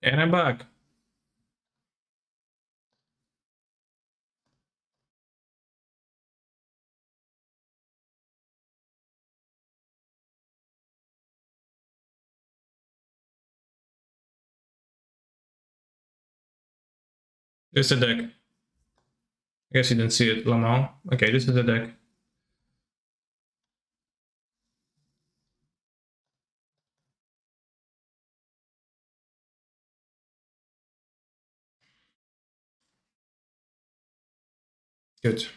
And I'm back. This is the deck. I guess you didn't see it, Lamau. Okay, this is the deck. Good.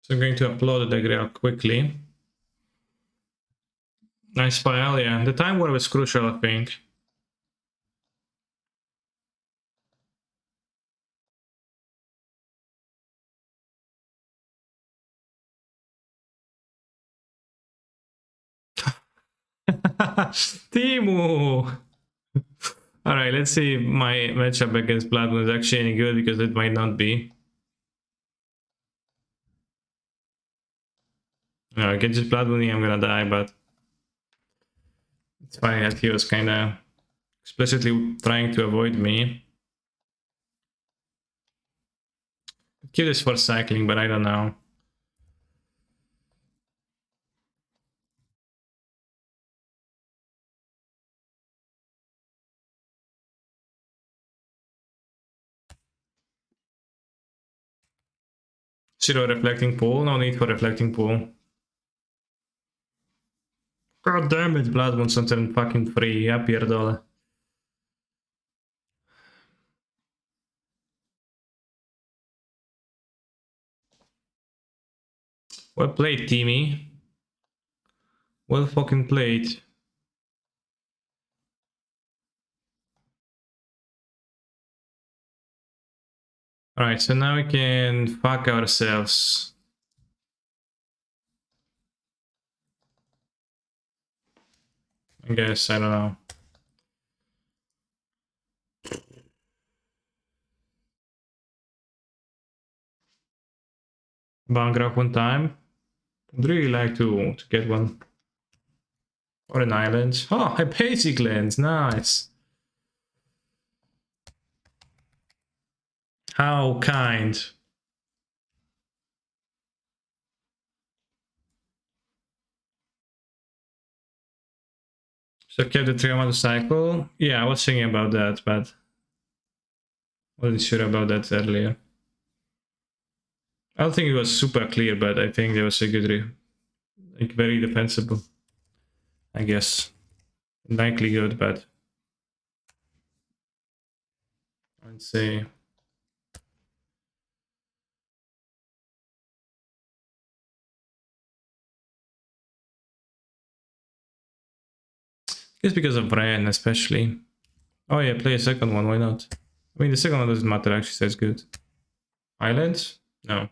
So I'm going to upload the deck real quickly. Nice pile, yeah. The time war was crucial, I think. Timu! Alright, let's see if my matchup against Bloodmoon is actually any good, because it might not be. No, against Bloodmoon I'm gonna die, but it's funny that he was kinda explicitly trying to avoid me. Keep this for cycling, but I don't know. Zero reflecting pool, no need for reflecting pool. God damn it, Blood Moon's not turn fucking free, ja pierdolę. Well played, Timmy. Well fucking played. Alright, so now we can fuck ourselves. I guess, I don't know. Bangraf one time. Would really like to get one. Or an island. Oh, a basic land, nice. How kind. So kept the 3 motorcycle. Yeah, I was thinking about that, but I wasn't sure about that earlier. I don't think it was super clear, but I think there was a good, like very defensible, I guess. Likely good, but I'd say it's because of Ren, especially. Oh yeah, play a second one, why not? I mean, the second one doesn't matter, actually says good. Islands? No.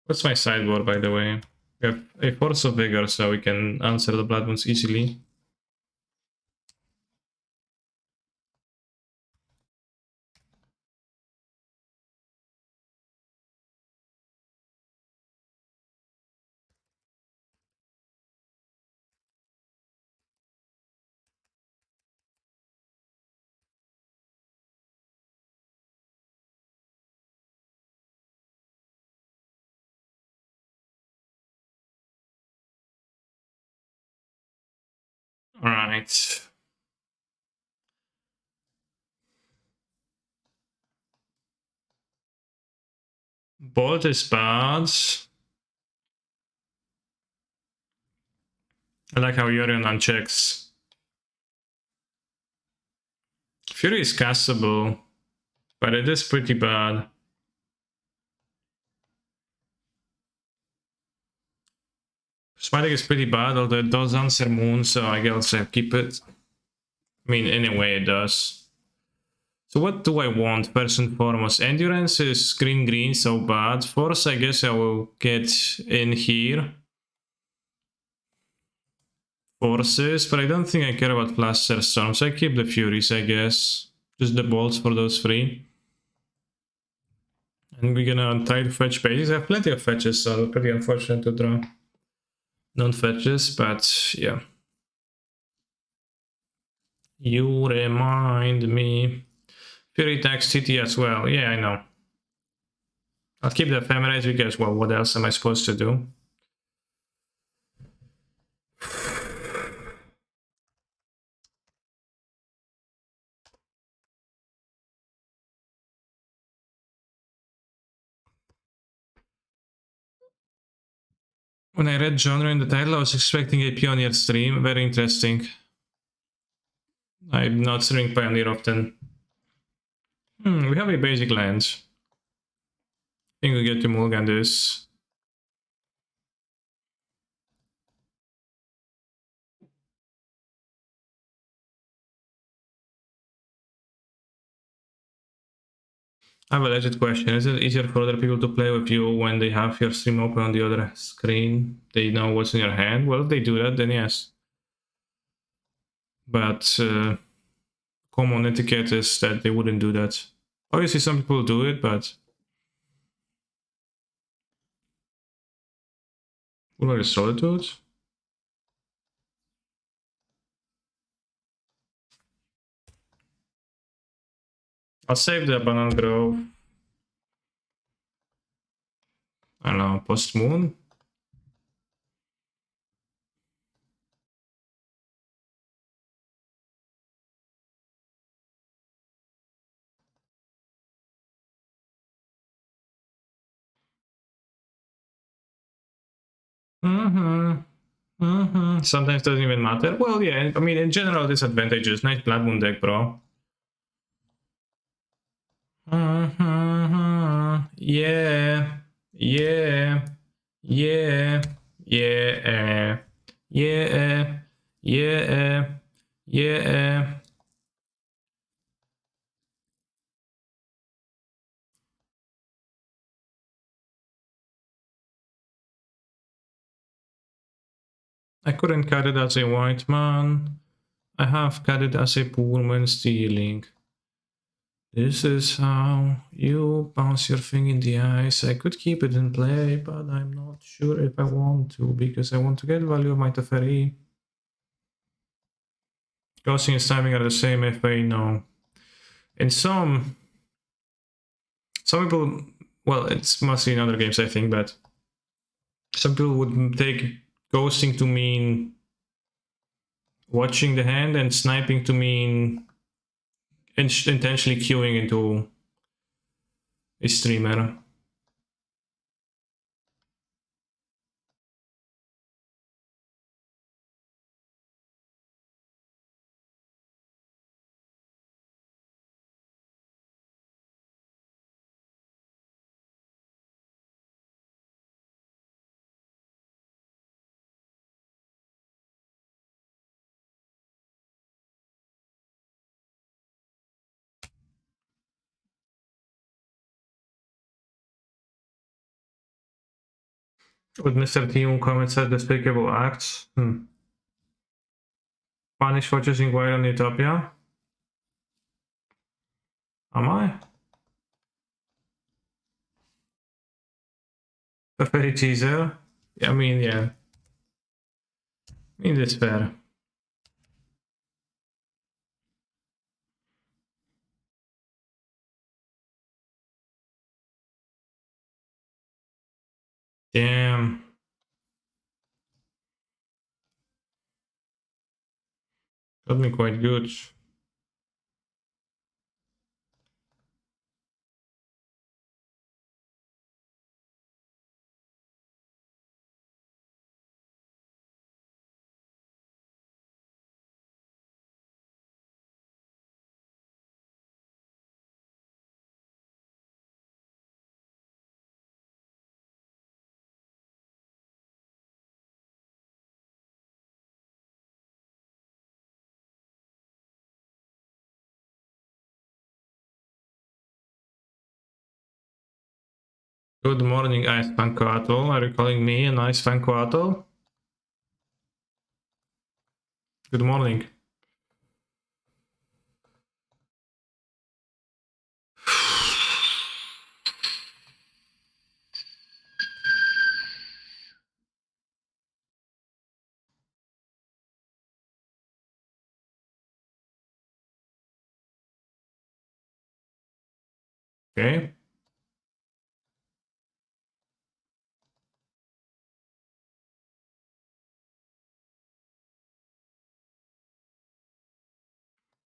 What's my sideboard, by the way? We have a Force of Vigor, so we can answer the Blood Moons easily. Alright. Bolt is bad. I like how Yorion unchecks. Fury is castable, but it is pretty bad. Smiting is pretty bad, although it does answer moon, so I guess I'll keep it. I mean, anyway, it does. So what do I want first and foremost? Endurance is green, so bad. Force, I guess I will get in here. Forces, but I don't think I care about Plaster Storm, so I keep the Furies, I guess. Just the bolts for those three. And we're gonna try to fetch bases. I have plenty of fetches, so pretty unfortunate to draw non-fetches, but yeah. You remind me. Fury attacks TT as well. Yeah, I know. I'll keep the Ephemerate because, well, what else am I supposed to do? When I read genre in the title, I was expecting a Pioneer stream. Very interesting. I'm not streaming Pioneer often. We have a basic land. I think we get to mulligan this. I have a legit question. Is it easier for other people to play with you when they have your stream open on the other screen? They know what's in your hand? Well, if they do that, then yes. But common etiquette is that they wouldn't do that. Obviously, some people do it, but... What are the Solitude? I'll save the Banana Grove. I don't know, post-moon? Sometimes doesn't even matter. Well, yeah, I mean, in general, disadvantages. Nice Blood Moon deck, bro. Yeah. Yeah. Yeah. Yeah. Yeah. Yeah. Yeah. I couldn't cut it as a white man. I have cut it as a poor man stealing. This is how you bounce your thing in the ice. I could keep it in play, but I'm not sure if I want to, because I want to get value of my Teferi. Ghosting and timing are the same if I know. In some people, well, it's mostly in other games, I think, but some people would take ghosting to mean watching the hand and sniping to mean intentionally queuing into a streamer. With Mr. Tium comments said despicable acts. Punish for choosing white on Utopia? Am I? A very teaser? I mean, yeah. I mean, that's fair. Damn. Got me quite good. Good morning, Ice Panquatl. Are you calling me an Ice Panquatl? Good morning. Okay.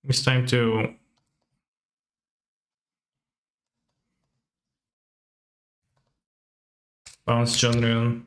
It's time to bounce John Rune.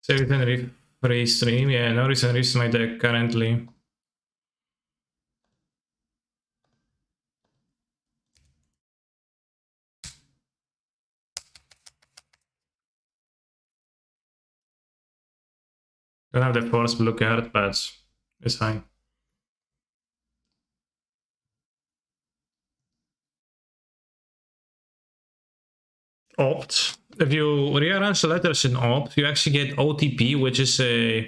Save it and restream. Yeah, no reason to restream my deck currently. Don't have the force blue card, but it's fine. Opt. If you rearrange the letters in Opt, you actually get OTP, which is a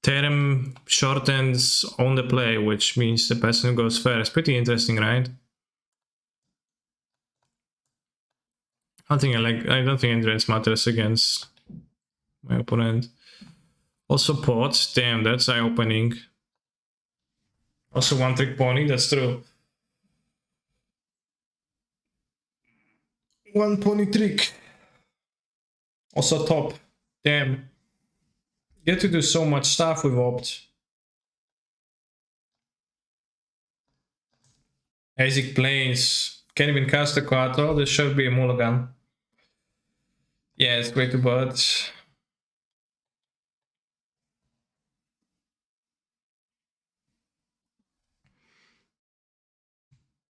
term shortens on the play, which means the person who goes first. Pretty interesting, right? I don't think endurance matters against my opponent. Also pots, damn, that's eye-opening. Also one trick pony, that's true. One pony trick. Also top, damn. Get to do so much stuff with Opt. Asic plays. Can't even cast a Quattro, this should be a mulligan. Yeah, it's way too bad.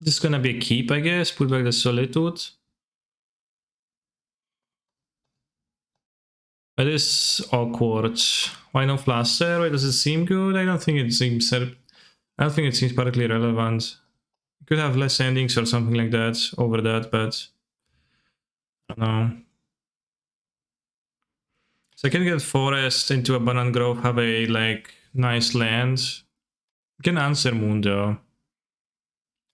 This is gonna be a keep, I guess. Put back the Solitude. It is awkward. Why no Flaster? Why does it seem good? I don't think it seems particularly relevant. You could have less endings or something like that over that, but I don't know. So I can get Forest into Abundant Grove, have a like nice land. You can answer Moon though.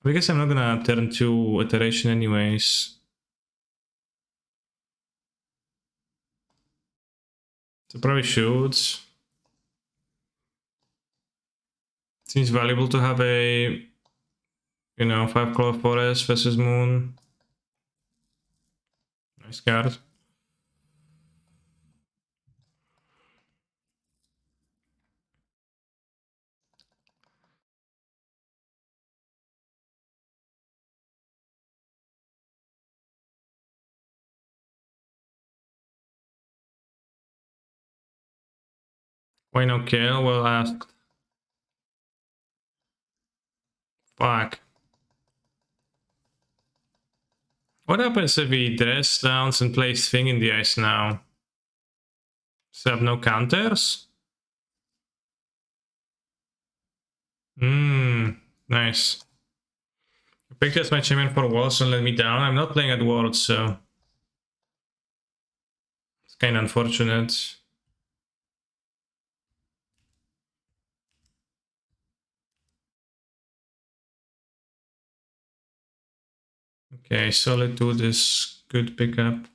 I guess I'm not gonna turn 2 Iteration anyways. So probably should. Seems valuable to have a, 5-color Forest versus Moon. Nice card. Why no kill? Well asked. Fuck. What happens if he dress downs and plays Thing in the Ice now? Does he have no counters? Nice. Picked as my champion for Worlds and let me down. I'm not playing at Worlds, so it's kind of unfortunate. Okay, Solitude is good pickup.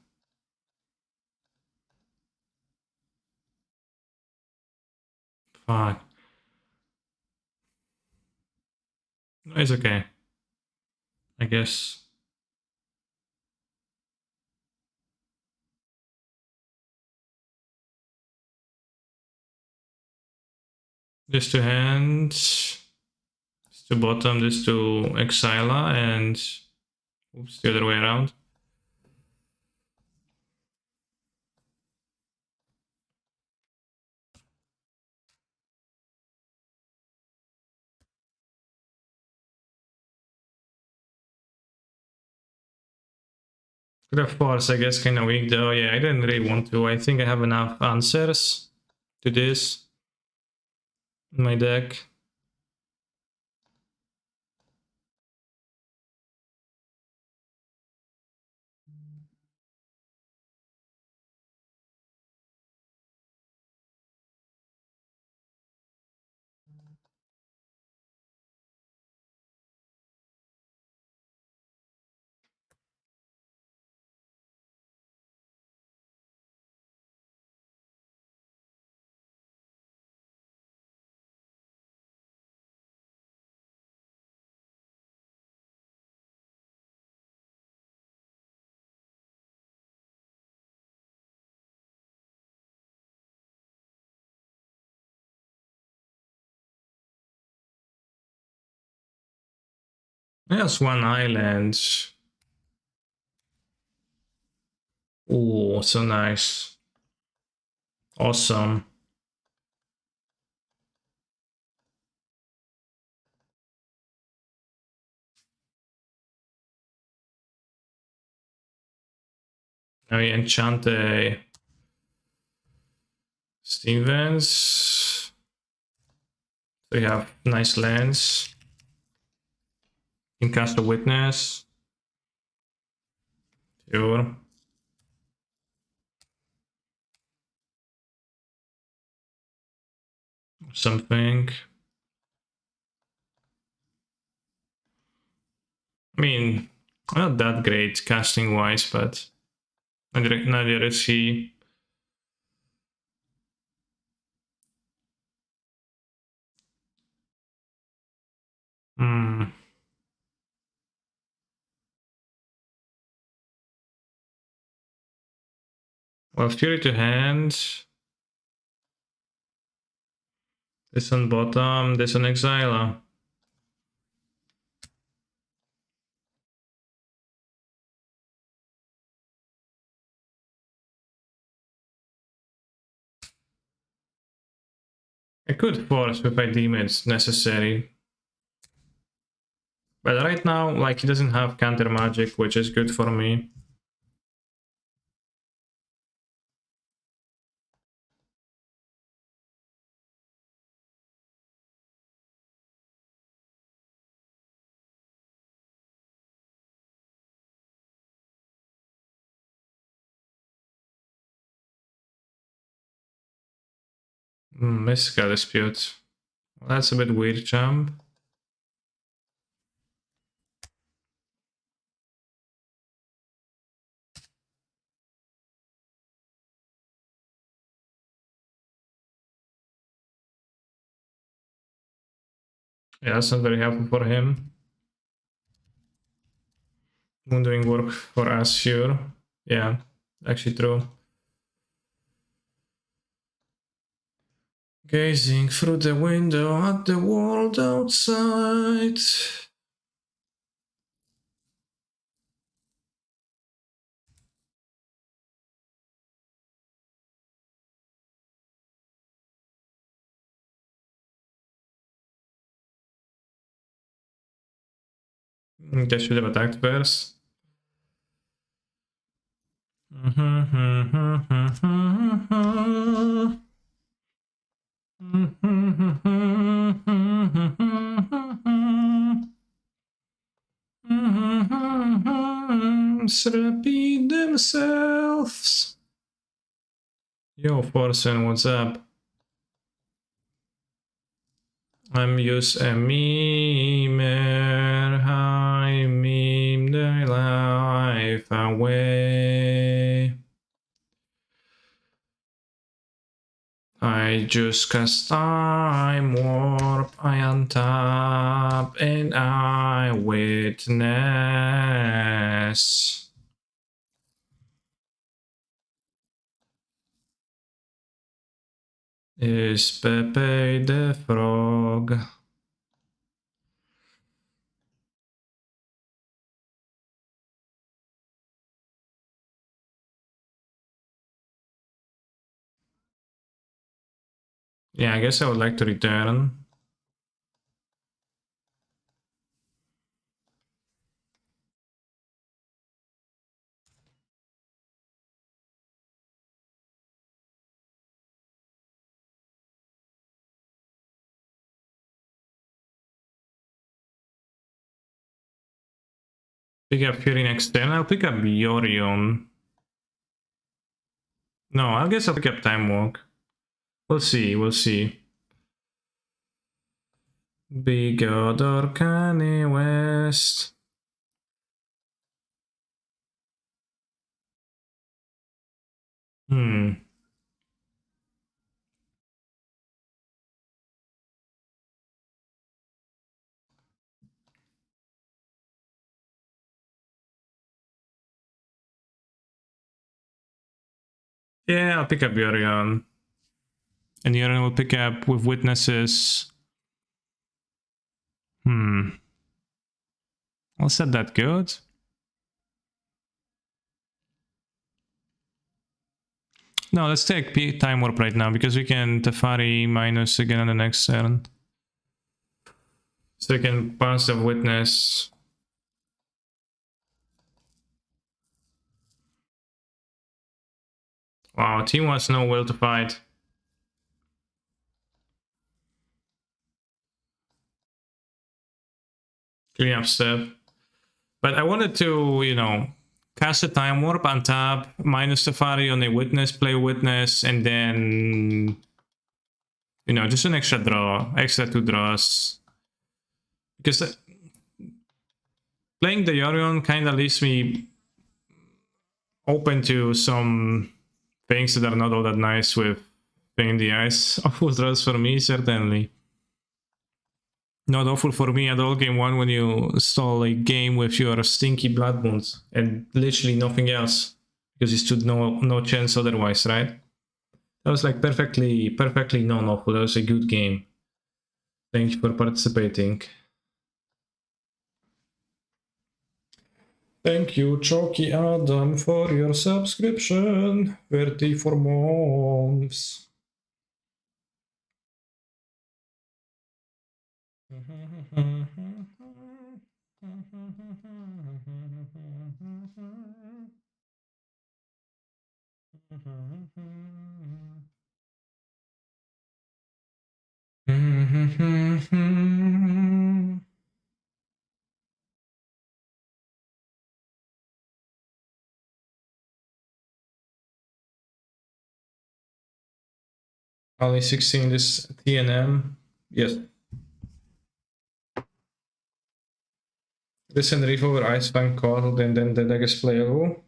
Fuck. It's okay, I guess. This to hand, this to bottom, this to Exila, and oops, the other way around. Could have Force, I guess, kind of weak though. Yeah, I didn't really want to. I think I have enough answers to this in my deck. There's one island. Oh, so nice. Awesome. Now we enchant a Stevens. So we have nice lands. You can cast a Witness. Sure. Something. I mean, not that great casting wise, but neither is he. Hmm. Well, Fury to hand. This on bottom, this on Exiler. I could force if I deem it's necessary. But right now, like, he doesn't have counter magic, which is good for me. Mystical Dispute. Well, that's a bit weird jump. Yeah, that's not very helpful for him. Moon doing work for us, sure. Yeah, actually true. Gazing through the window at the world outside. I should have attacked first. rhymes repeat themselves. Yo, Forsen, what's up? I'm just a memer, I meme the life away. I just cast time warp, I untap, and I witness. Is Pepe the Frog? Yeah, I guess I would like to return. Pick up Fury next turn. I'll pick up Yorion. No, I guess I'll pick up Time Walk. We'll see, we'll see. Big God or Kanye West. Yeah, I'll pick up Yorion. And Yorion will pick up with witnesses. Was that good? No, let's take Time Warp right now, because we can Tefari minus again on the next turn. So we can bounce the witness. Wow, team has no will to fight. Clean up step. But I wanted to, you know, cast a Time Warp on top, minus Tefari on a witness, play witness, and then, you know, just an extra draw, extra 2 draws. Because playing the Yorion kind of leaves me open to some things that are not all that nice with Pain in the Eyes. Awful draws for me, certainly. Not awful for me at all game 1 when you stall a game with your stinky Blood Moons and literally nothing else, because you stood no chance otherwise, right? That was like perfectly non-awful. That was a good game. Thank you for participating. Thank you, Chalky Adam, for your subscription. 34 months. Only 16 this TNM. Yes. This and Reef over Icefang Coddled, and then the deck is playable.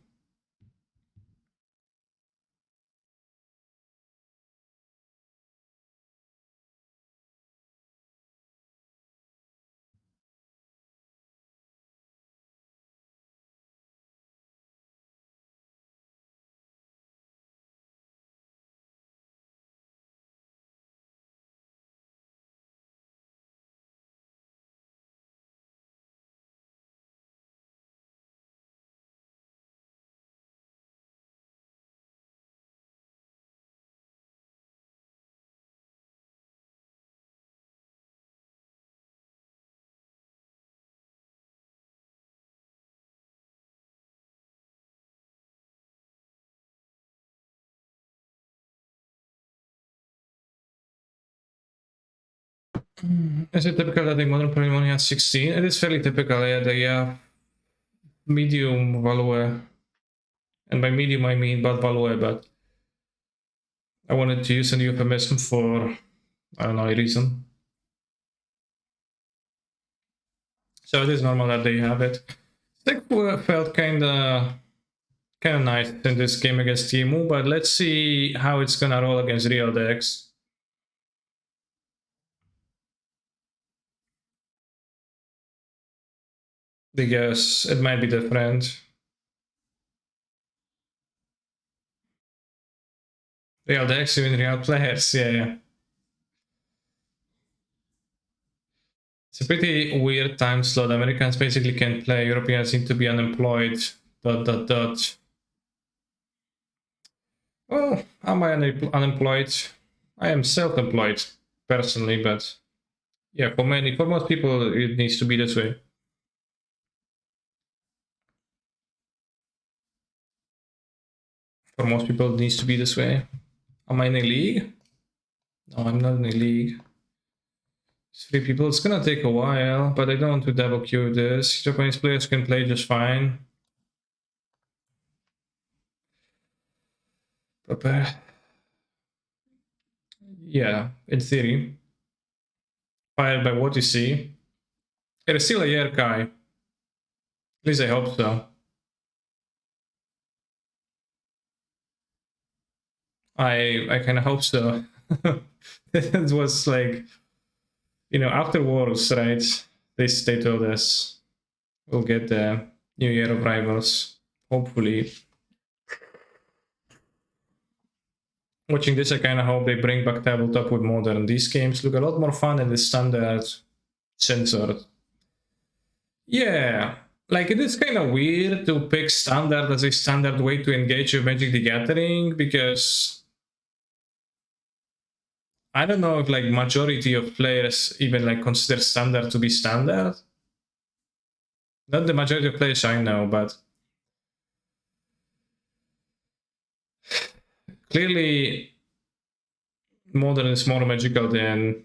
Is it typical that a modern Prelim only has 16? It is fairly typical, yeah. medium value, and by medium I mean bad value, but I wanted to use a euphemism for, I don't know, a reason. So it is normal that they have it. Stick felt kinda nice in this game against Timu, but let's see how it's gonna roll against real decks. Because it might be different. Real decks, even real players, yeah. It's a pretty weird time slot. Americans basically can't play, Europeans seem to be unemployed. ... Oh, am I unemployed? I am self-employed, personally, but yeah, for most people, it needs to be this way. For most people, it needs to be this way. Am I in a league? No, I'm not in a league. 3 people, it's gonna take a while, but I don't want to double queue this. Japanese players can play just fine. But, yeah, in theory. Fired by what you see. It is still a Yerkai. At least I hope so. I kind of hope so. It was like, you know, after Wars, right? They told us we'll get the New Year of Rivals, hopefully. Watching this, I kind of hope they bring back tabletop with modern. These games look a lot more fun in the standard censored. Yeah, like it is kind of weird to pick standard as a standard way to engage with Magic the Gathering, because I don't know if like majority of players even like consider standard to be standard. Not the majority of players I know, but clearly modern is more magical than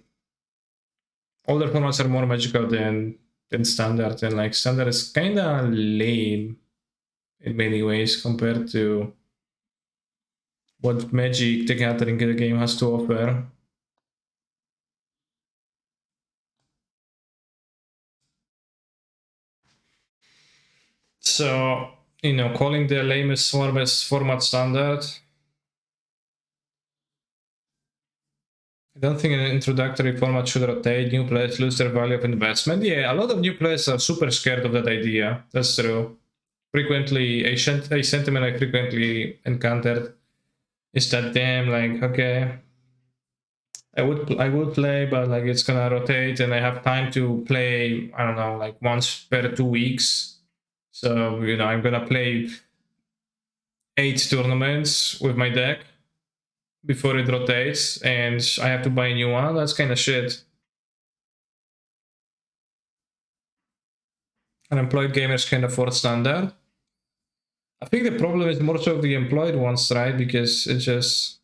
older formats are more magical than standard, and like standard is kind of lame in many ways compared to what Magic the Gathering the game has to offer. So, you know, calling the lamest format standard, I don't think an introductory format should rotate. New players lose their value of investment. Yeah, a lot of new players are super scared of that idea. That's true. Frequently, a sentiment I frequently encountered is that, damn, like, okay, I would play, but like it's gonna rotate, and I have time to play. I don't know, like once per 2 weeks. So you know, I'm gonna play 8 tournaments with my deck before it rotates, and I have to buy a new one. That's kind of shit. Unemployed gamers can afford standard. I think the problem is more so the employed ones, right? Because it's just,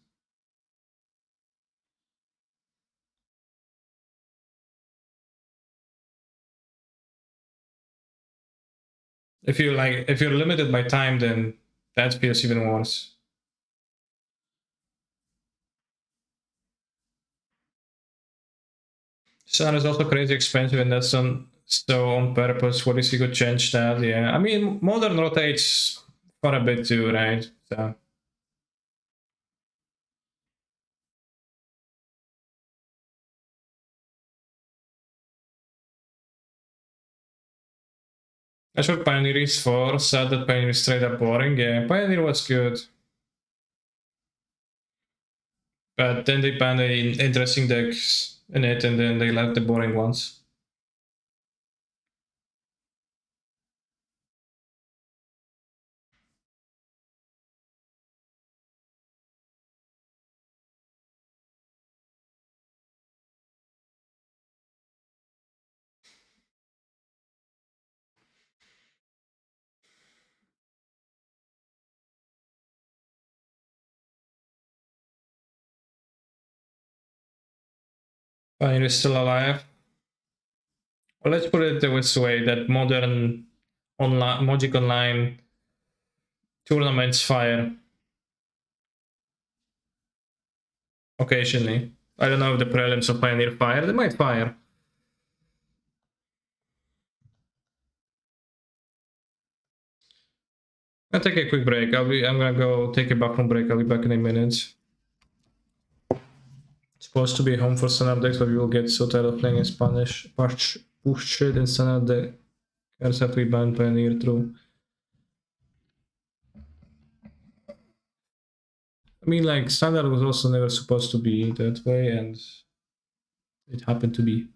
if you're limited by time, then that feels even worse. Sun is also crazy expensive, and that's on purpose. What if you could change that? Yeah, I mean, modern rotates for a bit too, right? So that's what Pioneer is for. Sad that Pioneer is straight up boring. Yeah, Pioneer was good, but then they banned the interesting decks in it, and then they left the boring ones. Pioneer is still alive. Well, let's put it this way: that modern online Magic Online tournaments fire occasionally. I don't know if the prelims of Pioneer fire. They might fire. I'll take a quick break. I'm gonna go take a bathroom break. I'll be back in a minute. Supposed to be home for some updates, but we will get so tired of playing in Spanish. Push shit and Senate the cards have to be banned Pioneer through. I mean, like, Standard was also never supposed to be that way, and it happened to be.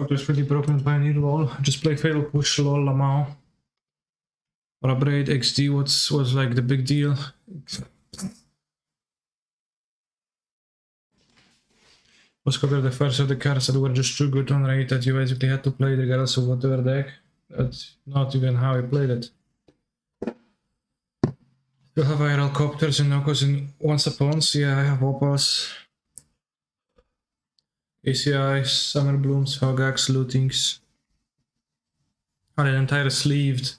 Just really broken Pioneer lol. Just play Fatal Push lol Lamau. Or a Braid XD, was like the big deal? Was covered the first of the cards that were just too good on rate that you basically had to play regardless of whatever deck. That's not even how I played it. Still have viral copters and Nokos in once upons. Yeah, I have Opals. ACI, Summer Blooms, Hogax, Lootings. I had an entire sleeved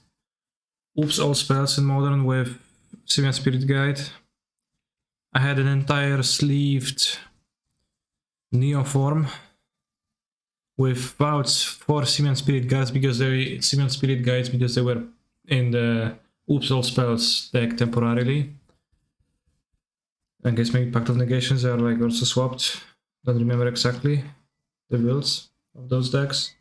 Oops All Spells in Modern with Simian Spirit Guide. I had an entire sleeved Neoform with about 4 Simian Spirit Guides because they were in the Oops All Spells deck temporarily. I guess maybe Pact of Negations are like also swapped. Don't remember exactly the builds of those decks.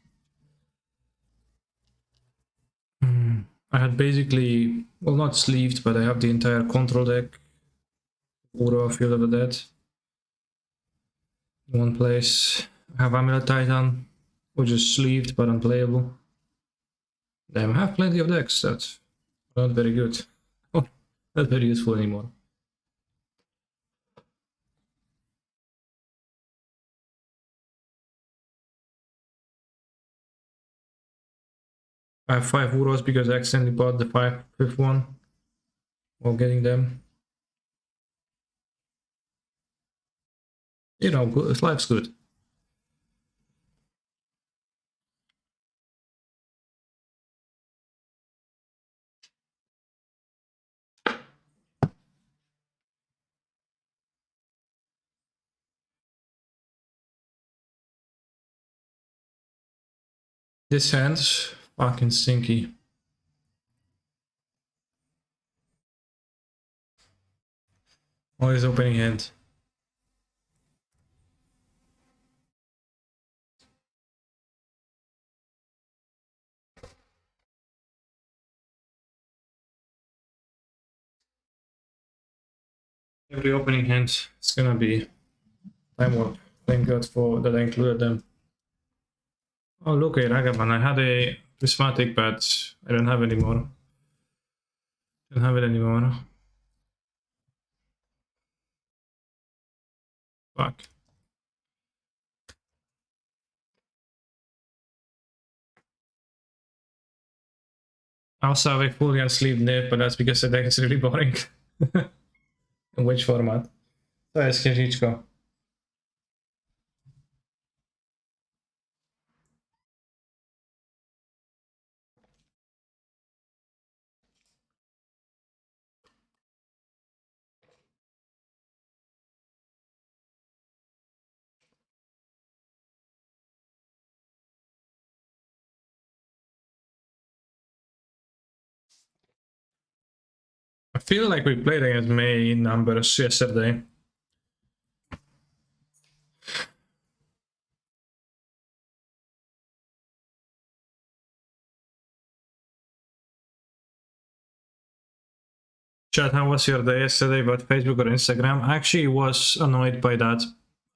I had basically, well, not sleeved, but I have the entire control deck. Uro, Field of the Dead. In one place. I have Amulet Titan, which is sleeved but unplayable. Damn, I have plenty of decks that's not very good. Oh, not very useful anymore. I have 5 Uros because I accidentally bought the 5th one while getting them. You know, life's good. This hand's fucking stinky. Always opening hand. Every opening hand is gonna be time warp. Thank God for that I included them. Oh look, a Ragavan. I had a prismatic, but I don't have anymore. Don't have it anymore. Fuck. I also have a fully unsleeved nib, but that's because the deck is really boring. In which format? To jest księżniczko. I feel like we played against May numbers yesterday. Chat, how was your day yesterday about Facebook or Instagram? I actually was annoyed by that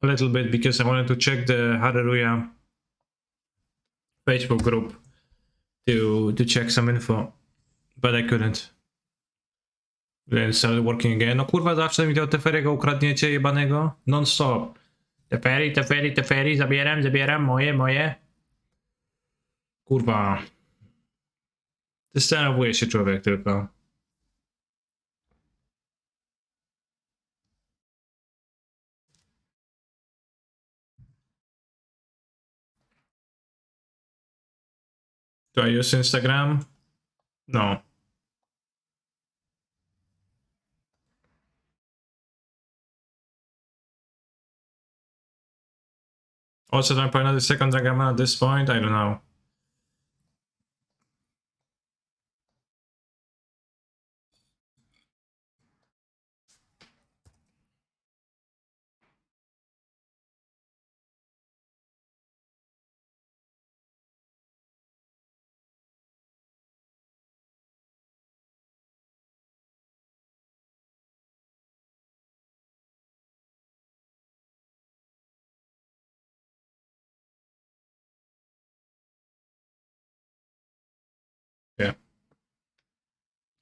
a little bit because I wanted to check the Hallelujah Facebook group to check some info, but I couldn't. Then started working again. No kurwa, zawsze mi tego Teferiego ukradniecie jebanego. Non-stop. Teferi, zabieram, moje. Kurwa. Zastanowuje się człowiek tylko. Do I use Instagram? No. Also, don't play another second Dragamon at this point? I don't know.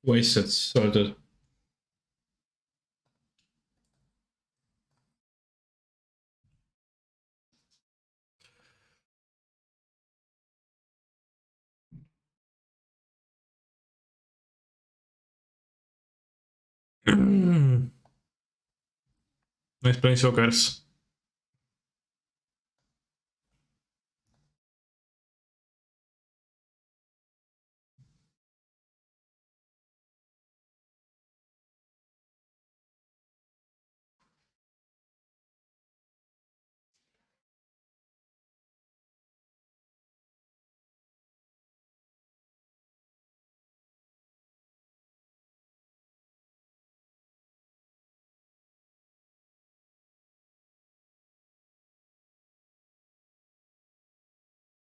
Wasted, sorted. Nice playing Sockers.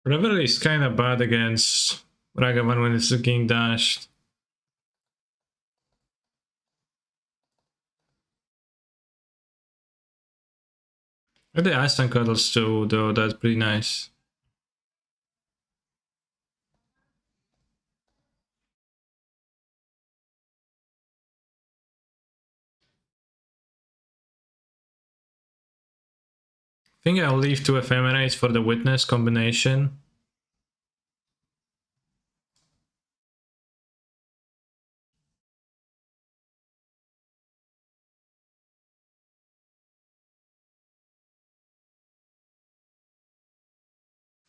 Reverie is kind of bad against Ragavan when it's getting dashed. And the Iceland Cuddles too, though, that's pretty nice. I think I'll leave 2 Ephemerates for the Witness combination.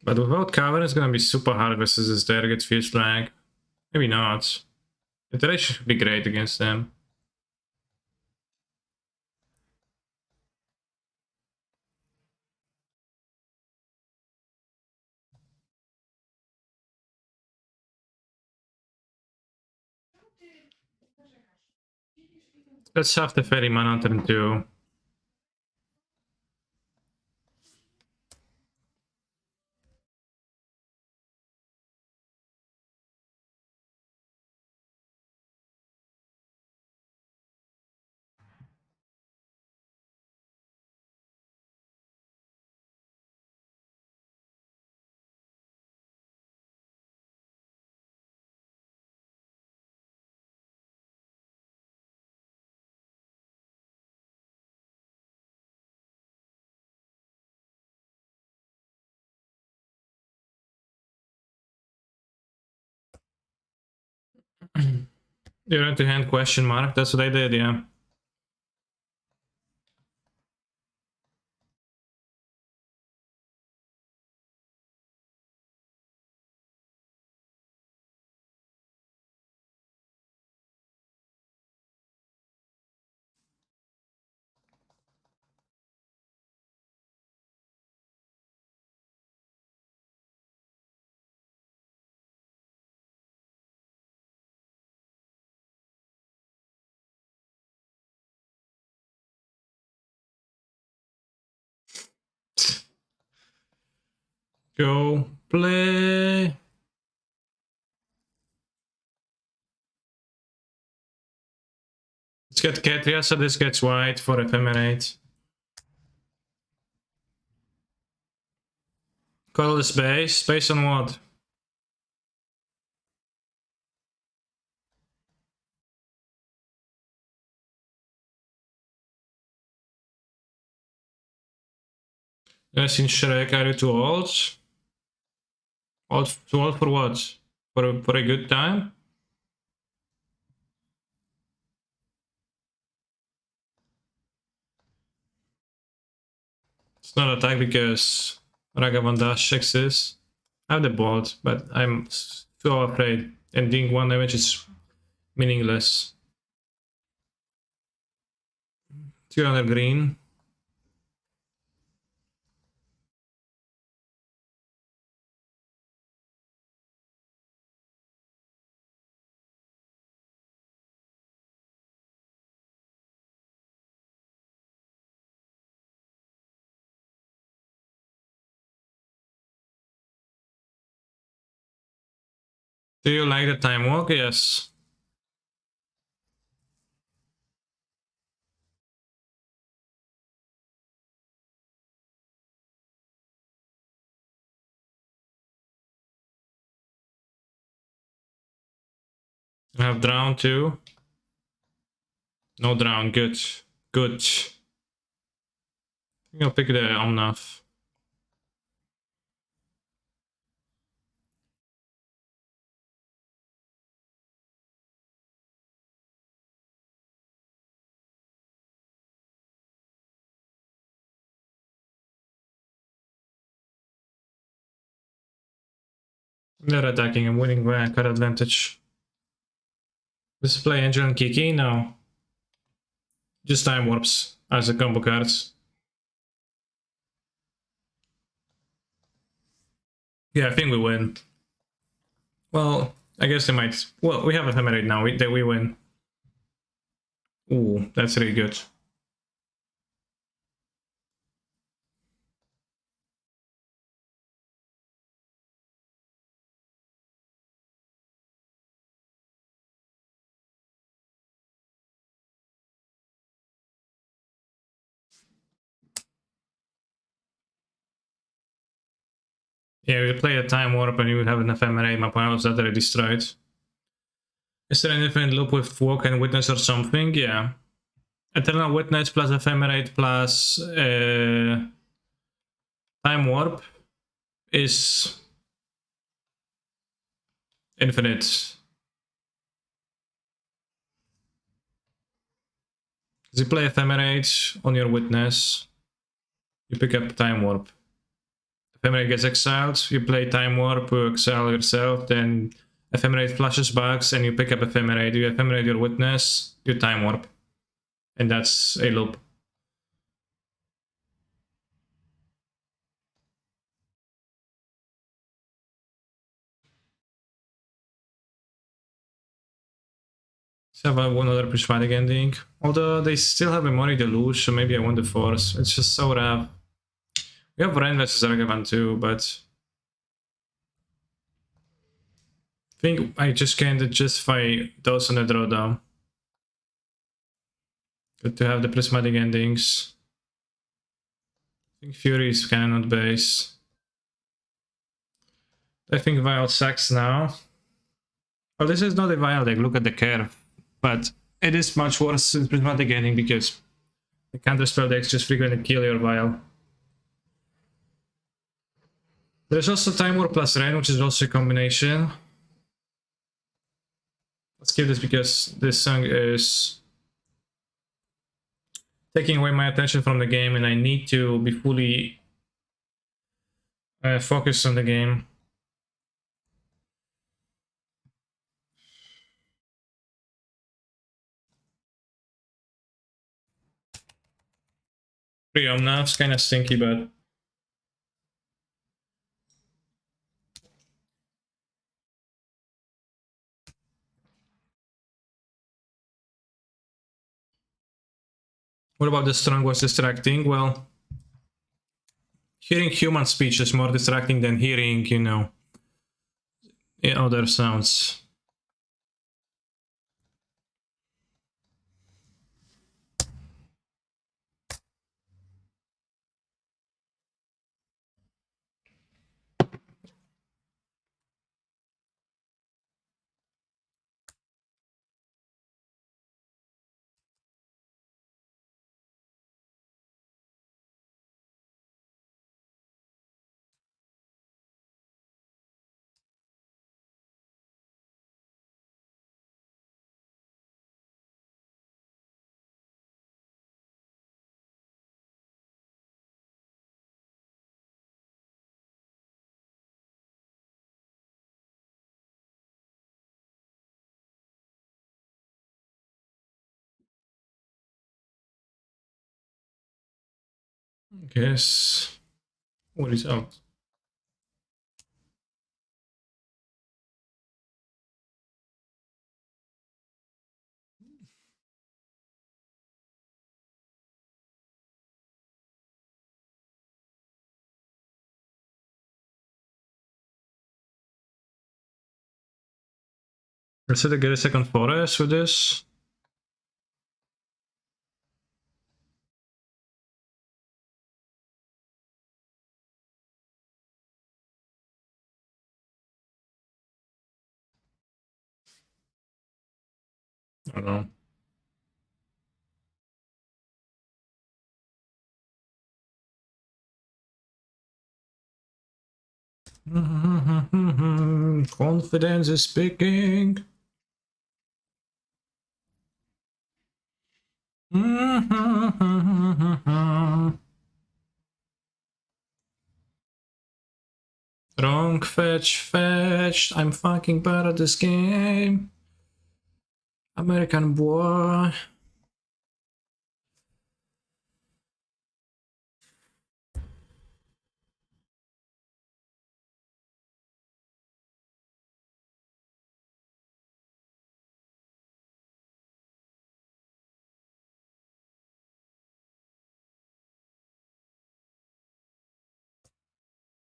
But without cover, it's gonna be super hard versus this target Fierce Flag. Maybe not. The trade should be great against them. Let's have the Ferryman on turn 2. You're into hand question mark, that's what I did, yeah. Go play. Let's get Ketria, so this gets white for Ephemerate. Colorless base. Based on what? Yes, in Shrek, are you too old? Too old for what? For a good time? It's not attack because Ragavan Dash exists. I have the bolt, but I'm so afraid. And doing 1 damage is meaningless. 200 green. Do you like the time walk? Yes. I have drown too. No drown, good. Good. I think I'll pick the Omnath. They're attacking, I'm winning by card advantage. Display Angel and Kiki? No. Just Time Warps as the combo cards. Yeah, I think we win. Well, I guess they might. Well, we have Ephemerate now. We win. Ooh, that's really good. Yeah, we play a Time Warp and you would have an Ephemerate. My opponent was already destroyed. Is there an infinite loop with Walk and Witness or something? Yeah. Eternal Witness plus Ephemerate plus Time Warp is infinite. You play Ephemerate on your Witness, you pick up Time Warp. Ephemerate gets exiled, you play Time Warp, you exile yourself, then Ephemerate flashes back and you pick up Ephemerate. You Ephemerate your Witness, you Time Warp. And that's a loop. So I have another prismatic ending. Although they still have Memory Deluge, so maybe I want the Force. It's just so rough. We have Ren versus Argavan too, but I think I just can't justify those on the drawdown. Good to have the prismatic endings. I think Fury is cannot base. I think Vial sucks now. Well, this is not a Vial deck, look at the curve. But it is much worse in prismatic ending because the counterspell decks just frequently kill your Vial. There's also Time War plus Ren, which is also a combination. Let's skip this because this song is taking away my attention from the game and I need to be fully focused on the game. Free Omnath's kind of stinky, but what about the strong was distracting? Well, hearing human speech is more distracting than hearing, you know, other sounds. Guess what is out? Let's say to get a second forest with this. I don't know. Confidence is speaking. Wrong, fetched. I'm fucking bad at this game. American boy.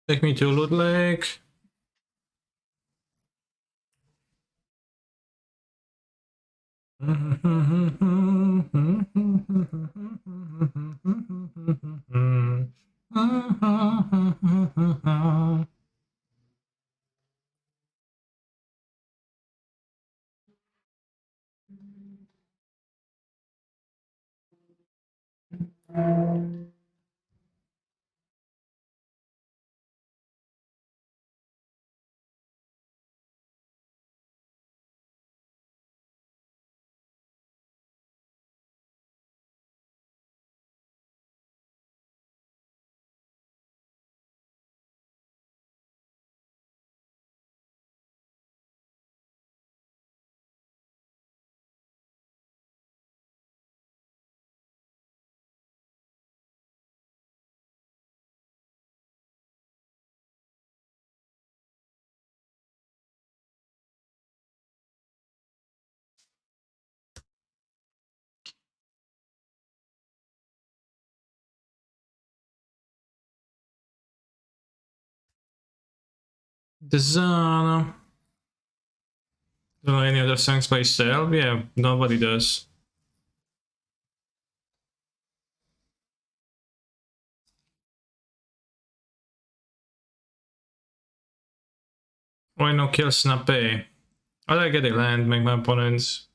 Take me to Loot Lake. Desana. Don't know any other songs by Cell? Yeah, nobody does. Why no kill Snape? I like get a land, make my opponents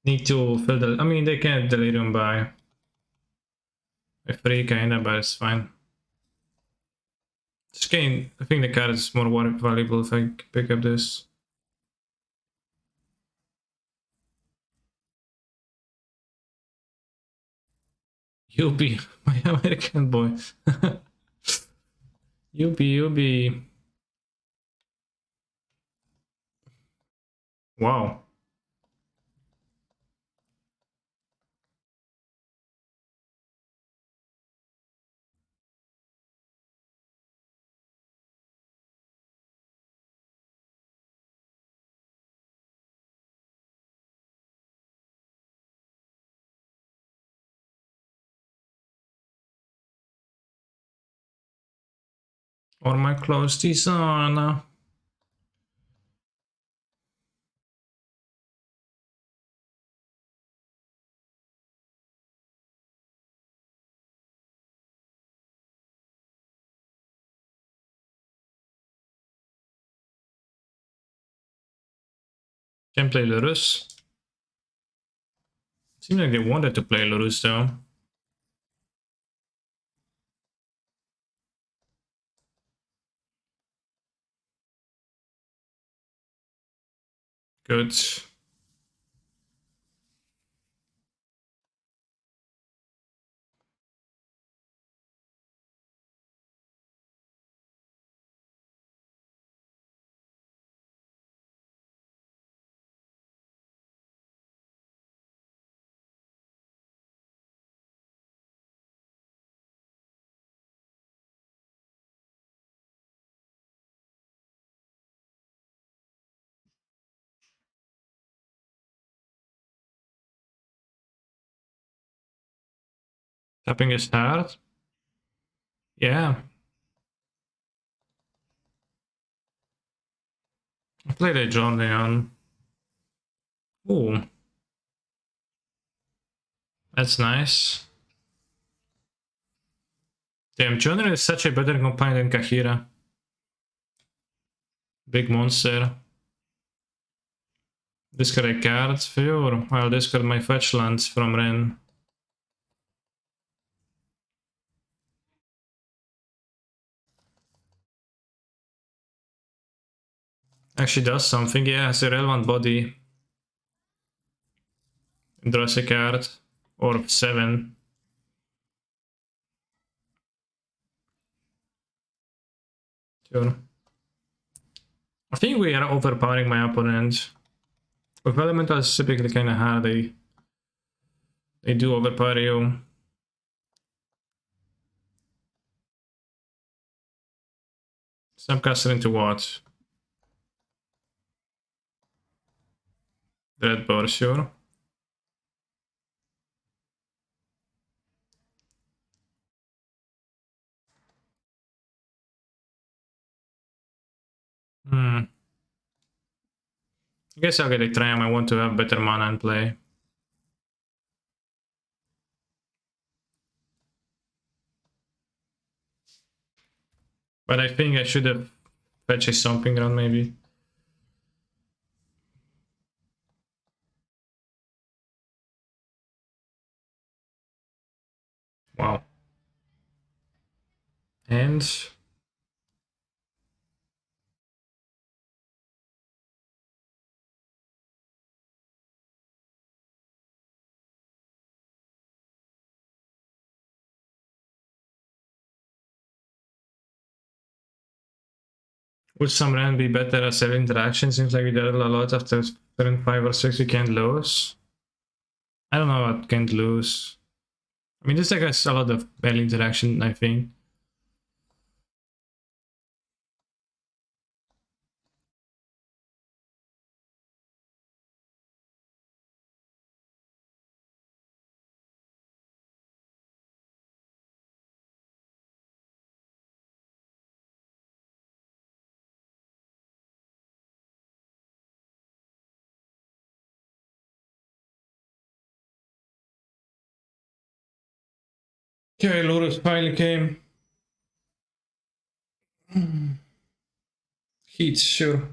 need to fill the... I mean, they can't Delirium by a free kinda, but it's fine. This game, I think the card is more valuable if I pick up this. You'll be my American boy. You'll be. Wow. Or my close designer. Can play Lurus. Seems like they wanted to play Lurus though. Good. Tapping his heart. Yeah. I played a John Leon. Ooh. That's nice. Damn, John Leon is such a better companion than Kahira. Big monster. Discard a card, sure. I'll discard my fetch lands from Ren. Actually does something, yeah, has a relevant body. Draws a card. Or 7. Sure. I think we are overpowering my opponent. With elementals typically kinda hard, they do overpower you. Snapcaster into what? Dreadbore, sure. I guess I'll get a Triumph. I want to have better mana in play. But I think I should have fetched a Stomping Ground maybe. Wow. And would some rand be better at 7 interactions? Seems like we did a lot after turn 5 or 6 we can't lose. I don't know what can't lose. I mean, this deck has a lot of early interaction, I think. Okay, Lourdes finally came. Heat, sure.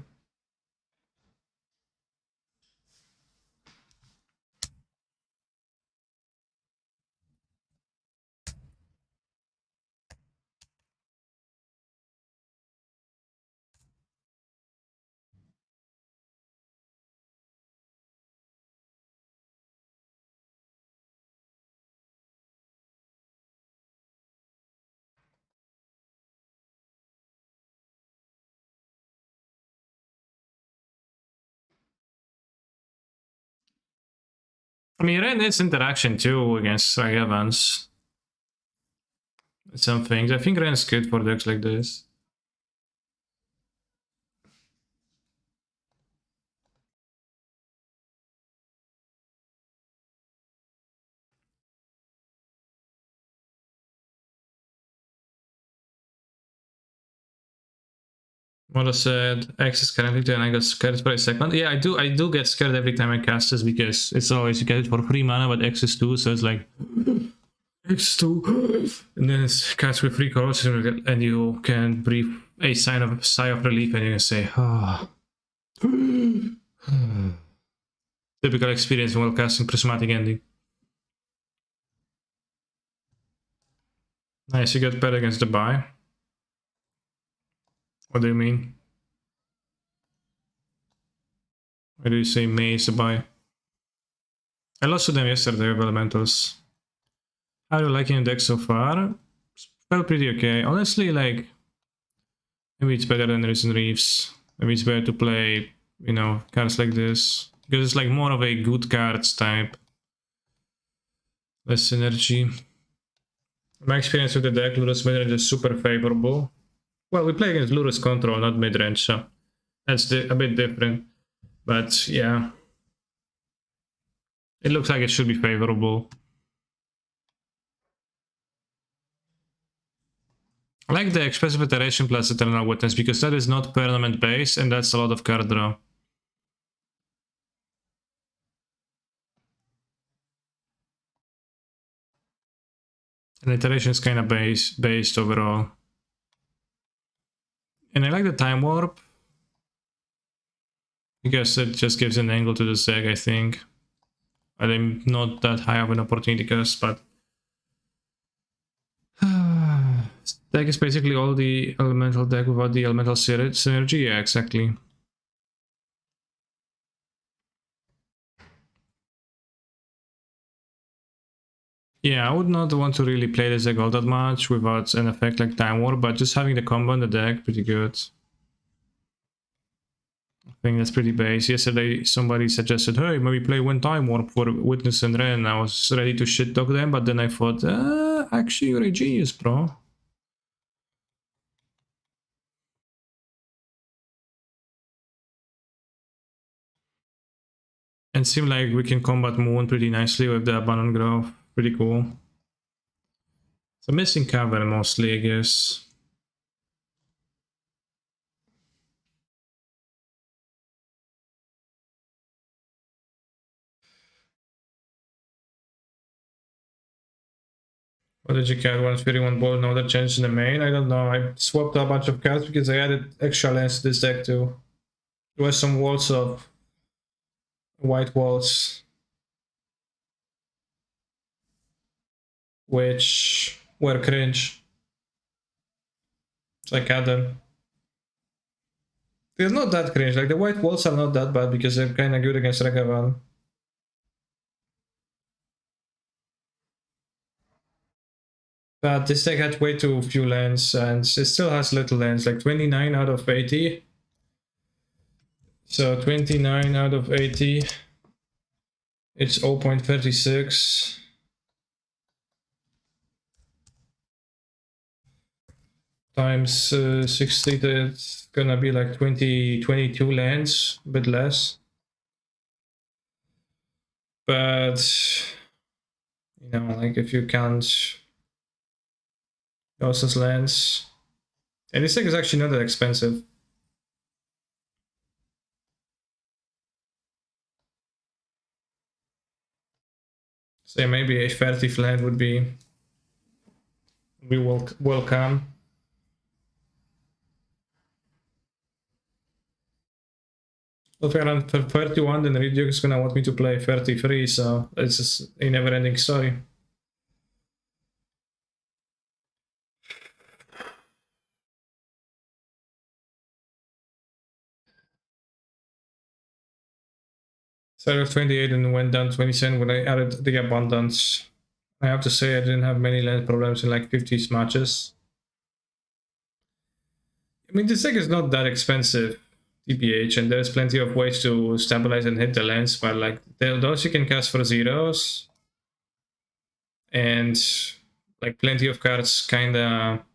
I mean, Ren is interaction too against like Evans. Some things. I think Ren's good for decks like this. Mother said X is currently and I got scared for a second. Yeah, I do get scared every time I cast this because it's always you get it for free mana, but X is 2, so it's like X2 and then it's cast with 3 cards and you can breathe a sigh of relief and you can say ah. Typical experience while casting Prismatic Ending. Nice, you get better against the buy. What do you mean? Why do you say May is a buy? I lost to them yesterday with Elementals. How are you liking the deck so far? Felt pretty okay. Honestly, like, maybe it's better than Risen Reefs. Maybe it's better to play, you know, cards like this. Because it's like more of a good cards type. Less synergy. My experience with the deck, Lurus midrange is super favorable. Well, we play against Lurus control, not midrange, so that's a bit different. But yeah, it looks like it should be favorable. I like the Expressive Iteration plus Eternal Witness because that is not permanent base and that's a lot of card draw. And Iteration is kind of based overall. And I like the Time Warp. Because it just gives an angle to the deck, I think. I'm not that high of an opportunity cost, but deck is basically all the elemental deck without the elemental synergy. Yeah, exactly. Yeah, I would not want to really play this deck all that much without an effect like Time War, but just having the combo in the deck, pretty good. I think that's pretty base. Yesterday, somebody suggested, hey, maybe play one Time Warp for Witness and Ren. I was ready to shit talk them, but then I thought, actually, you're a genius, bro. And seemed like we can combat Moon pretty nicely with the Abandoned Grove. Pretty cool. So missing Cavern mostly, I guess. What did you get? 151 ball, no other change in the main? I don't know. I swapped a bunch of cards because I added extra lands to this deck too. There were some walls of white walls, which were cringe. So I cut them. They're not that cringe. Like the white walls are not that bad because they're kind of good against Ragavan. But this deck had way too few lands, and it still has little lands, like 29 out of 80. So 29 out of 80, it's 0.36. Times 60, that's gonna be like 22 lands, a bit less. But, you know, like if you count those as lands, and this deck is actually not that expensive. So maybe a 30th land would be welcome. If I run 31, then Reduke is gonna want me to play 33, so it's just a never-ending story. Started with 28 and went down 27 when I added the Abundance. I have to say I didn't have many land problems in like 50 matches. I mean, this deck is not that expensive, TPH, and there's plenty of ways to stabilize and hit the lands, but like those you can cast for zeros, and like plenty of cards kinda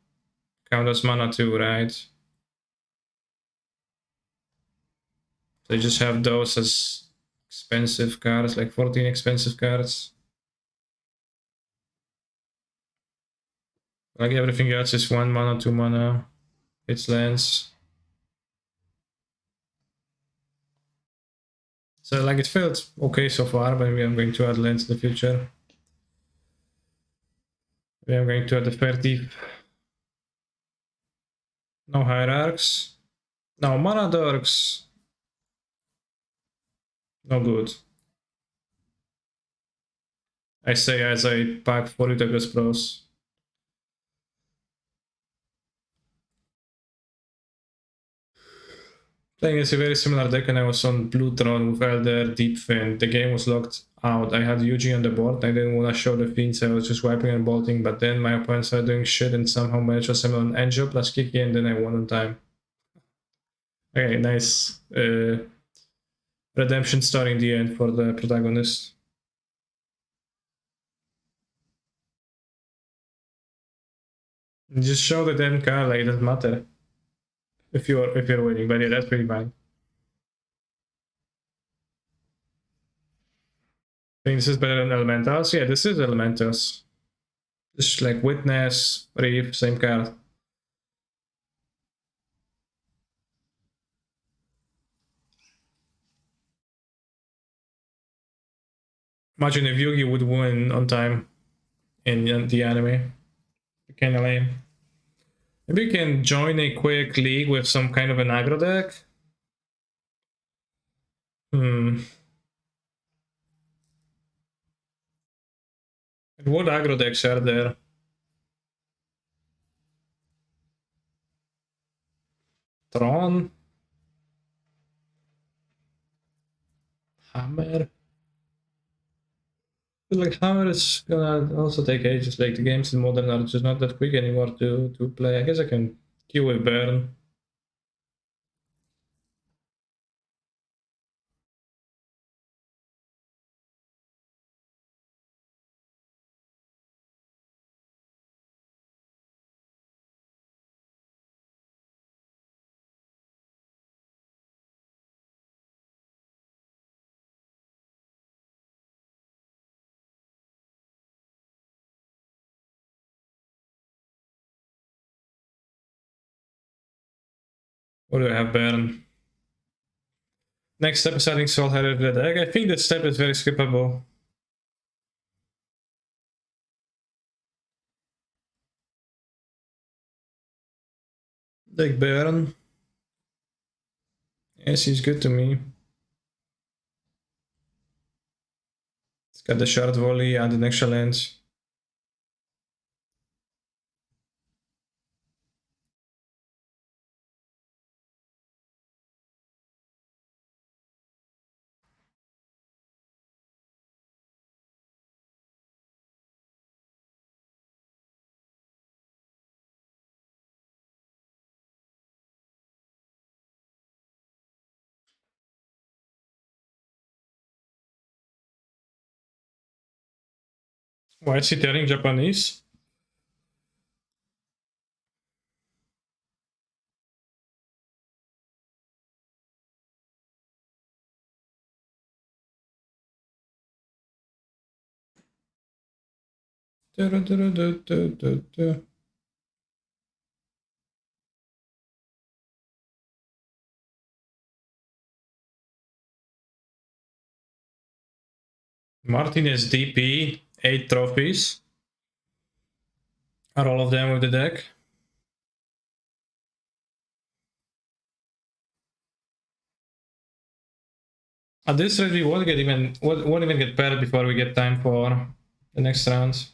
count as mana too, right? So you just have those as expensive cards, like 14 expensive cards. Like everything else is 1 mana, 2 mana, hits lands. So like it felt okay so far, but we are going to add lands in the future. We are going to add the 30. No hierarchs. No mana dorks. No good. I say as I pack 40 Douglas Pros. Playing is a very similar deck, and I was on Blue Throne with Elder, Deep Fin. The game was locked out. I had Yuji on the board. I didn't want to show the Fiends. I was just wiping and bolting, but then my opponents started doing shit and somehow managed to assemble an Angel plus Kiki, and then I won on time. Okay, nice. Redemption story in the end for the protagonist. Just show the damn card, like it doesn't matter if you're winning, but yeah, that's pretty fine. I think this is better than Elementals. Yeah, this is Elementals. Just like Witness, Reef, same card. Imagine if Yugi would win on time in the anime. Kinda lame. Maybe you can join a quick league with some kind of an aggro deck. What aggro decks are there? Tron? Hammer? Like Hammer is gonna also take ages, like the games in Modern are just not that quick anymore to play. I guess I can queue with Burn. What do I have, Burn? Next step is adding Soul Headed to the deck. I think this step is very skippable. Like Burn. Yes, he's good to me. It's got the short volley and an extra lens. Why is he turning Japanese? Martinez DP, 8 trophies. Are all of them with the deck? At this rate, we won't even get paired before we get time for the next round.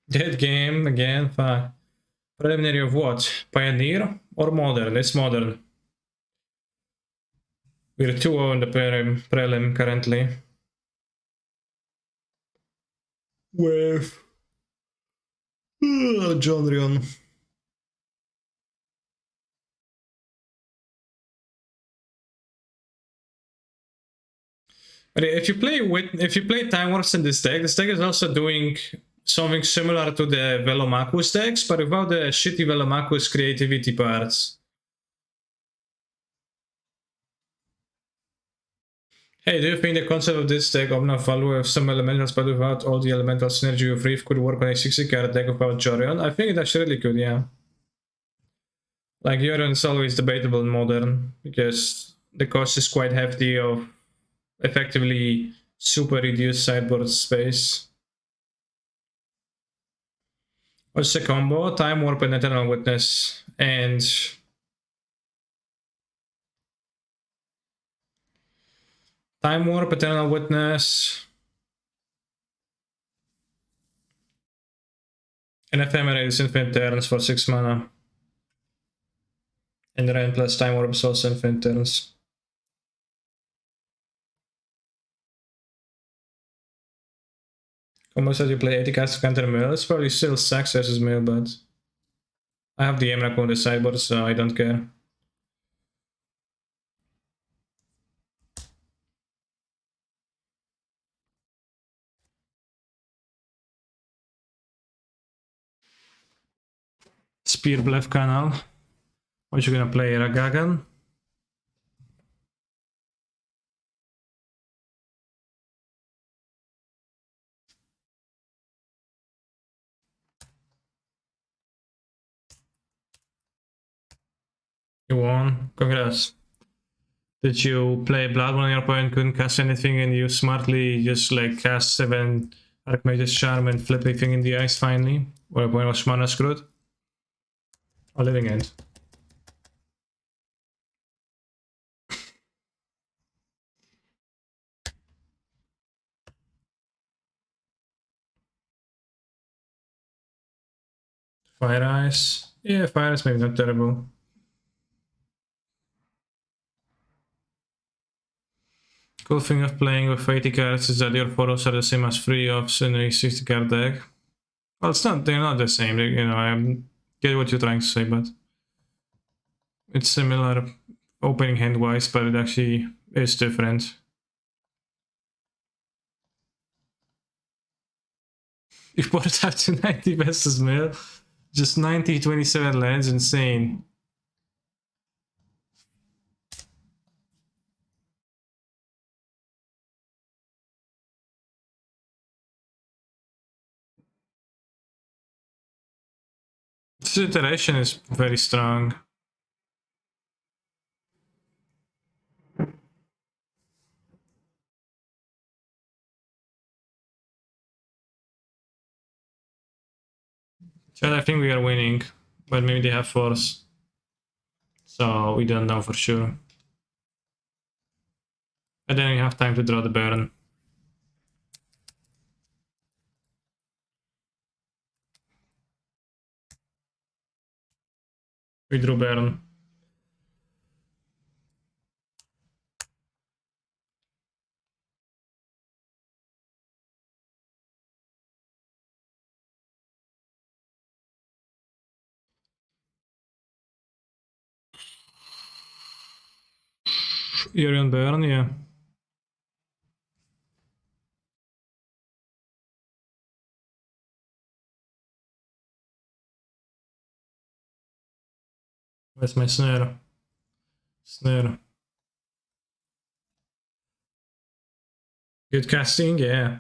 Dead game again. Fuck. Preliminary of what? Pioneer or modern? It's modern. We're 2-0 in the prelim currently. With Yorion. If you play Time Wars in this deck is also doing something similar to the Velomaquis decks, but without the shitty Velomaquis creativity parts. Hey, do you think the concept of this deck, Omna Value, with some elementals but without all the elemental synergy of Reef, could work on a 60 card deck without Yorion? I think it actually really could, yeah. Like, Yorion is always debatable in Modern, because the cost is quite hefty of effectively super reduced sideboard space. What's the combo? Time Warp and Eternal Witness, and Time Warp, Eternal Witness, and Ephemerate Infinite Turns for 6 mana. And Rain plus Time Warp is also Infinite Turns. Combo said you play 80 cards to counter mill. It's probably still sucks versus mill, but I have the Emrakul on the sideboard, so I don't care. Spear Bluff Canal. What you gonna play? Ragagan? You won. Congrats. Did you play Blood when your opponent couldn't cast anything and you smartly just like cast 7 Archmage's Charm and flip everything in the ice finally. Or when was mana screwed? Or Living End. Fire Ice. Yeah, Fire Ice maybe not terrible. Cool thing of playing with 80 cards is that your photos are the same as 3 of in a 60 card deck. Well, it's not, they're not the same, you know, I get what you're trying to say, but it's similar opening hand wise, but it actually is different. You bought it up to 90 versus mill, just 90, 27 lands, insane. This iteration is very strong. Chad, I think we are winning, but maybe they have force. So we don't know for sure. And then we have time to draw the Baron. We drew Baron. Yorion Baron, yeah. Where's my snare? Snare. Good casting, yeah.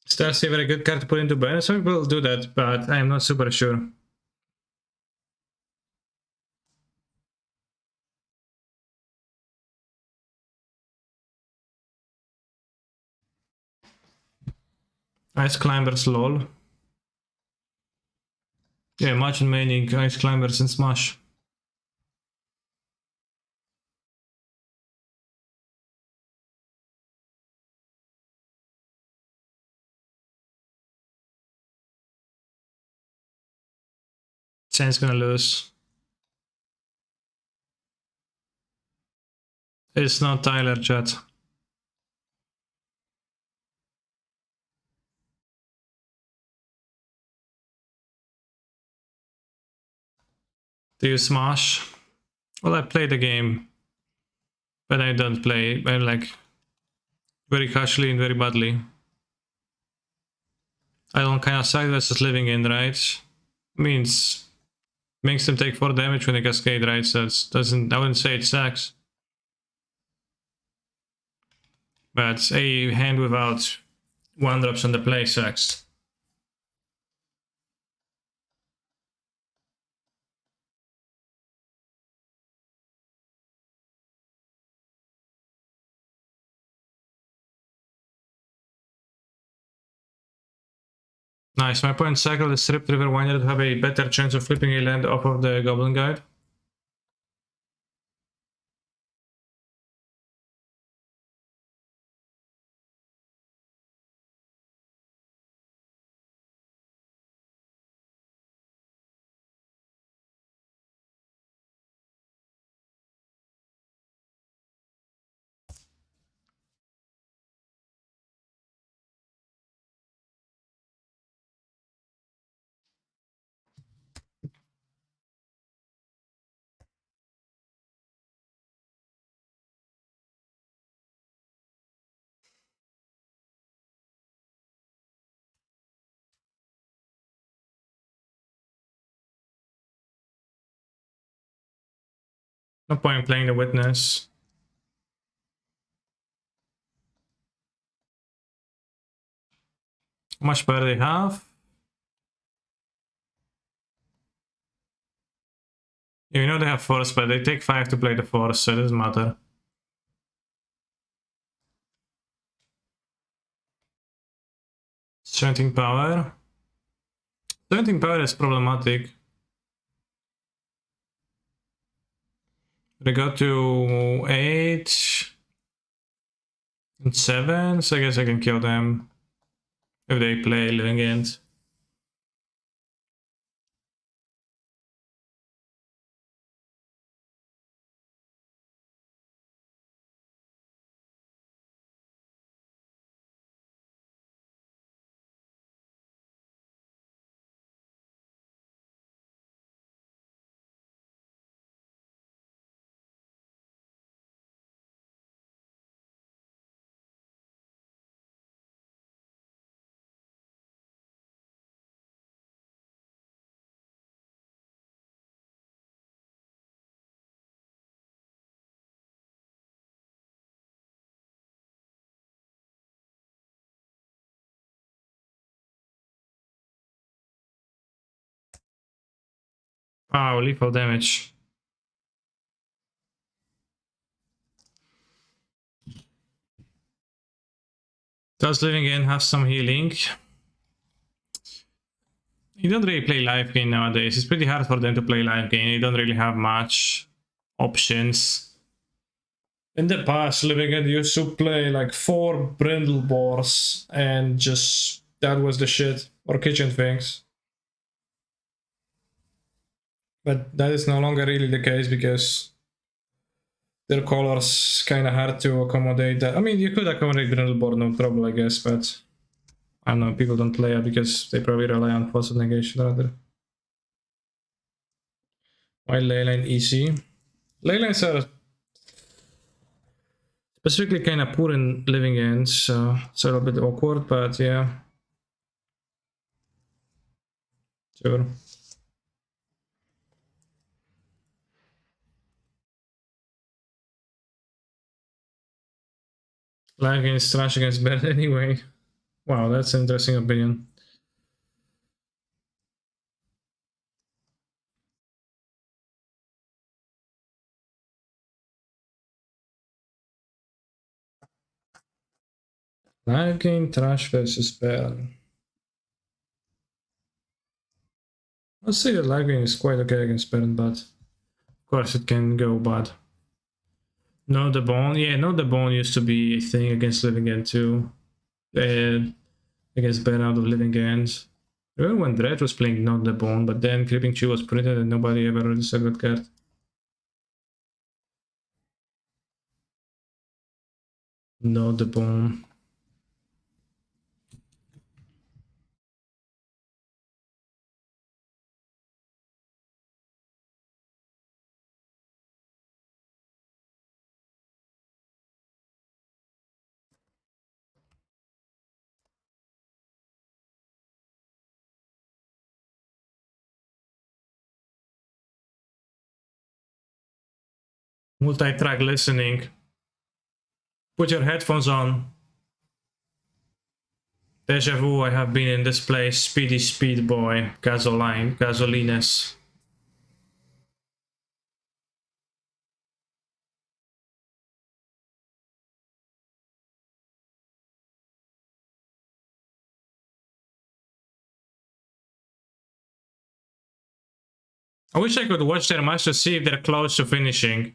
Star Saver a good card to put into Baron? Some people do that, but I'm not super sure. Ice Climbers, lol. Yeah, imagine maining Ice Climbers in Smash. Sen's gonna lose. It's not Tyler, chat. Do you Smash? Well, I play the game, but I don't play. I like very casually and very badly. I don't kind of suck versus Living In, right? Means makes them take 4 damage when they cascade, right? So it doesn't. I wouldn't say it sucks, but a hand without 1-drops on the play sucks. Nice. My point cycle is Stripped River Winder to have a better chance of flipping a land off of the Goblin Guide. No point playing the witness. How much better they have? Yeah, you know they have force, but they take 5 to play the force, so it doesn't matter. Strengthening power. Strengthening power is problematic. They got to 8 and 7, so I guess I can kill them if they play Living End. Oh, lethal damage. Does Living End have some healing? You don't really play live game nowadays. It's pretty hard for them to play live game. You don't really have much options. In the past, Living End used to play like 4 brindle boars and just that was the shit. Or kitchen things. But that is no longer really the case because their colors kind of hard to accommodate that. I mean, you could accommodate brindle boar, no problem, I guess, but I don't know, people don't play it because they probably rely on force of negation rather. Why leyline easy? Leylines are specifically kind of poor in Living Ends, so it's a little bit awkward, but yeah. Sure. Live game is trash against bad anyway. Wow, that's an interesting opinion. Live game trash versus bad. Let's say that live game is quite okay against bad, but of course it can go bad. No, the bone. Yeah, no, the bone used to be a thing against Living End too. Against bad out of Living Ends. Remember when Dredge was playing Not the Bone, but then Creeping Chew was printed and nobody ever really said that card. Not the Bone. Multi-track listening. Put your headphones on. Deja vu, I have been in this place. Speedy Speed Boy. Gasolines. I wish I could watch their match to see if they're close to finishing.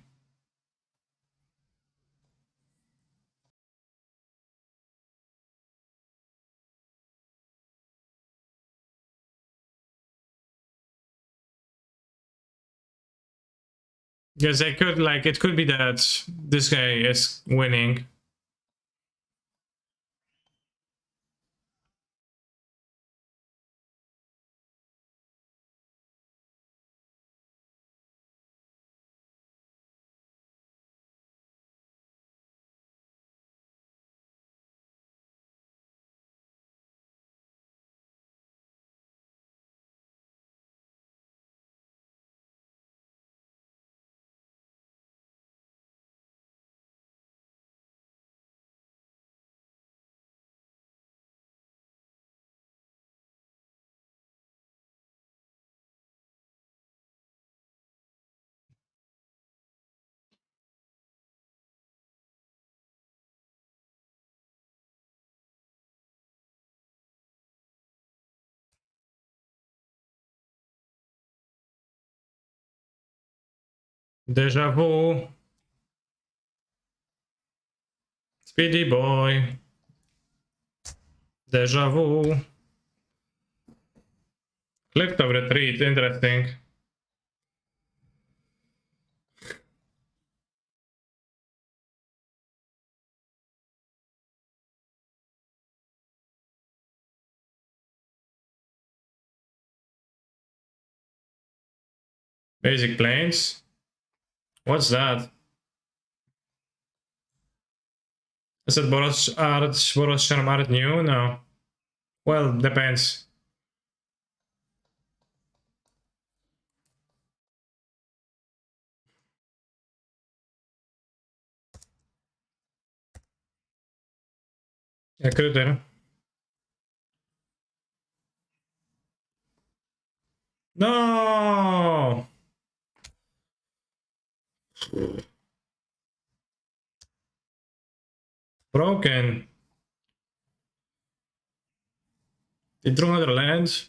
Because they could, like, it could be that this guy is winning. Deja vu. Speedy boy. Deja vu. Cliff of retreat, interesting. Basic planes. What's that? Is it Boros Sharmart new? No. Well, depends. Recruiter. No! Broken. It drew another land.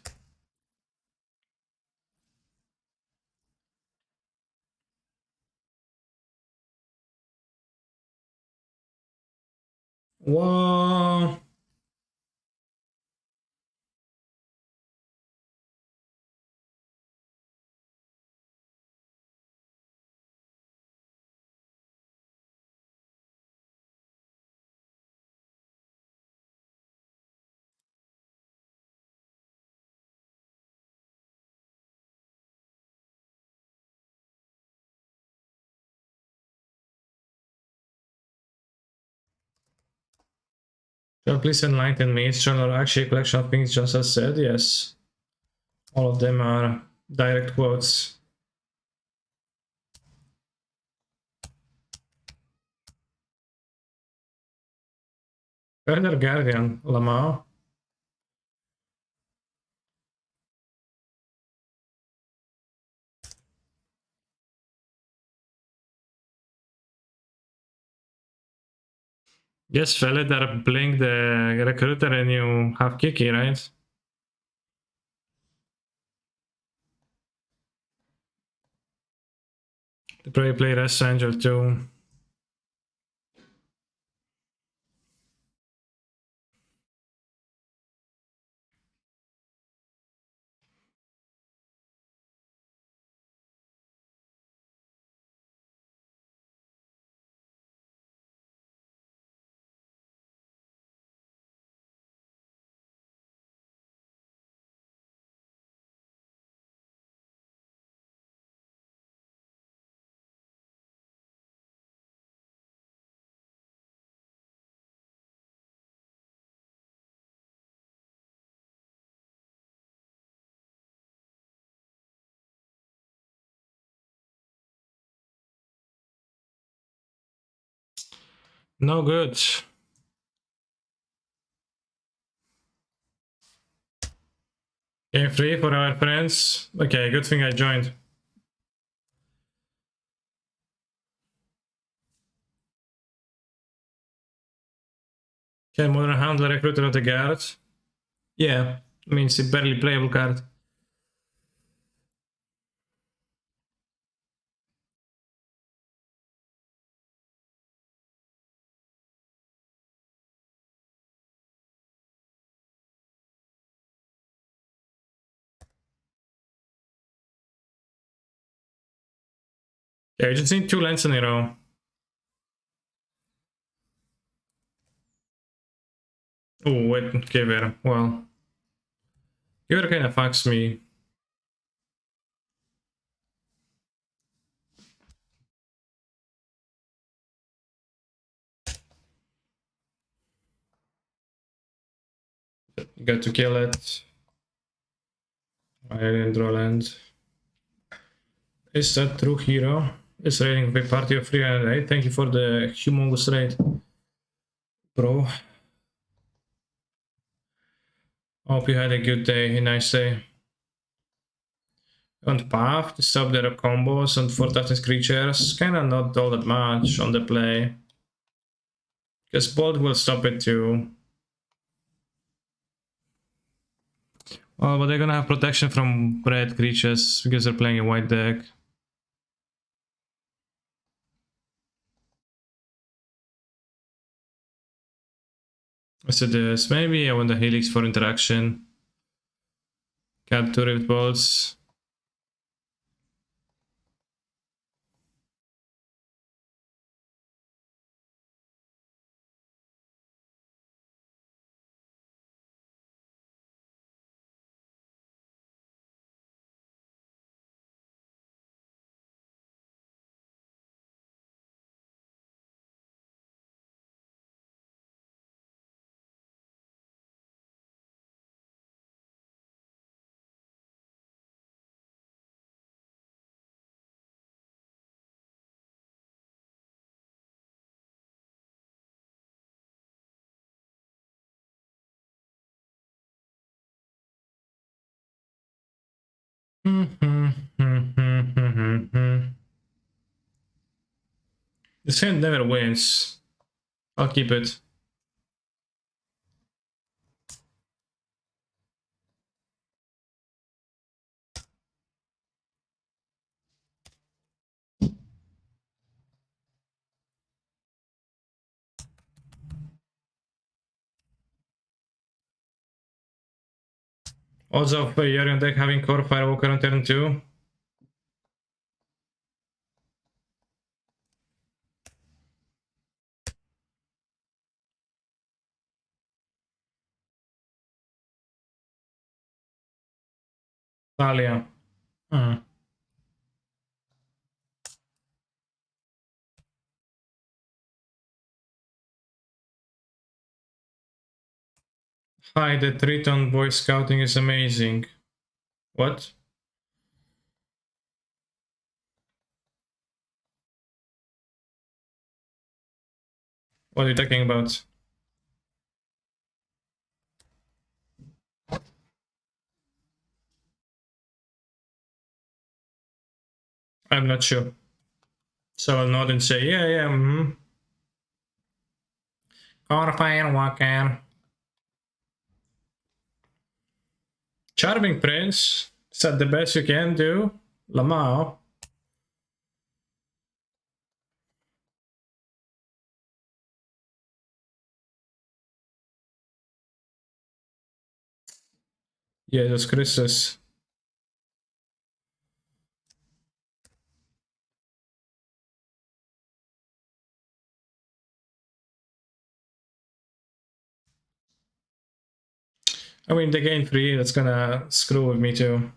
Whoa. Please enlighten me. Is journal actually a collection of things just as said? Yes. All of them are direct quotes. Further Guardian, Lamau. Yes, Felle, they're playing the recruiter and you have Kiki, right? They probably play Rest Angel too. No good. Game 3 for our friends. Okay, good thing I joined. Okay, Modern Handler, Recruiter of the Guard. Yeah, means a barely playable card. Yeah, you just need 2 lands in a row. Oh, wait, Giver. Well, Giver kinda fucks me. Got to kill it. I didn't draw land. Is that true, hero? Is raiding a big party of 308. Thank you for the humongous raid, bro. Hope you had a good day, a nice day. On path to stop their combos and 4,000 creatures, kinda not all that much on the play. Because Bolt will stop it too. Oh, but they're gonna have protection from red creatures because they're playing a white deck. Let's do this. Maybe I want the Helix for interaction. Cap 2 Rift Bolts. This hand never wins. I'll keep it. Odds of Yorion deck having Core Firewalker on turn 2. Talia. Hi, the Triton voice scouting is amazing. What? What are you talking about? I'm not sure. So I'll nod and say, yeah, Core Firewalker. Charming Prince. Is that the best you can do? Lamau. Jesus Christus. I mean, they gain 3, that's gonna screw with me too.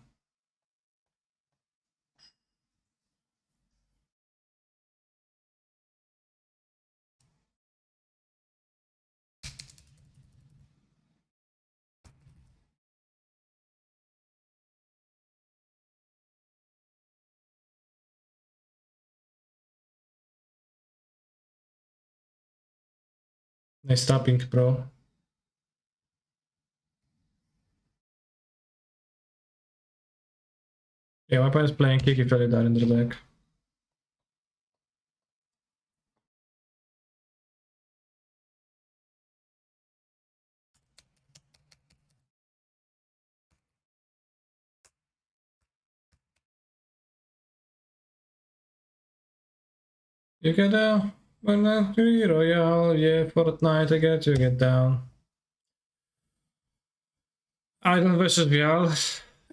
Nice tapping, bro. Yeah, my opponent's playing Kiki Felidar in the back. You get down. When not Royale, yeah, Fortnite, I get you get down. Idol versus Vial.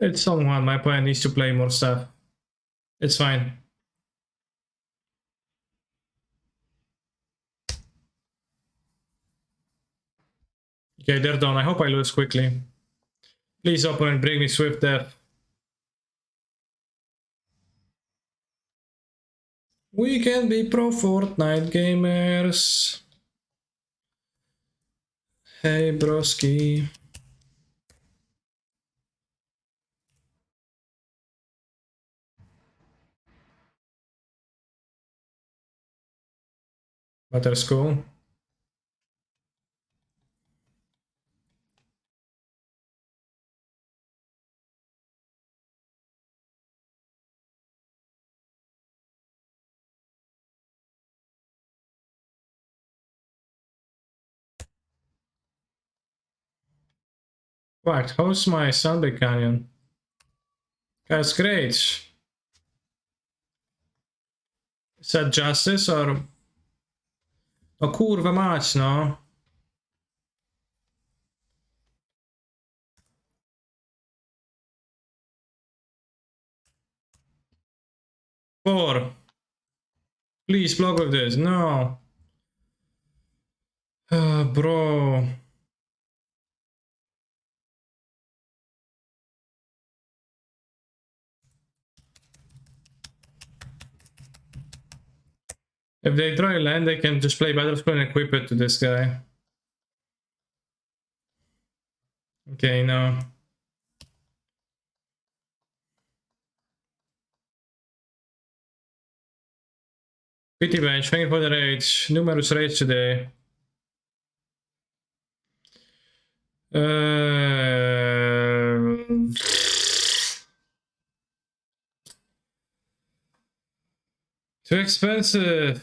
It's someone. My opponent needs to play more stuff. It's fine. Okay, they're done. I hope I lose quickly. Please, opponent, bring me swift death. We can be pro Fortnite gamers. Hey, broski. Better school. Fact, how's my Sunbig Canyon? That's great. Is that justice or... O kurwa mać, no. 4. Please block with this. No. Bro. If they draw a land, they can just play Battle Scroll and equip it to this guy. Okay, no. Pity bench, thank you for the raids. Numerous raids today. Too expensive.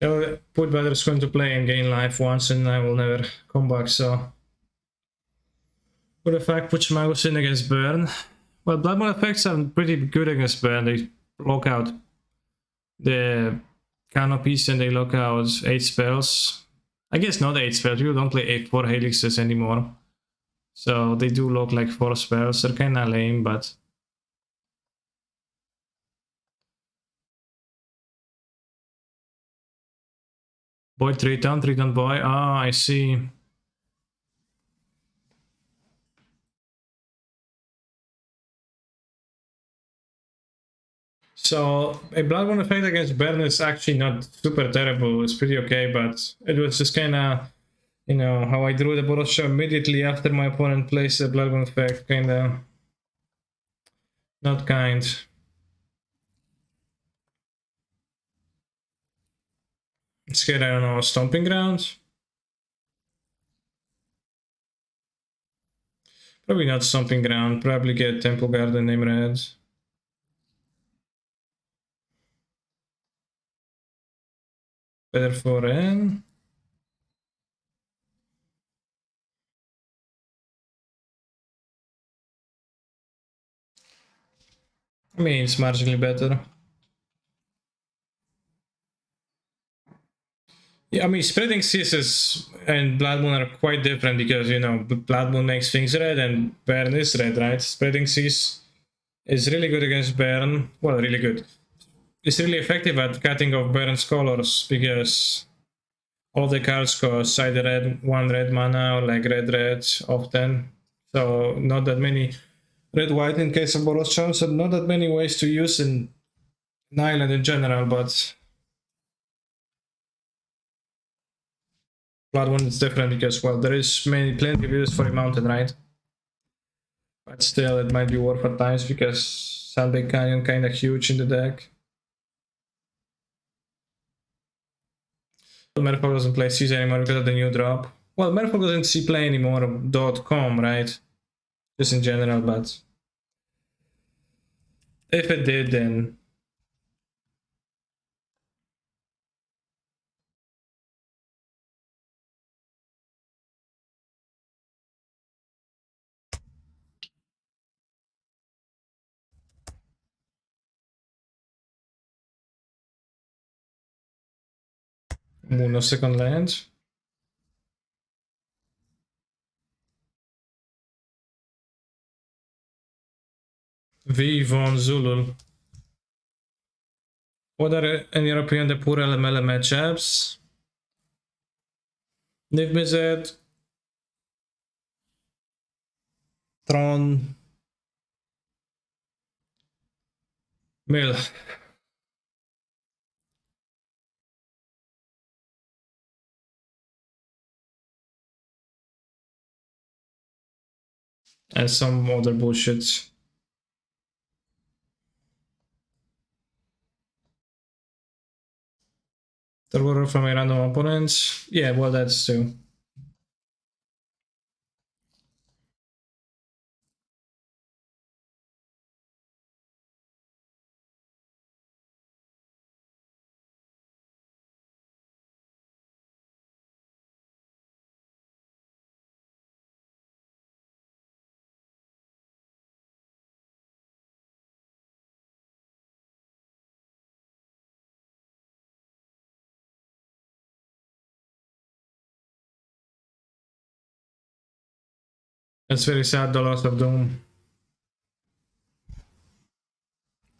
I'll put Battle Scroll to play and gain life once and I will never come back, so. What effect puts Magus in against burn? Well, Blood Moon effects are pretty good against burn. They lock out the canopies and they lock out 8 spells. I guess not 8 spells, you don't play 4 helixes anymore. So they do lock like 4 spells, they're kinda lame, but... Boy 3-tone boy, ah, I see. So a Blood Moon effect against burn is actually not super terrible, it's pretty okay, but it was just kinda... You know, how I drew the Borussia immediately after my opponent placed the Blood Moon effect, kinda... Not kind. Let's get, I don't know, Stomping Ground? Probably not Stomping Ground, probably get Temple Garden name red. Better for N. I mean, it's marginally better. Yeah, I mean, Spreading Seas and Blood Moon are quite different because, you know, Blood Moon makes things red and Burn is red, right? Spreading Seas is really good against Burn. Well, really good. It's really effective at cutting off Burn's colors because all the cards cost either red, 1 red mana or like red often. So not that many red-white in case of Boros Charms, so not that many ways to use in an island in general, but Blood One is different because, well, there is plenty of uses for a mountain, right? But still, it might be worth at times because Sandbag Canyon kinda huge in the deck. Merfolk doesn't play Seas anymore because of the new drop. Well, Merfolk doesn't see play anymore .com, right? Just in general, but if it did, then Moon of Second Land. V von Zulul. What are any European the poor LML matchups? Niv Mizzet, Tron, Mill. And some other bullshit. There were from a random opponents. Yeah, well, that's too. That's very sad, the loss of Doom.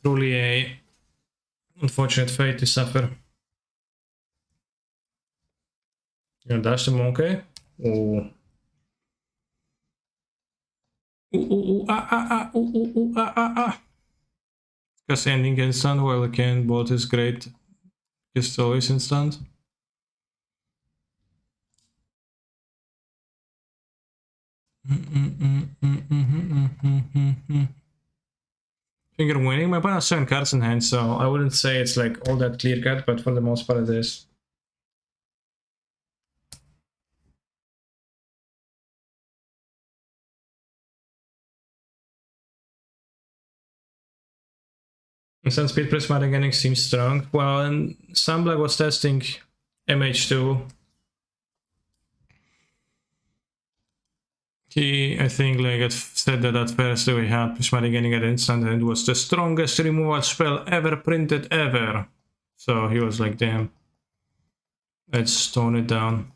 Truly a unfortunate fate to suffer. You dash the monkey? Oh. Because ending instant while again both is great. Just always instant. I think you're winning. My opponent has 7 cards in hand, so I wouldn't say it's like all that clear cut, but for the most part it is. Instant speed prismatic ending seems strong. Well, and Samblag was testing MH2. He, I think, like said that at first we had prismatic ending at instant and it was the strongest removal spell ever printed ever. So he was like, damn, let's tone it down.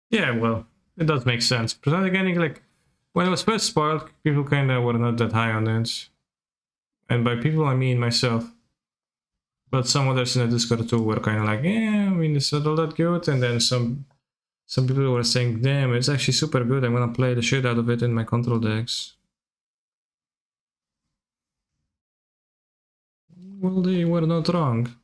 Yeah, well, it does make sense. Prismatic ending, like, when it was first spoiled, people kinda were not that high on it. And by people, I mean myself. But some others in the Discord too were kind of like, yeah, I mean, it's not all that good. And then some people were saying, damn, it's actually super good. I'm gonna play the shit out of it in my control decks. Well, they were not wrong.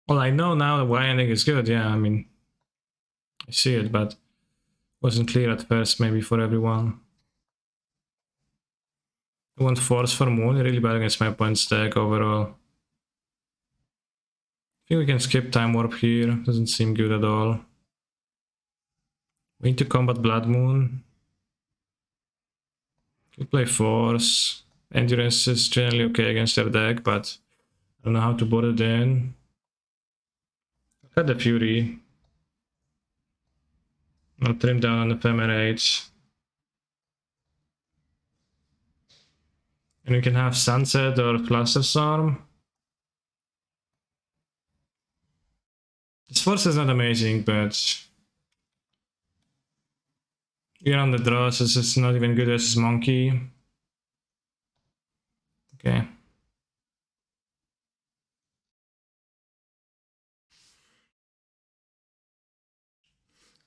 Well, I know now why ending is good. Yeah, I mean, I see it, but wasn't clear at first, maybe for everyone. I want Force for Moon, really bad against my opponent's deck overall. I think we can skip Time Warp here, doesn't seem good at all. We need to combat Blood Moon. Could play Force. Endurance is generally okay against their deck, but I don't know how to board it in. Got the Fury. I'll trim down on Ephemerates. And we can have Sunset or Cluster's Arm. This Force is not amazing, but you're on the draw, so it's not even good as Monkey. Okay.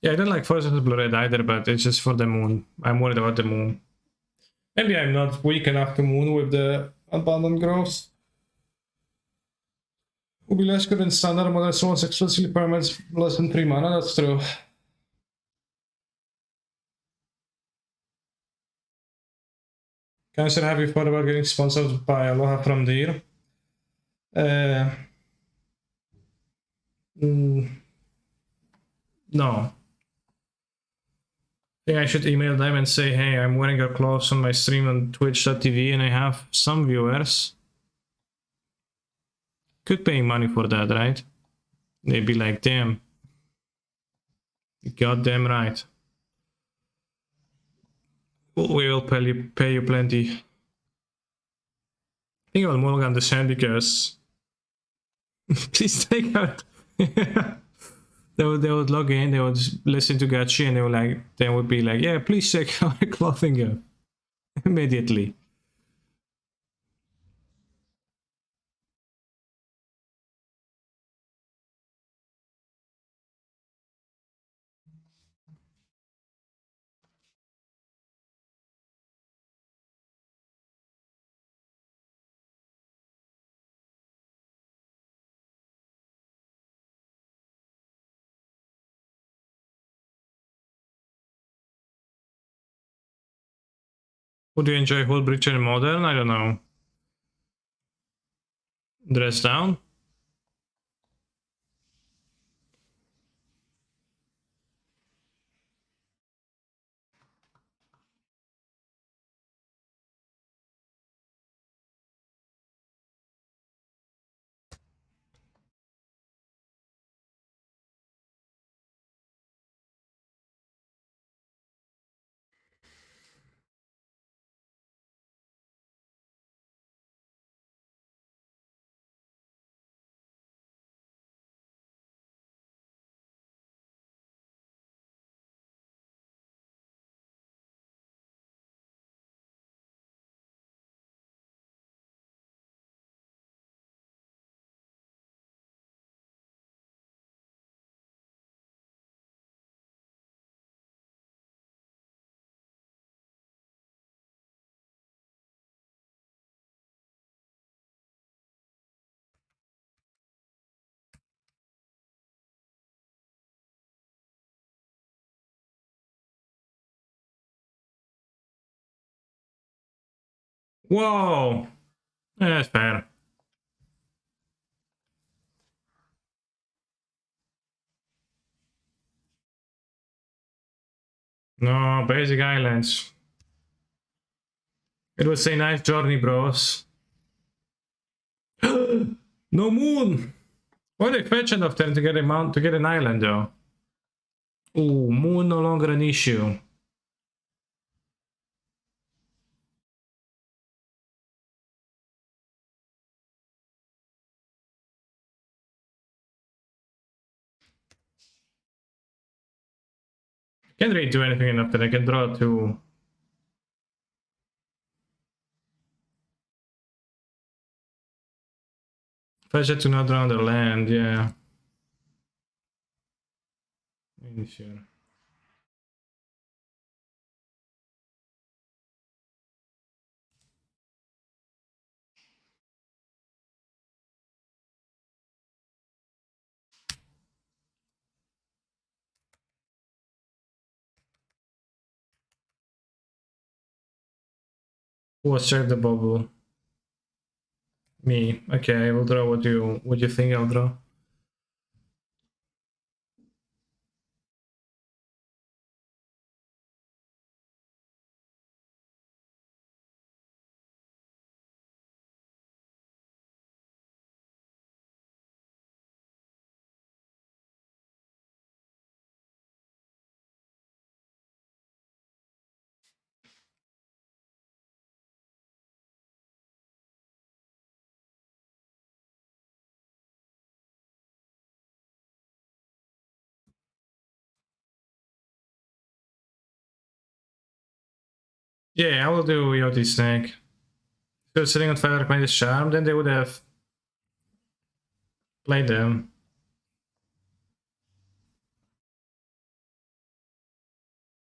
Yeah, I don't like Force of Blue Red either, but it's just for the Moon. I'm worried about the Moon. Maybe I'm not weak enough to Moon with the Abundant Growth. Would be less good than standard model summons exclusively permanents less than 3 mana, that's true. Cancer, have you thought about getting sponsored by Aloha from Deer? No. I think I should email them and say, hey, I'm wearing your clothes on my stream on twitch.tv and I have some viewers. Could pay money for that, right? They'd be like, damn. Goddamn right. We will pay you plenty. I think I will move on the sand because please take out. They would log in, they would listen to Gachi, and they would be like, yeah, please check our clothing up immediately. Would you enjoy Whole Breacher in Modern? I don't know. Dress down? Whoa! That's fair. No, basic islands. It was a nice journey, bros. No moon! Why they fetch enough time to get a mount to get an island though? Ooh, moon no longer an issue. Can't really do anything enough that I can draw two. Fetch it to another under land, yeah. Sure. Who was check the bubble? Me. Okay, I will draw what you think I'll draw. Yeah, I will do Yoti Snake. If they were sitting on Feather Queen's Charm, then they would have played them.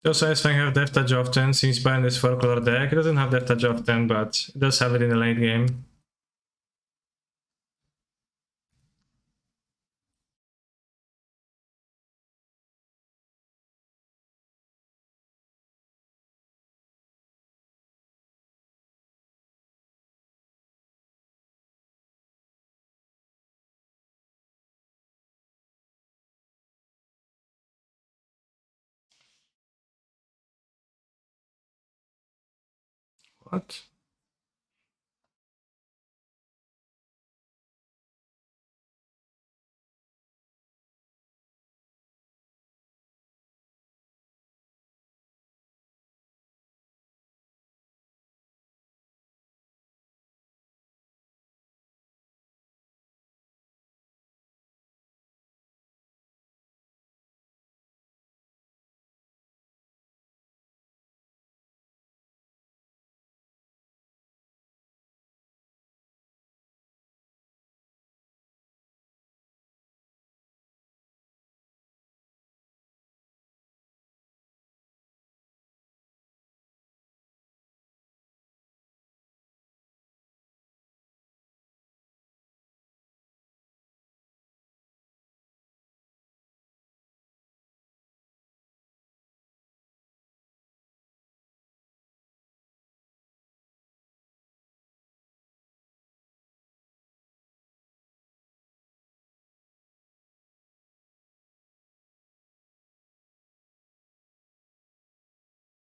Also, Ice Fang have Death Touch often, since behind this 4-color deck. It doesn't have Death Touch often, but it does have it in the late game. What?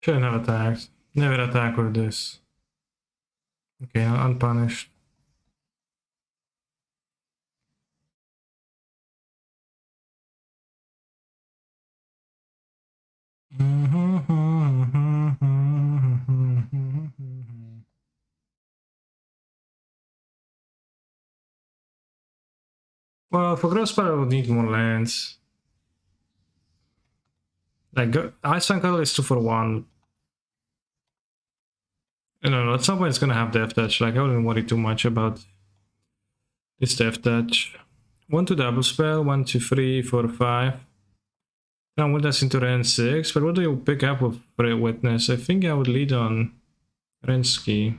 Shouldn't have attacked. Never attack with this. Okay, unpunished. Well, for Grosspire I would need more lands. Like, Ice Cuddle is 2 for 1. I don't know, at some point it's gonna have Death Touch. Like, I wouldn't worry too much about this Death Touch. 1 to double spell, 1, 2, 3, 4, 5. Now with us into Ren 6, but what do you pick up with Witness? I think I would lead on Rensky.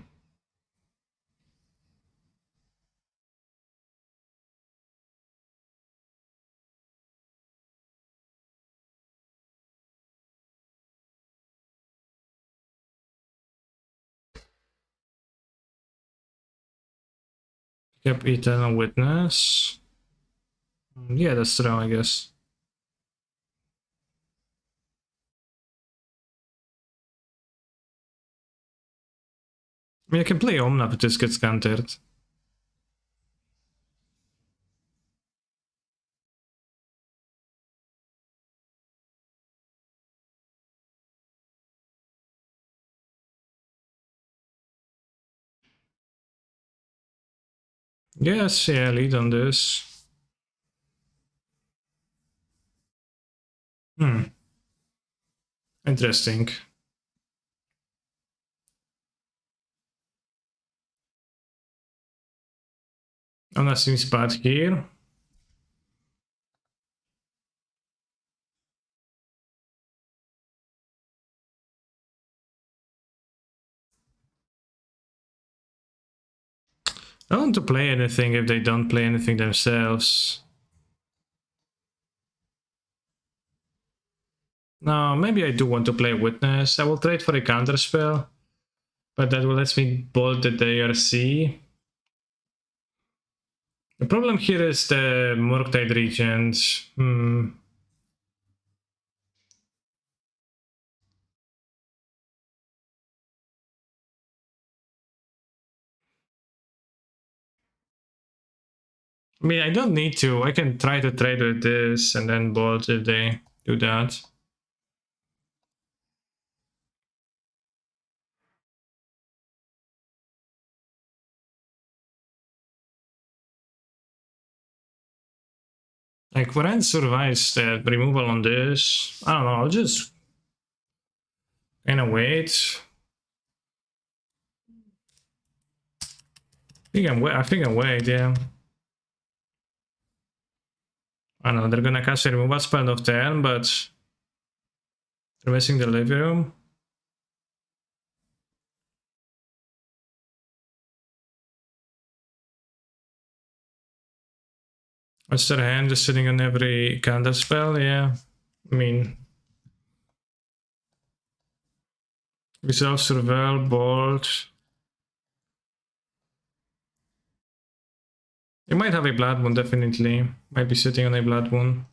Kept Eternal Witness. Yeah, that's true, I guess. I mean, I can play Omna, but this gets countered. Yes, yeah, lead on this. Interesting. Omna seems bad here. I don't want to play anything if they don't play anything themselves. No, maybe I do want to play Witness. I will trade for a counterspell, but that will let me bolt the ARC. The problem here is the Murktide Regent. I mean, I don't need to. I can try to trade with this and then bolt if they do that. Like, when I survives the removal on this, I don't know, I'll just kind of wait. I think I'm wait, yeah. I don't know, they're gonna cast a removal spell of turn, but they're missing the living room. What's their hand just sitting on every counter spell? Yeah, I mean, Resolve, Surveil, Bolt. You might have a Blood Moon, definitely. Might be sitting on a Blood Moon.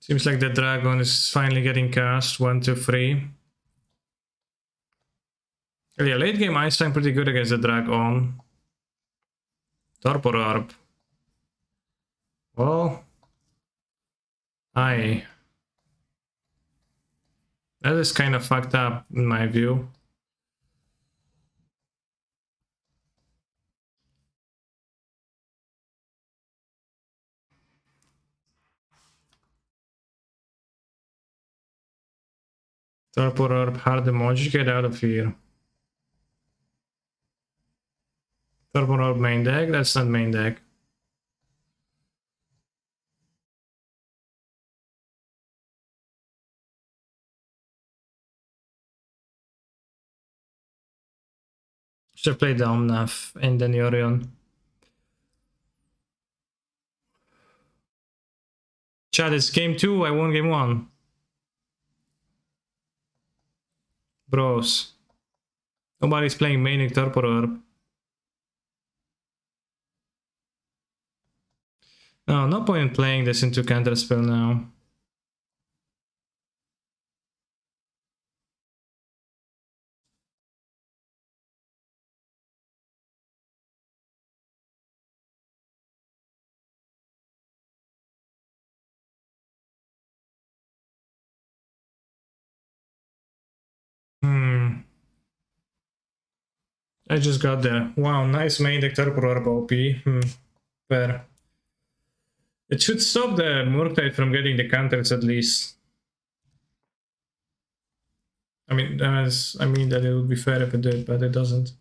Seems like the dragon is finally getting cast. 1, 2, 3. Yeah, late game Ice Time pretty good against the dragon. Torpor Orb. Well, that is kind of fucked up in my view. Torpor Orb, hard emoji, get out of here. Torpor Orb main deck, that's not main deck. Should play the Omnath and then Yorion. Chat, it's game 2, I won game 1. Bros. Nobody's playing Manic Torpor Orb. No, no point in playing this into counterspell now. I just got there. Wow, nice main deck Torpor Orb OP. Fair. It should stop the Murktide from getting the counters at least. I mean that it would be fair if it did, but it doesn't.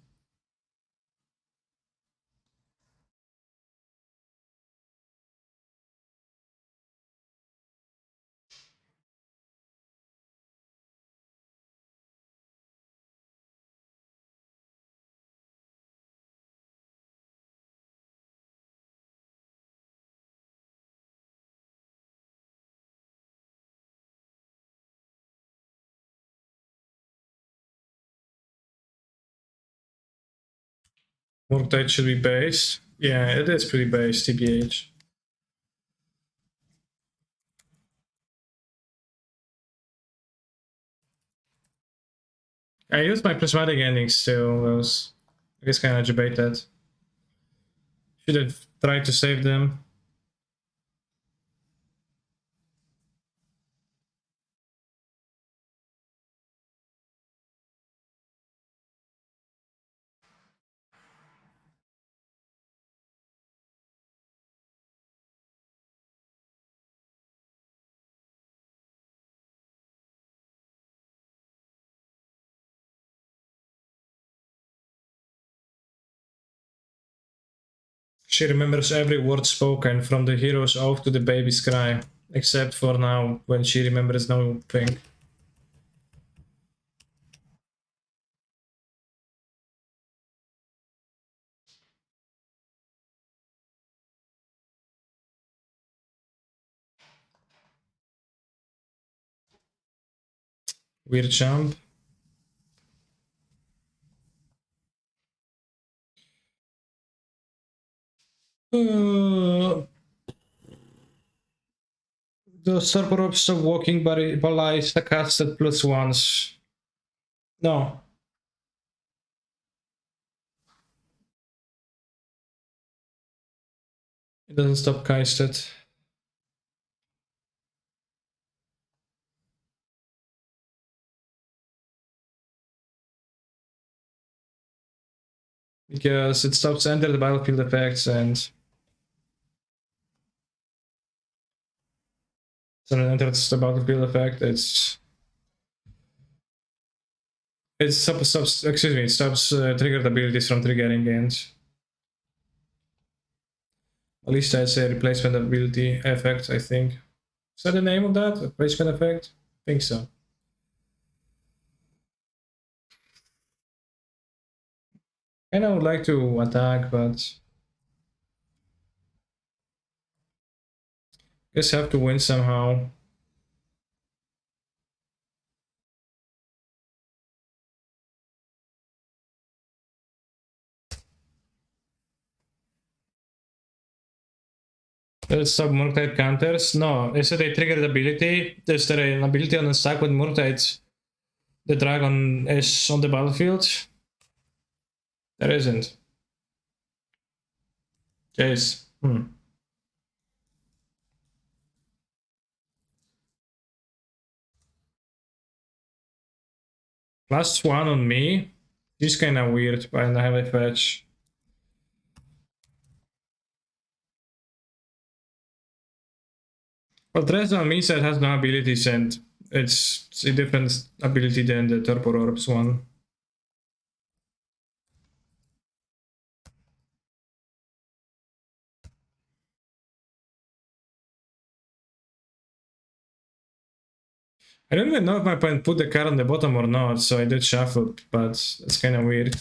Murktide should be based. Yeah, it is pretty based, TBH. I used my prismatic endings still. I guess kind of debated. Should have tried to save them. She remembers every word spoken from the hero's oath to the baby's cry, except for now when she remembers nothing. Weird jump. The Serpent Orb stop walking Balai casted plus once. No. It doesn't stop casted. Because it stops enter the battlefield effects and so when it enters the battlefield effect, it stops triggered abilities from triggering and at least I'd say replacement ability effect, I think. Is that the name of that? Replacement effect? I think so. And I would like to attack, but I guess I have to win somehow. Sub Murktide counters? No, is it a triggered ability? Is there an ability on the stack with Murktide? The dragon is on the battlefield? There isn't. Jeez. +1 on me? This is kinda weird, but I have a fetch. Well, Dresden on me side has no abilities and it's a different ability than the Torpor Orbs one. I don't even know if my opponent put the card on the bottom or not, so I did shuffle, but it's kind of weird.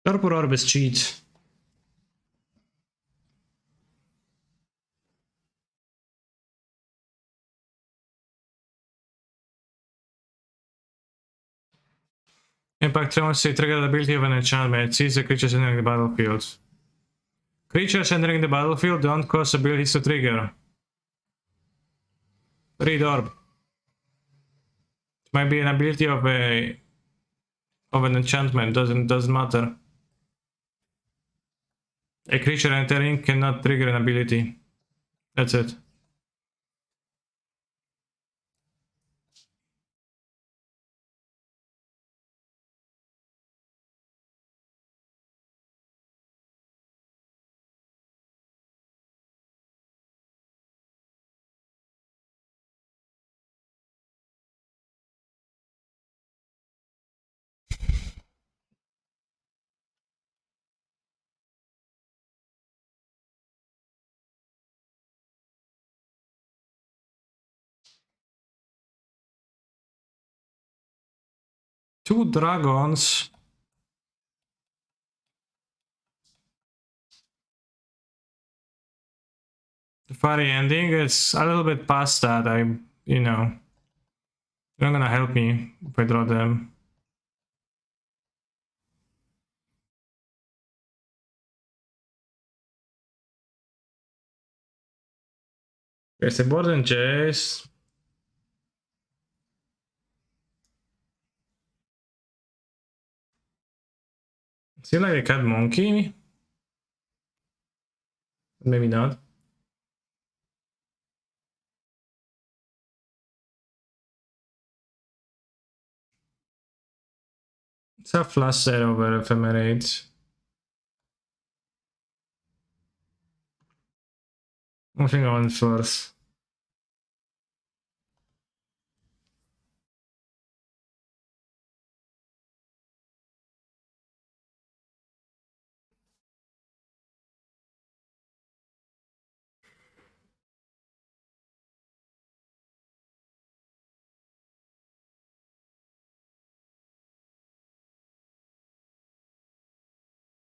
Purple Orb is cheat. Impact once you trigger the ability of an enchantment, it sees the creatures entering the battlefield. Creatures entering the battlefield don't cause abilities to trigger. Read Orb. It might be an ability of an enchantment, doesn't matter. A creature entering cannot trigger an ability. That's it. Two dragons. The fairy ending, it's a little bit past that. You know, you're not gonna help me if I draw them. There's a board and chase. Seems like a cat monkey. Maybe not. It's a flash set over ephemerate. Moving on first.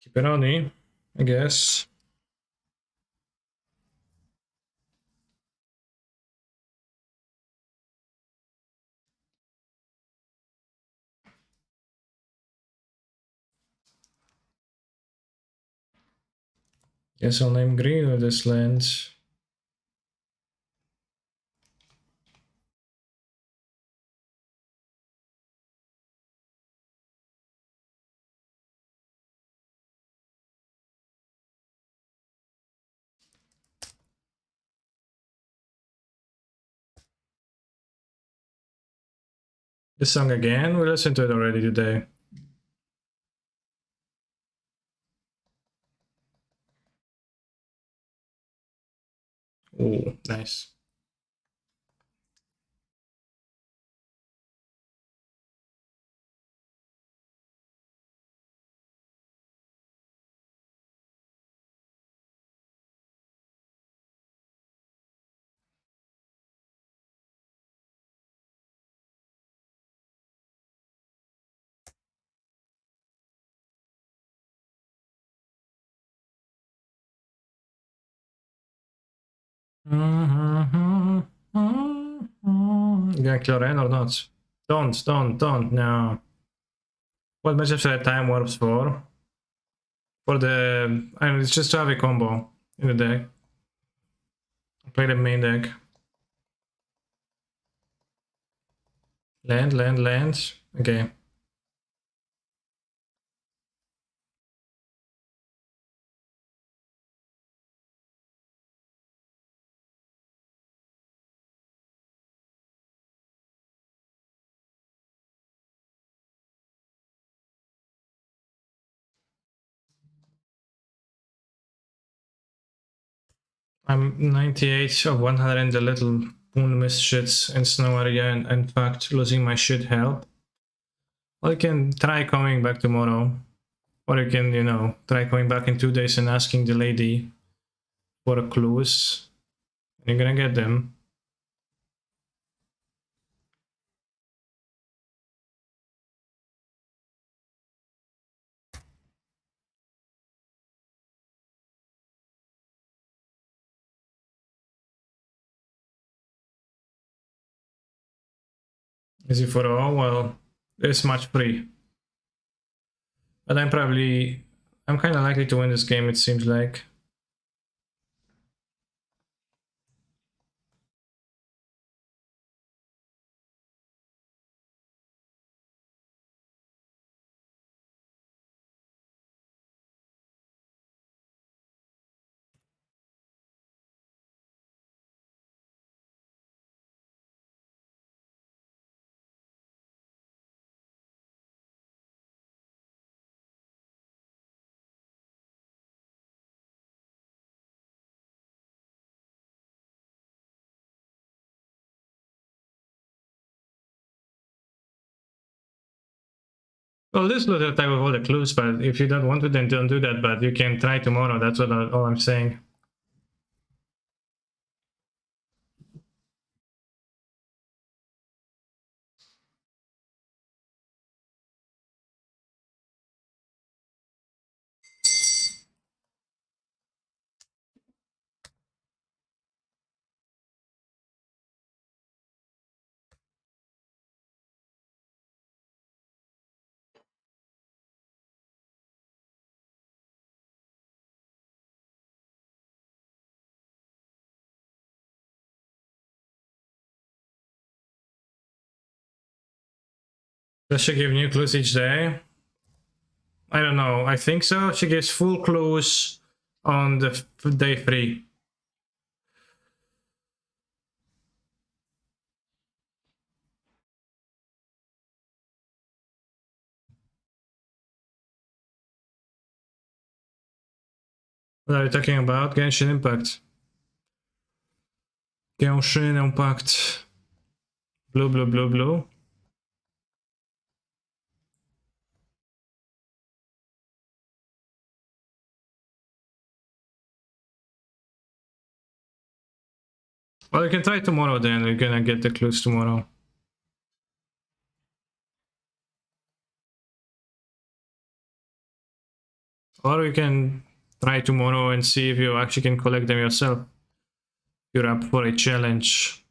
Keep it on me, I guess. Guess I'll name green with this land. This song again? We listened to it already today. Oh, nice. You gonna kill Ren or not? Don't, no. What matchup should I time warps for? For the... I mean, it's just to have a combo in the deck. Play the main deck. Land. Okay. I'm 98 of 100 in the little moon mist shits in snow area, and in fact losing my shit help. Or you can try coming back tomorrow. Or you can, you know, try coming back in 2 days and asking the lady for clues. And you're gonna get them. Easy for all. Well, this much free. But I'm kind of likely to win this game, it seems like. Well, this was the type of all the clues, but if you don't want to, then don't do that. But you can try tomorrow. That's all I'm saying. Does she give new clues each day? I don't know. I think so. She gives full clues on the day 3. What are you talking about? Genshin Impact. Genshin Impact. Blue, blue, blue, blue. Well, you can try tomorrow then. We're gonna get the clues tomorrow. Or you can try tomorrow and see if you actually can collect them yourself. You're up for a challenge.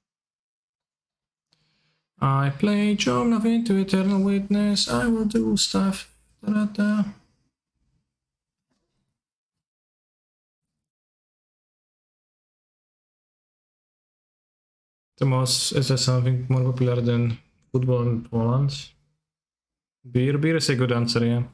I play Jom Love into Eternal Witness. I will do stuff. Da-da-da. Is there something more popular than football in Poland? Beer. Beer is a good answer, yeah.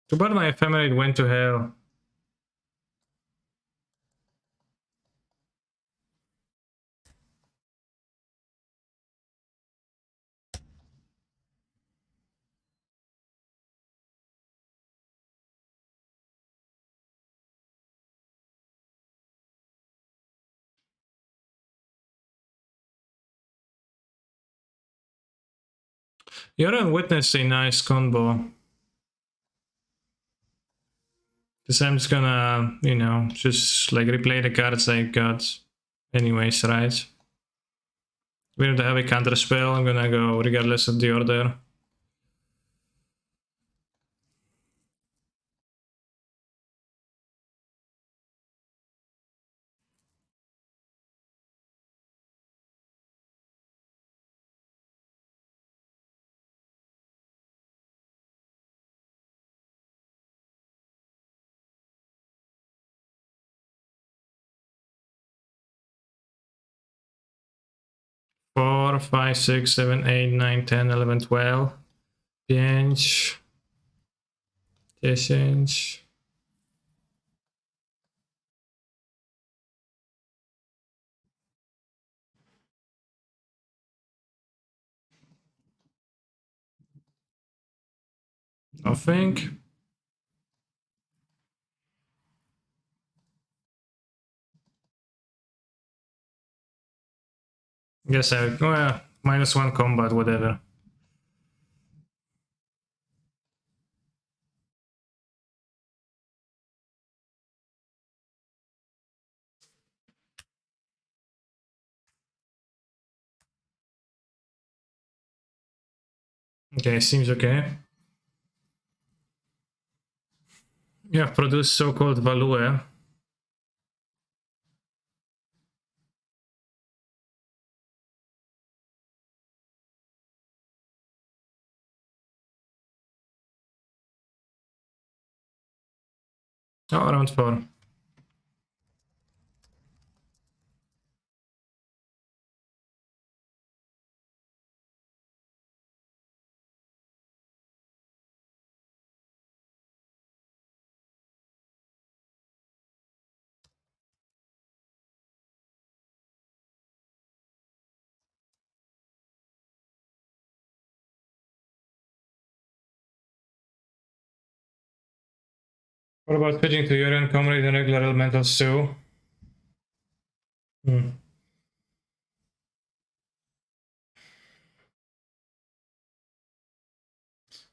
Too bad my family went to hell. Yorion witnessed a nice combo. Because I'm just gonna, just like replay the cards I got. Anyways, right? We don't have a counter spell. I'm gonna go regardless of the order. Four, 5, 6, 7, 8, 9, 10, 11, 12. 5, 10. Nothing. Guess well, -1 combat, whatever. Okay, seems okay. You have produced so-called value. Oh, round 4. What about switching to Yorion Comrade and regular elementals too?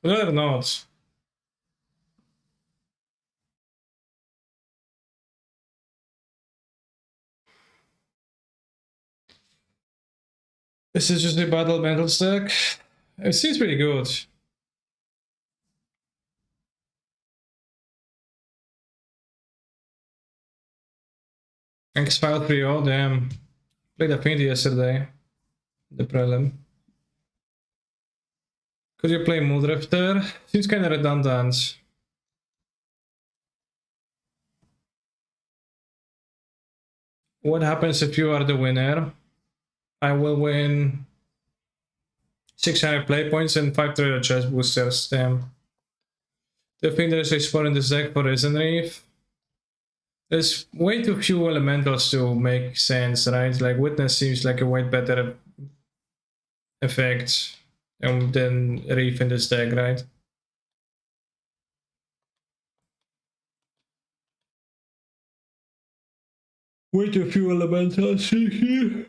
Whether or not. This is just a battle mental stack. It seems pretty good. Thanks, File 3. Oh, damn. Played Affinity yesterday. The Prelim. Could you play Moodrifter? Seems kinda redundant. What happens if you are the winner? I will win 600 play points and 5 treasure chest boosters. Damn. Do you think there's a spot in this deck for Risen Reef? There's way too few elementals to make sense, right? Like Witness seems like a way better effect than Reef in this deck, right? Way too few elementals here.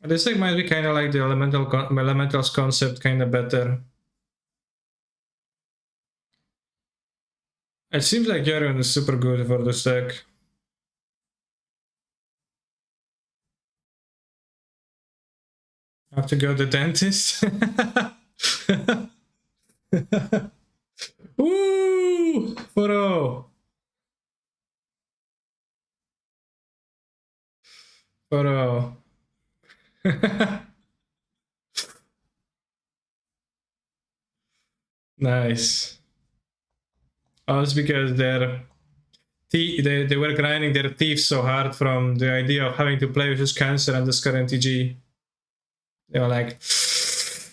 This deck might be kind of like the elementals concept, kind of better. It seems like Yorion is super good for this deck. I have to go to the dentist. Woo! Photo! Photo. Nice. Oh, it's because they were grinding their teeth so hard from the idea of having to play with this cancer and this current TG. They were like,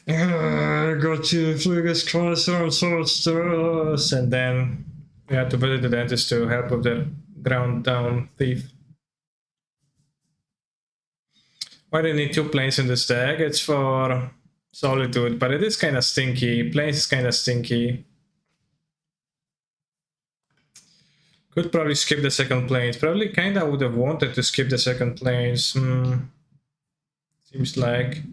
I got you, biggest cancer, I'm so stressed. And then we had to visit the dentist to help with their ground down teeth. Why do you need 2 planes in this deck? It's for Solitude, but it is kind of stinky. Planes is kind of stinky. Could probably skip the second planes. Probably kind of would have wanted to skip the second planes. Seems like.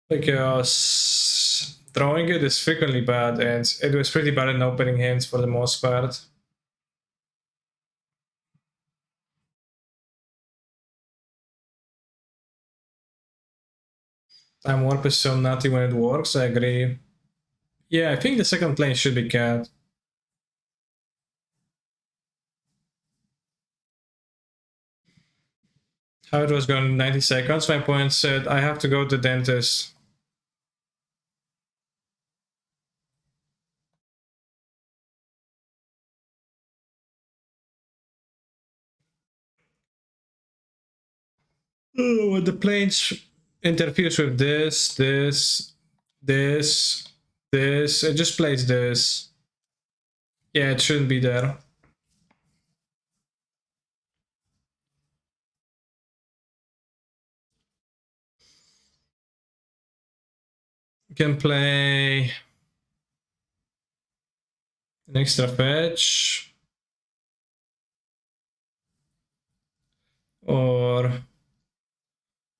Because drawing it is frequently bad, and it was pretty bad in opening hands for the most part. Time Warp is so nutty when it works, I agree. Yeah, I think the second plane should be cat. How it was going 90 seconds, my opponent said, I have to go to the dentist. Oh, when the planes interferes with this, it just plays this. Yeah, it shouldn't be there. You can play an extra fetch. Or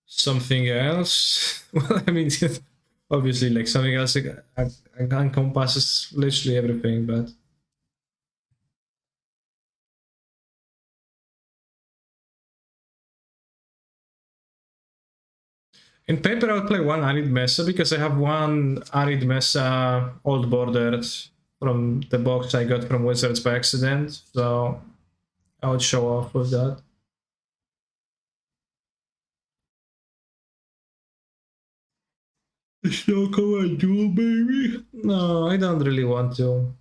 something else. Well, I mean, Obviously, like something else encompasses literally everything, but in paper I would play one Arid Mesa because I have one Arid Mesa old bordered from the box I got from Wizards by accident, so I would show off with that. So come on, duel, baby. No, I don't really want to.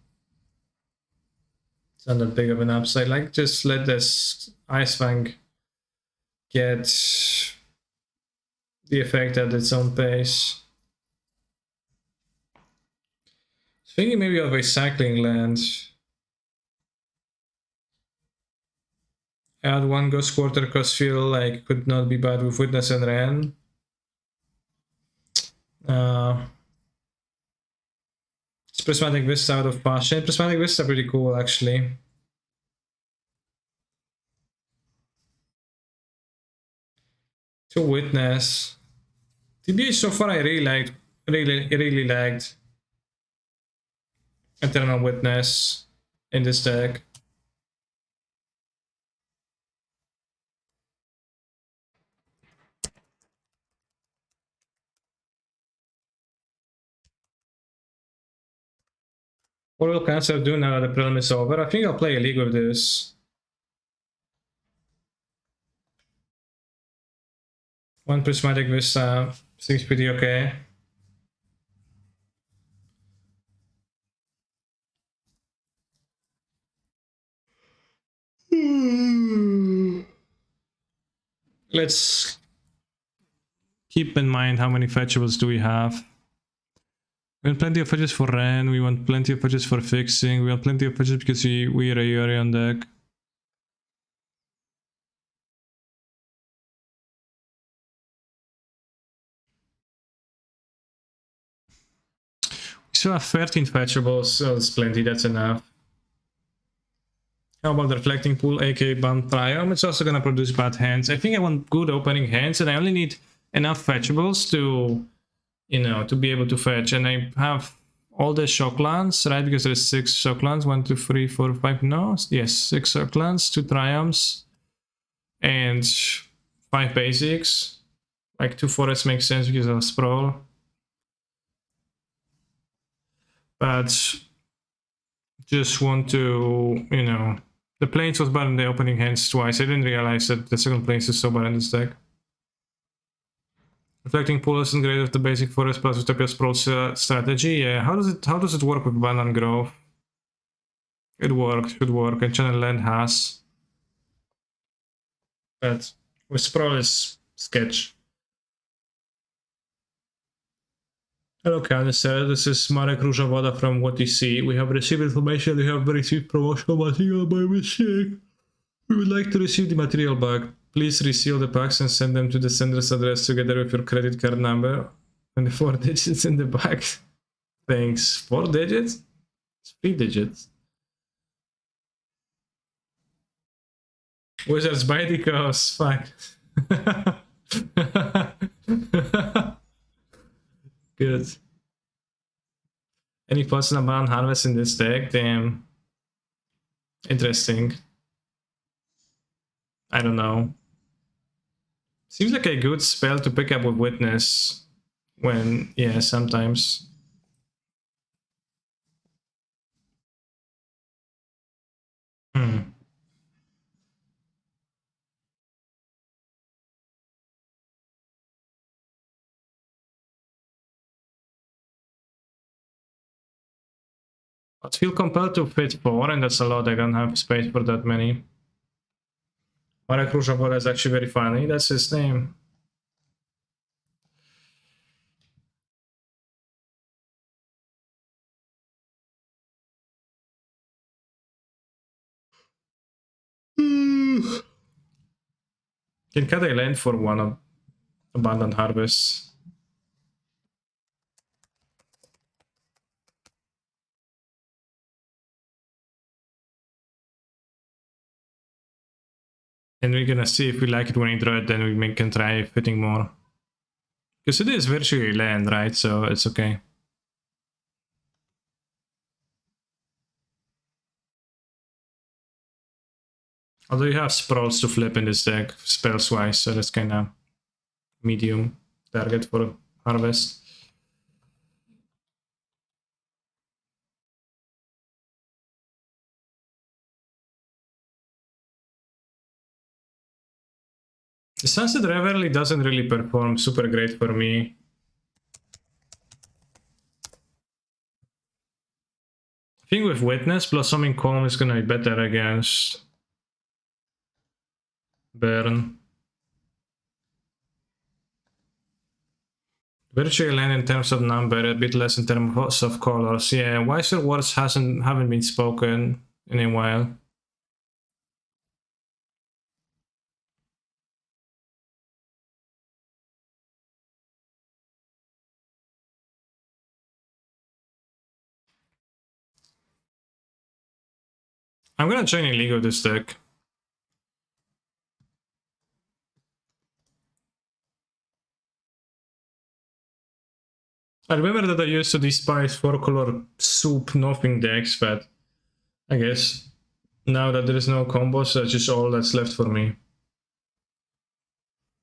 It's not that big of an upside. Like, just let this Ice Fang get the effect at its own pace. Thinking maybe of recycling land. Add one Ghost Quarter cause feel like could not be bad with Witness and Ren. It's Prismatic Vista out of Passion. Prismatic Vista pretty cool actually. To Witness. TBA so far I really liked, really liked Eternal Witness in this deck. What will Cancer do now that the prelim is over? I think I'll play a league with this. One Prismatic Vista seems pretty okay. Let's keep in mind how many fetchables do we have. We want plenty of fetches for Ren, we want plenty of fetches for fixing, we want plenty of fetches because we are a Yorion deck. We still have 13 fetchables, so that's plenty, that's enough. How about the Reflecting Pool, aka Bump Triumph? It's also gonna produce bad hands. I think I want good opening hands, and I only need enough fetchables to, you know, to be able to fetch. And I have all the Shocklands, right? Because there's 6 Shocklands, 1, 2, 3, 4, 5, no? Yes, 6 Shocklands, 2 Triumphs, and 5 basics. Like 2 forests makes sense because of Sprawl. But just want to, you know, the Plains was bad in the opening hands twice. I didn't realize that the second Plains is so bad in this deck. Reflecting Pool isn't great with the basic forest plus Utopia Sprawl strategy. Yeah, how does it work with Banana Grove? It works, should work, and Channel Land has. But with Sprawl is sketch. Hello Canister, this is Marek Różowoda from What You See. We have received information, we have received promotional material by mistake. We would like to receive the material back. Please reseal the packs and send them to the sender's address together with your credit card number and the 4 digits in the back. Thanks. 4 digits? It's 3 digits. Wizards by the coast. Fuck. Good. Any thoughts on Banana Harvest in this deck? Damn. Interesting. I don't know. Seems like a good spell to pick up with Witness when, yeah, sometimes. But feel compelled to fit 4, and that's a lot. I don't have space for that many. Marek Różowoda is actually very funny. That's his name. Can cut a land for one of Abundant Harvest. And we're gonna see if we like it when we draw it, then we can try fitting more. Because it is virtually land, right? So it's okay. Although you have sprouts to flip in this deck, spells-wise, so that's kind of medium target for harvest. The Sunset Reverie doesn't really perform super great for me. I think with Witness, Blossoming Calm is gonna be better against Burn. Virtually land in terms of number, a bit less in terms of colors. Yeah, wiser words haven't been spoken in a while. I'm gonna join a league of this deck. I remember that I used to despise 4-color soup nothing decks, but I guess now that there is no combos, that's just all that's left for me.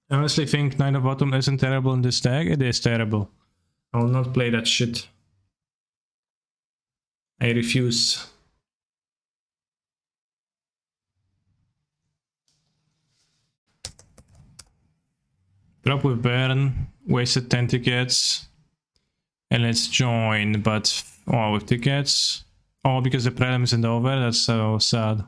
I honestly think Knight of Autumn isn't terrible in this deck. It is terrible. I will not play that shit. I refuse. Drop with Baron, wasted 10 tickets. And let's join, but oh, with tickets. Oh, because the prelim isn't over, that's so sad.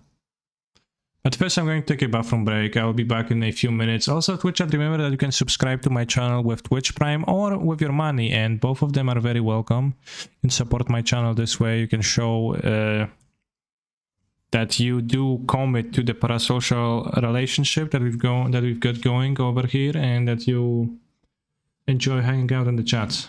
But first I'm going to take a bathroom break. I will be back in a few minutes. Also, Twitch chat, remember that you can subscribe to my channel with Twitch Prime or with your money, and both of them are very welcome. You can support my channel this way. You can show that you do commit to the parasocial relationship that we've got going over here, and that you enjoy hanging out in the chat.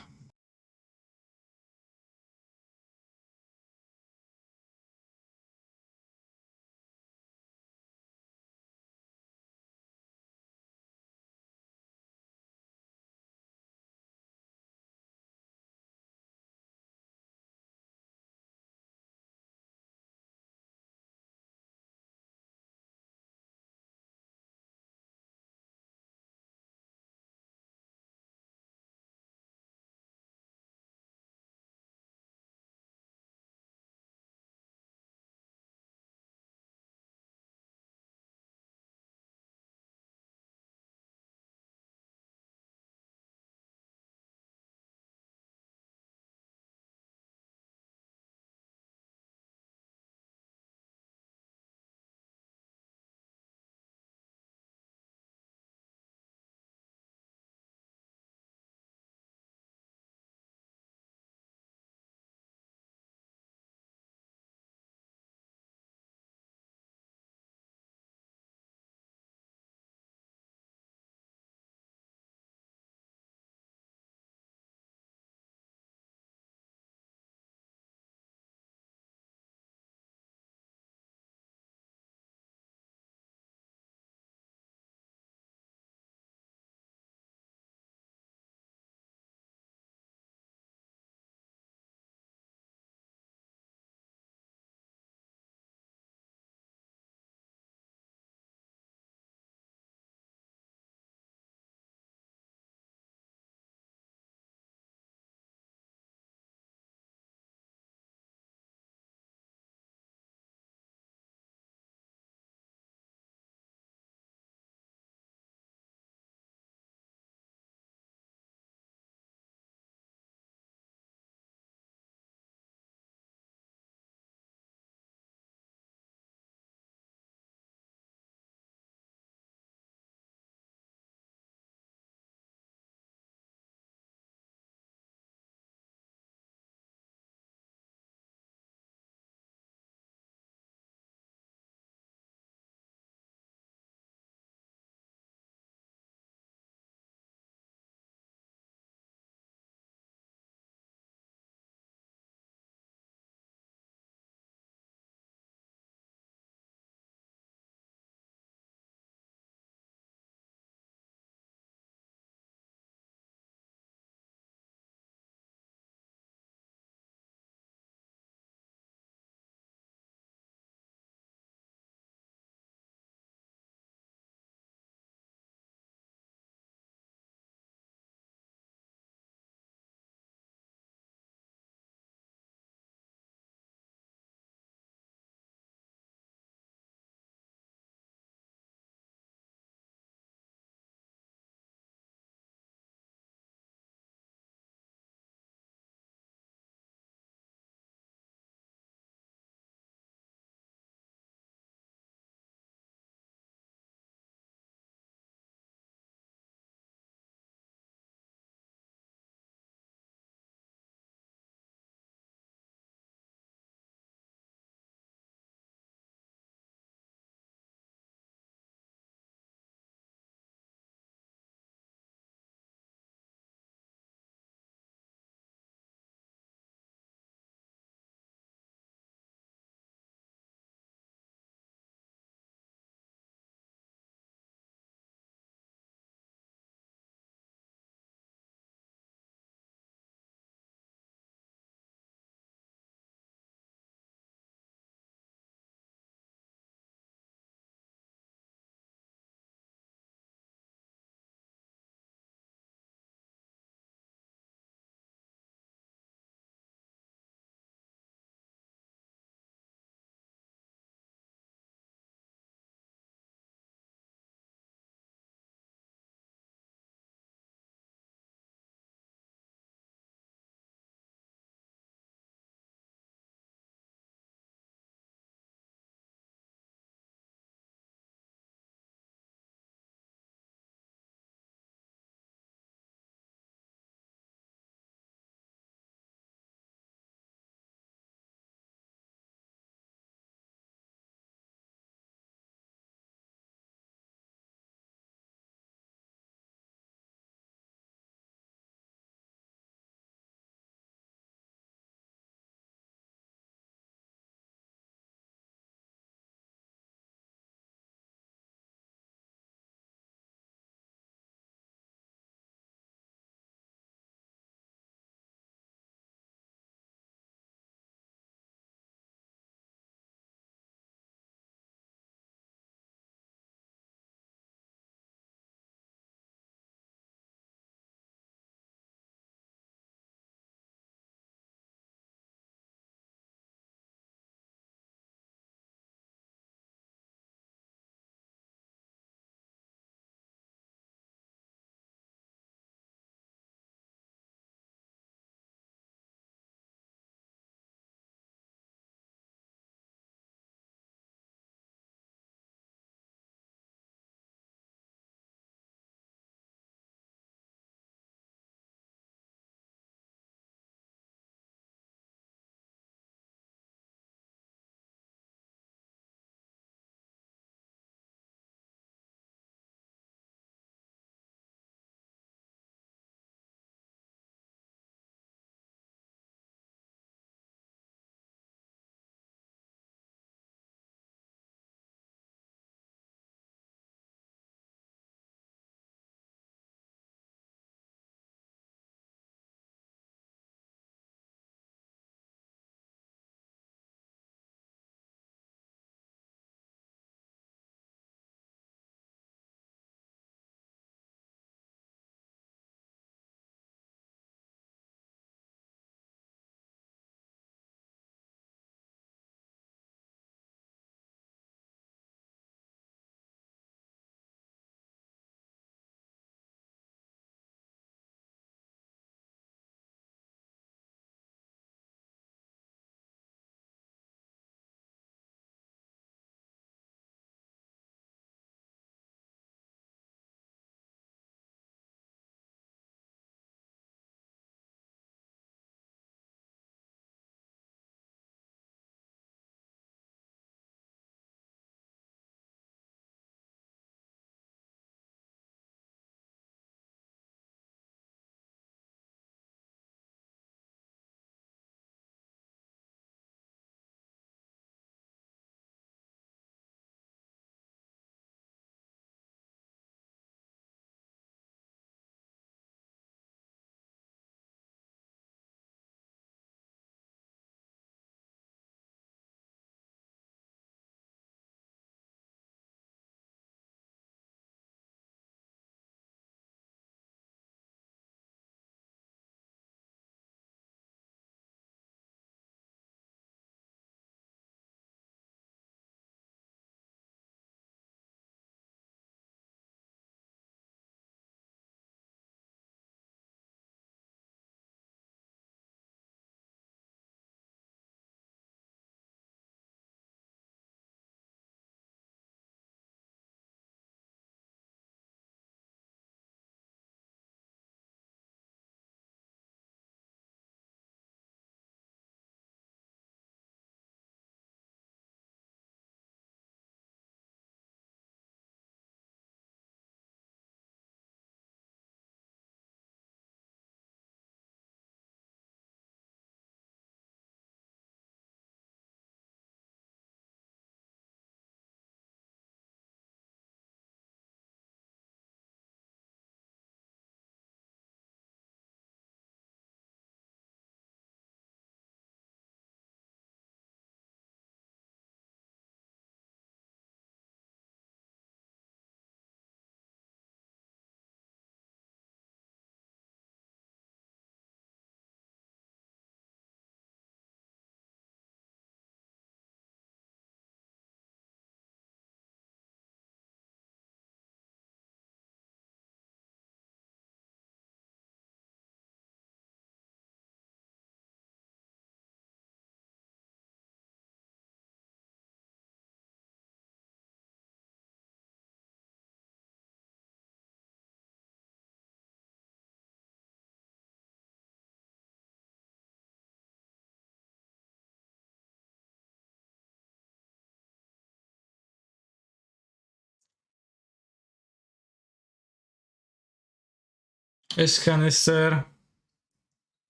Is canister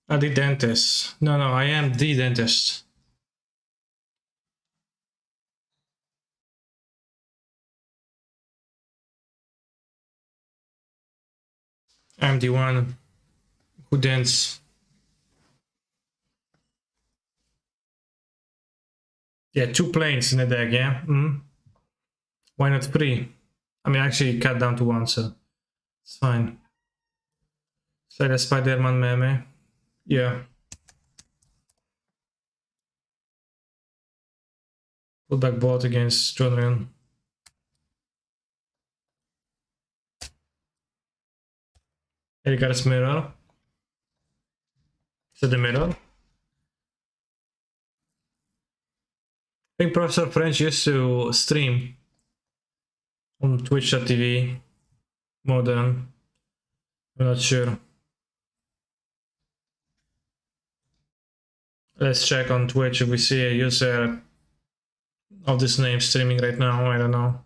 the dentist? No, I am the dentist. I'm the one who dents. Yeah, 2 planes in the deck, yeah? Why not 3? I mean, actually cut down to 1, so it's fine. It's like a Spider-Man meme. Yeah. Put back bolt against Yorion. Here you got his mirror. Is it the mirror? I think Professor French used to stream on Twitch.tv. Modern. I'm not sure. Let's check on Twitch if we see a user of this name streaming right now. I don't know.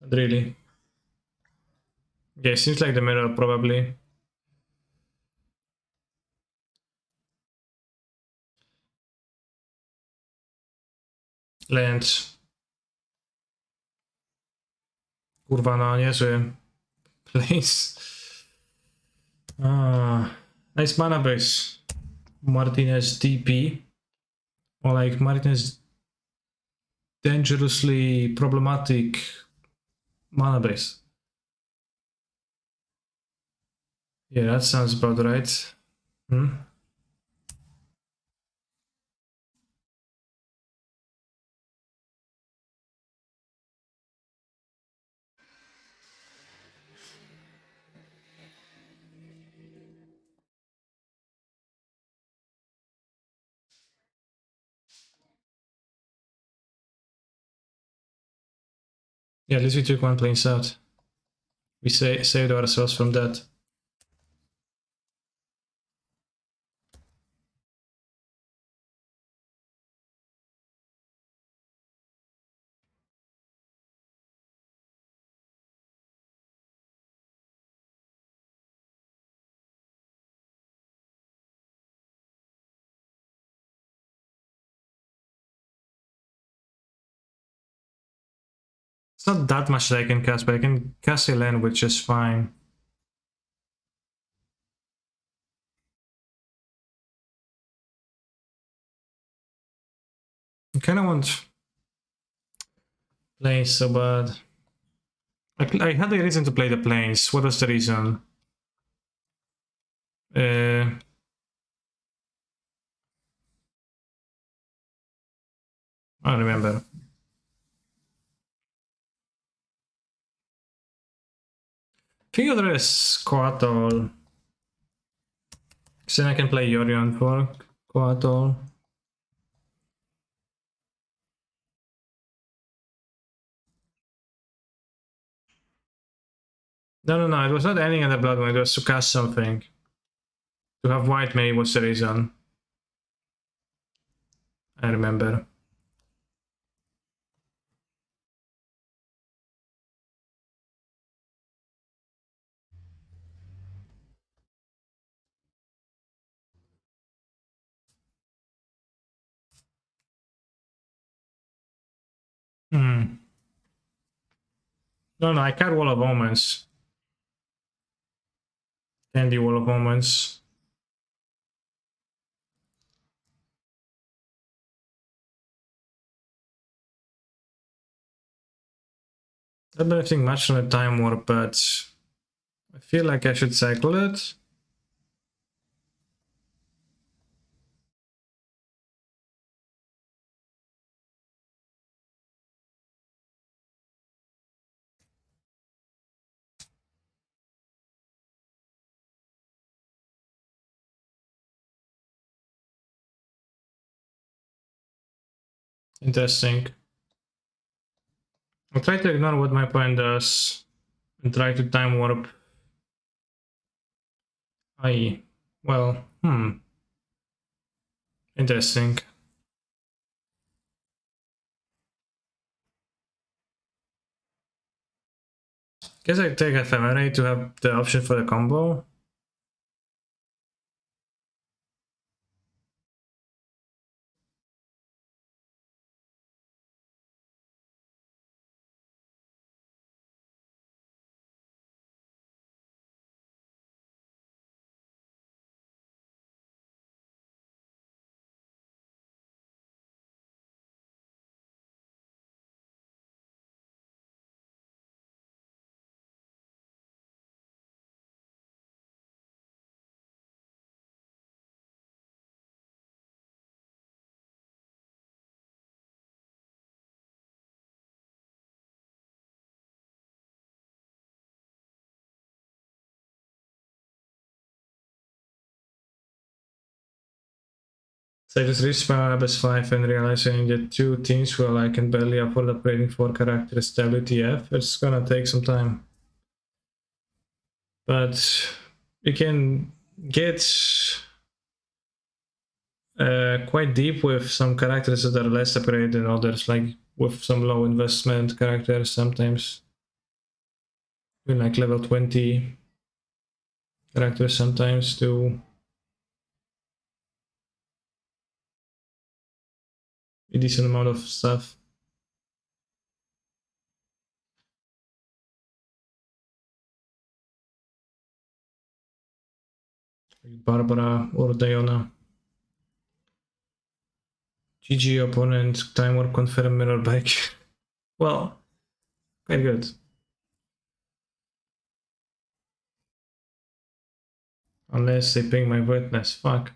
Not really. Okay, seems like the mirror probably. Lens. Kurwa, no niezły. Place. Nice mana base. Martinez DP. Or like Martinez dangerously problematic mana base. Yeah, that sounds about right. Yeah, at least we took 1 planes out. We saved ourselves from that. It's not that much that I can cast, but I can cast a land, which is fine. I kind of want planes so bad. I had a reason to play the planes. What was the reason? I don't remember. I think there is Coatl. So then I can play Yorion for Coatl. No, it was not ending in the blood one, it was to cast something. To have white maybe was the reason. I remember. No, I can't Wall of Omens. Candy Wall of Omens. I don't think much on the Time Warp, but I feel like I should cycle it. Interesting. I'll try to ignore what my opponent does and try to Time Warp. Well, interesting. Guess I take Ephemerate to have the option for the combo. So I just reached my Abyss 5 and realizing that two teams where I can barely afford upgrading 4 characters WTF. It's gonna take some time. But you can get quite deep with some characters that are less upgraded than others, like with some low investment characters sometimes. Even like level 20 characters sometimes do a decent amount of stuff. Barbara or Diona. GG opponent, time warp confirm mirror back. Well, quite good. Unless they ping my witness, fuck.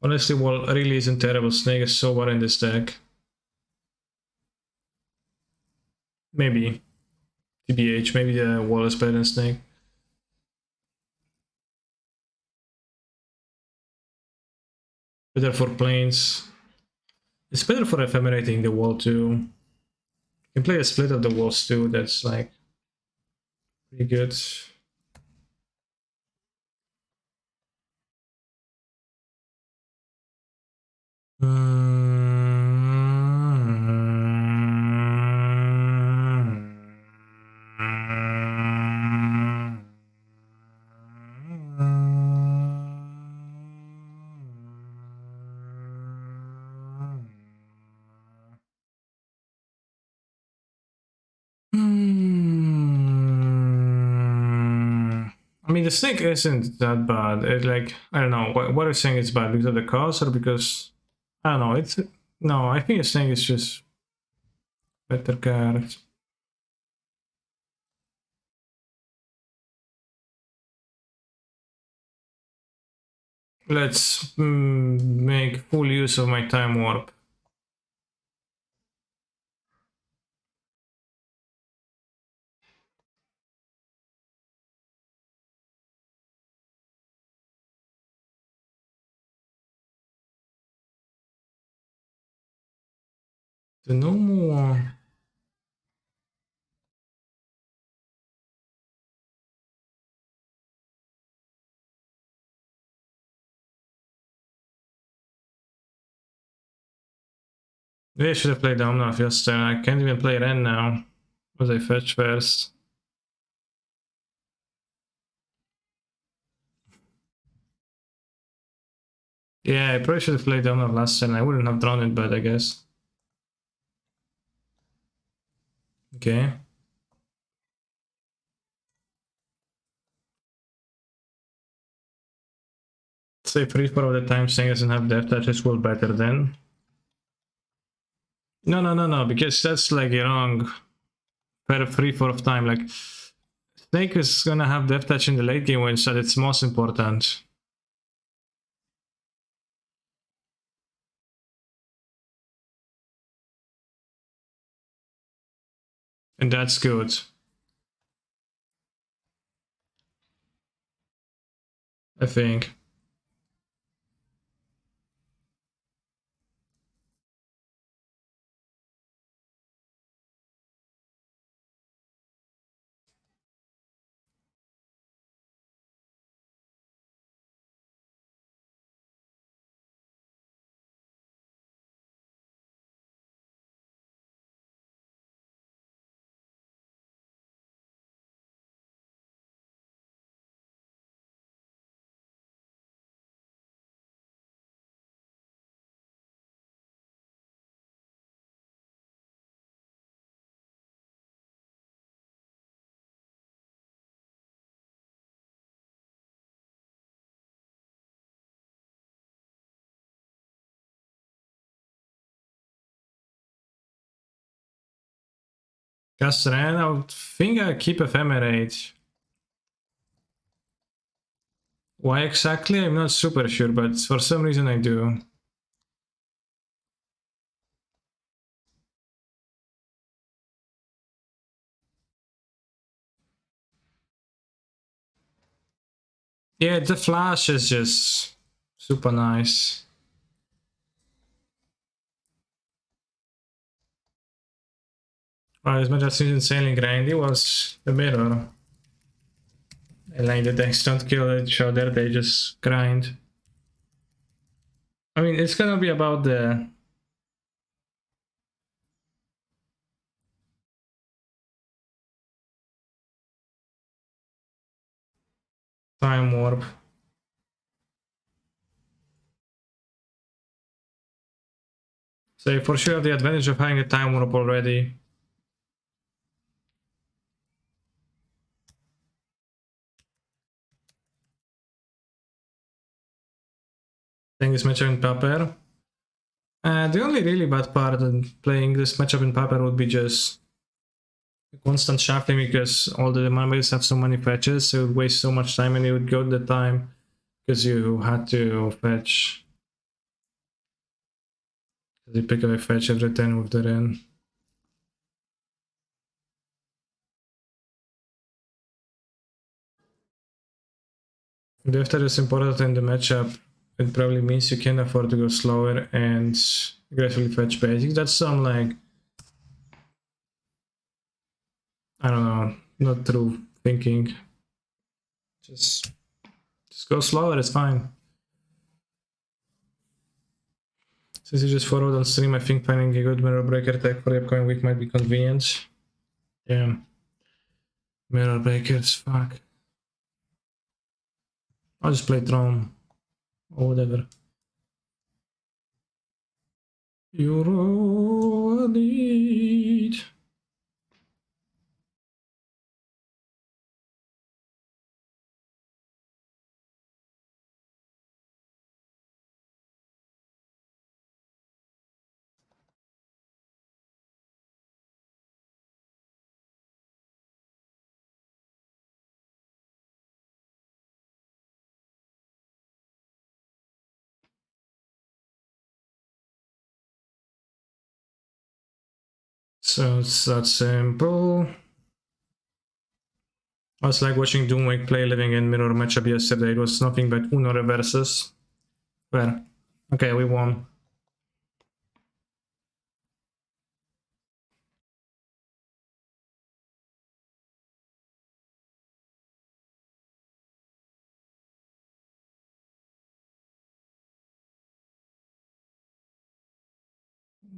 Honestly, wall really isn't terrible. Snake is so bad in this deck. Maybe. TBH, maybe the wall is better than Snake. Better for planes. It's better for ephemerate the wall too. You can play a split of the walls too, that's like pretty good. I mean, the snake isn't that bad. It like I don't know. What are you saying it's bad because of the cost or because I don't know. It's no. I think the snake is just better cards. Let's make full use of my time warp. The normal one. Maybe I should have played Omnath yesterday. I can't even play Ren now. Was I fetch first? Yeah, I probably should have played Omnath last turn. I wouldn't have drawn it, but I guess. Okay. Say 3/4 of the time Snake doesn't have death touches will better then. No, because that's like wrong. Per 3/4 of time, like Snake is gonna have death touch in the late game when so it's most important. And that's good. I think. Castren, I think I keep Ephemerate. Why exactly? I'm not super sure, but for some reason I do. Yeah, the flash is just super nice. Well, as much as it's insanely grindy was the mirror. And like the decks don't kill each other, they just grind. I mean, it's gonna be about the time warp. So you for sure have the advantage of having a time warp already. Playing this matchup in Paper. The only really bad part in playing this matchup in Paper would be just constant shuffling because all the members have so many fetches, so it would waste so much time and it would go the time because you had to fetch. You pick up a fetch every 10 with the Ren. The after is important in the matchup. It probably means you can afford to go slower and aggressively fetch basics. That's some like, I don't know, not true thinking. Just go slower, it's fine. Since you just followed on stream, I think finding a good mirror breaker tech for the upcoming week might be convenient. Yeah. Mirror breakers, fuck. I'll just play Tron. Or whatever. You're all I need. So it's that simple. I was like watching Doomwake play Living in Mirror matchup yesterday. It was nothing but Uno reverses. Well, okay, we won.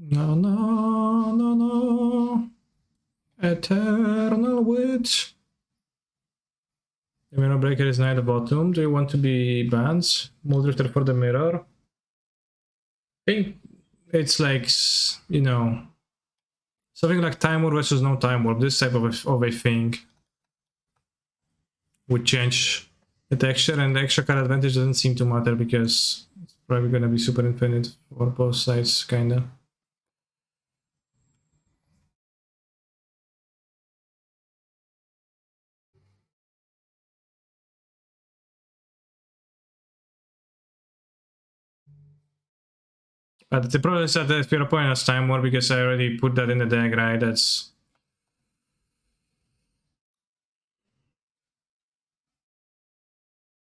No, no, no, no. Eternal Witch. The Mirror Breaker is now at the bottom. Do you want to be banned? Moderator for the mirror. I think it's like, you know, something like Time Warp versus no Time Warp. This type of a thing would change the texture, and the extra card advantage doesn't seem to matter because it's probably gonna be super infinite for both sides, kinda. But the problem is that the Spear Point has Time Warp because I already put that in the deck, right?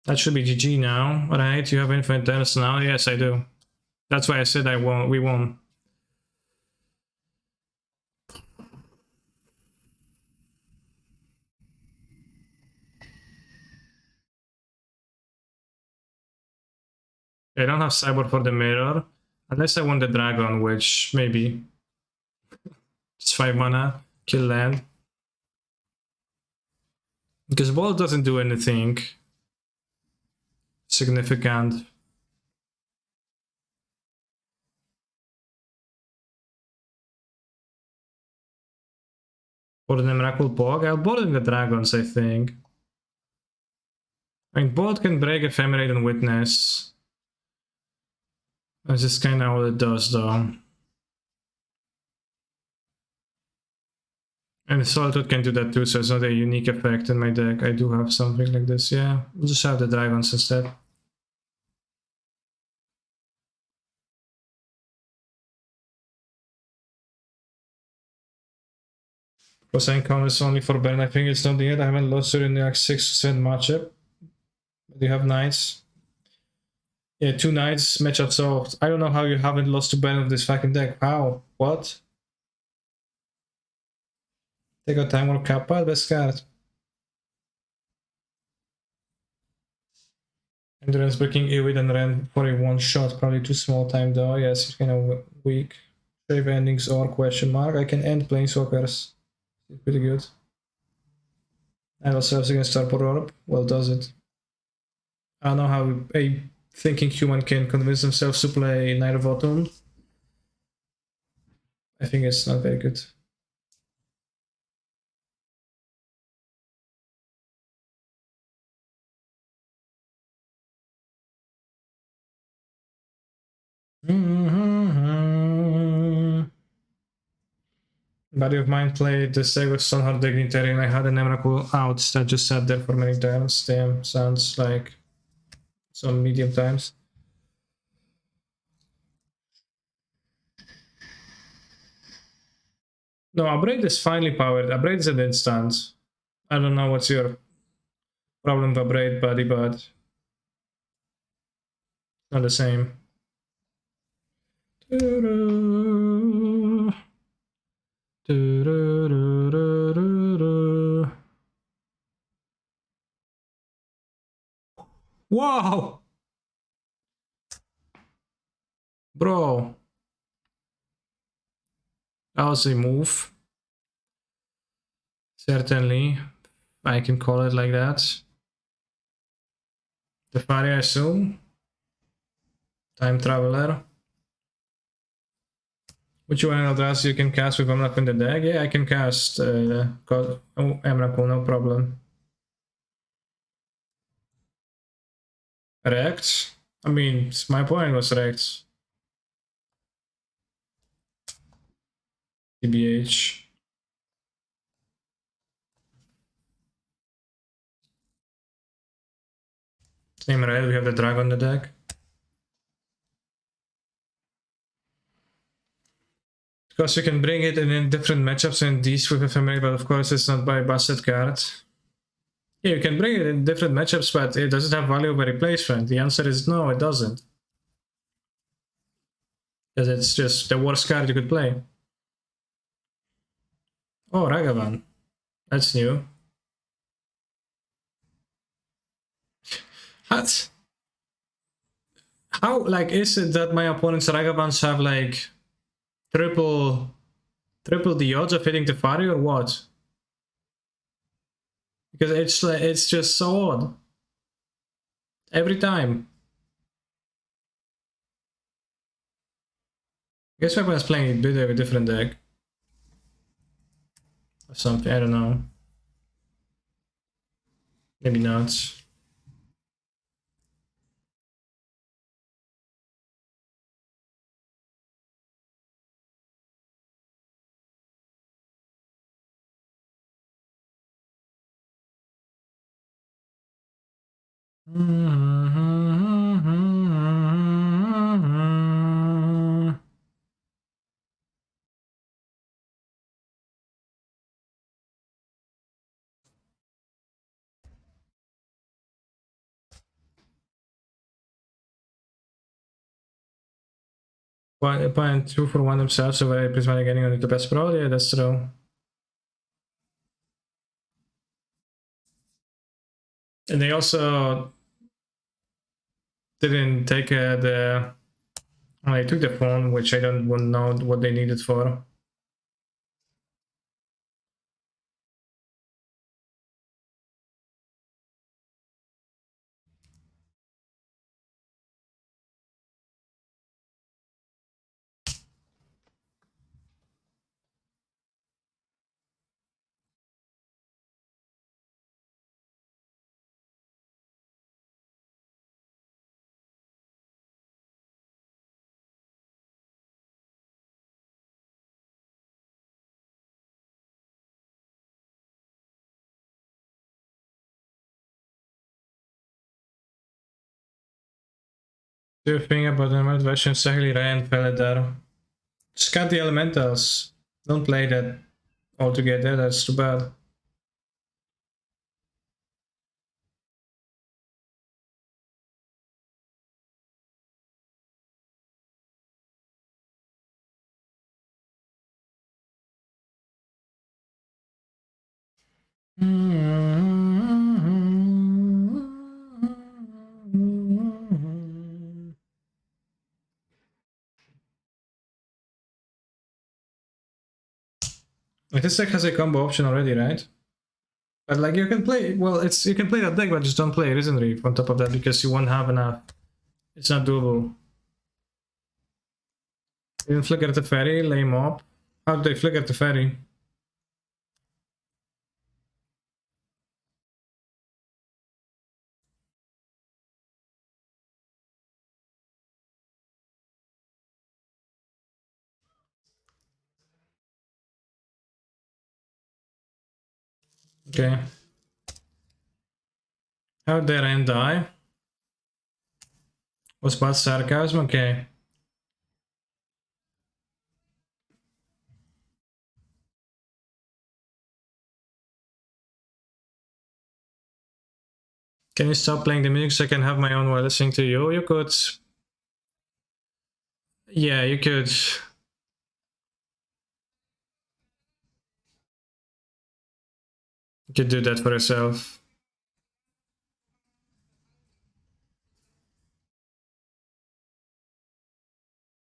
That should be GG now, right? You have infinite turns now? Yes, I do. That's why I said I won. We won. I don't have Cyborg for the mirror. Unless I want the dragon, which maybe. Just 5 mana, kill land. Because Bolt doesn't do anything significant. For the Miracle Pog, I'll board in the dragons, I think. I mean, Bolt can break Ephemerate and Witness. That's just kind of what it does, though. And the Solitude can do that too, so it's not a unique effect in my deck. I do have something like this, yeah. We'll just have the dragons instead. Percent count is only for Ben. I think it's not yet. I haven't lost it in the like 6% matchup. Do you have knights? Yeah, 2 knights, matchup solved. I don't know how you haven't lost to Ben with this fucking deck. How? What? Take a time on Kappa, best card. Endurance breaking Ewid and ran for a one shot. Probably too small time though. Yes, it's kind of weak. Shave endings or question mark. I can end Planeswalkers. Pretty good. I also have against Star Europe. Well, does it? I don't know how a thinking human can convince themselves to play Knight of Autumn. I think it's not very good. Buddy of mine played the deck with Stonehard Dignitary and I had an Emrakul out that just sat there for many times. Damn, sounds like some medium times. No, Abrade is finely powered. Abrade is an instant. I don't know what's your problem with Abrade, buddy, but not the same. Wow! Bro. That was a move. Certainly. I can call it like that. Teferi, I assume. Time Traveler. Which one of those you can cast with Emrakul in the deck? Yeah, I can cast Emrakul, no problem. Rect? I mean, my point was Rect. TBH. Same red, we have the dragon in the deck. Because you can bring it in different matchups and these with ephemeral, but of course it's not by busted card. Yeah, you can bring it in different matchups, but it doesn't have value over replacement. The answer is no, it doesn't. Because it's just the worst card you could play. Oh, Ragavan. That's new. What? How, like, is it that my opponent's Ragavans have, like, triple the odds of hitting the Teferi or what? Because it's just so odd. Every time. I guess my opponent's playing a bit of a different deck. Or something, I don't know. Maybe not. One 2 for 1 themselves, so very prismatic getting on the best pro. Yeah, that's true. And they also didn't take the. Well, they took the phone, which I don't know what they needed for. Do you think about the version Sahili Ray and Felidar? Just cut the elementals. Don't play that altogether, that's too bad. This deck has a combo option already, right? But like you can play, well, it's you can play that deck, but just don't play Risen Reef on top of that because you won't have enough. It's not doable. You can flicker the ferry, lay mob. How do they flicker the ferry? Okay. How did their end die? Was bad sarcasm? Okay. Can you stop playing the music so I can have my own while listening to you? You could. Yeah, you could. You could do that for yourself.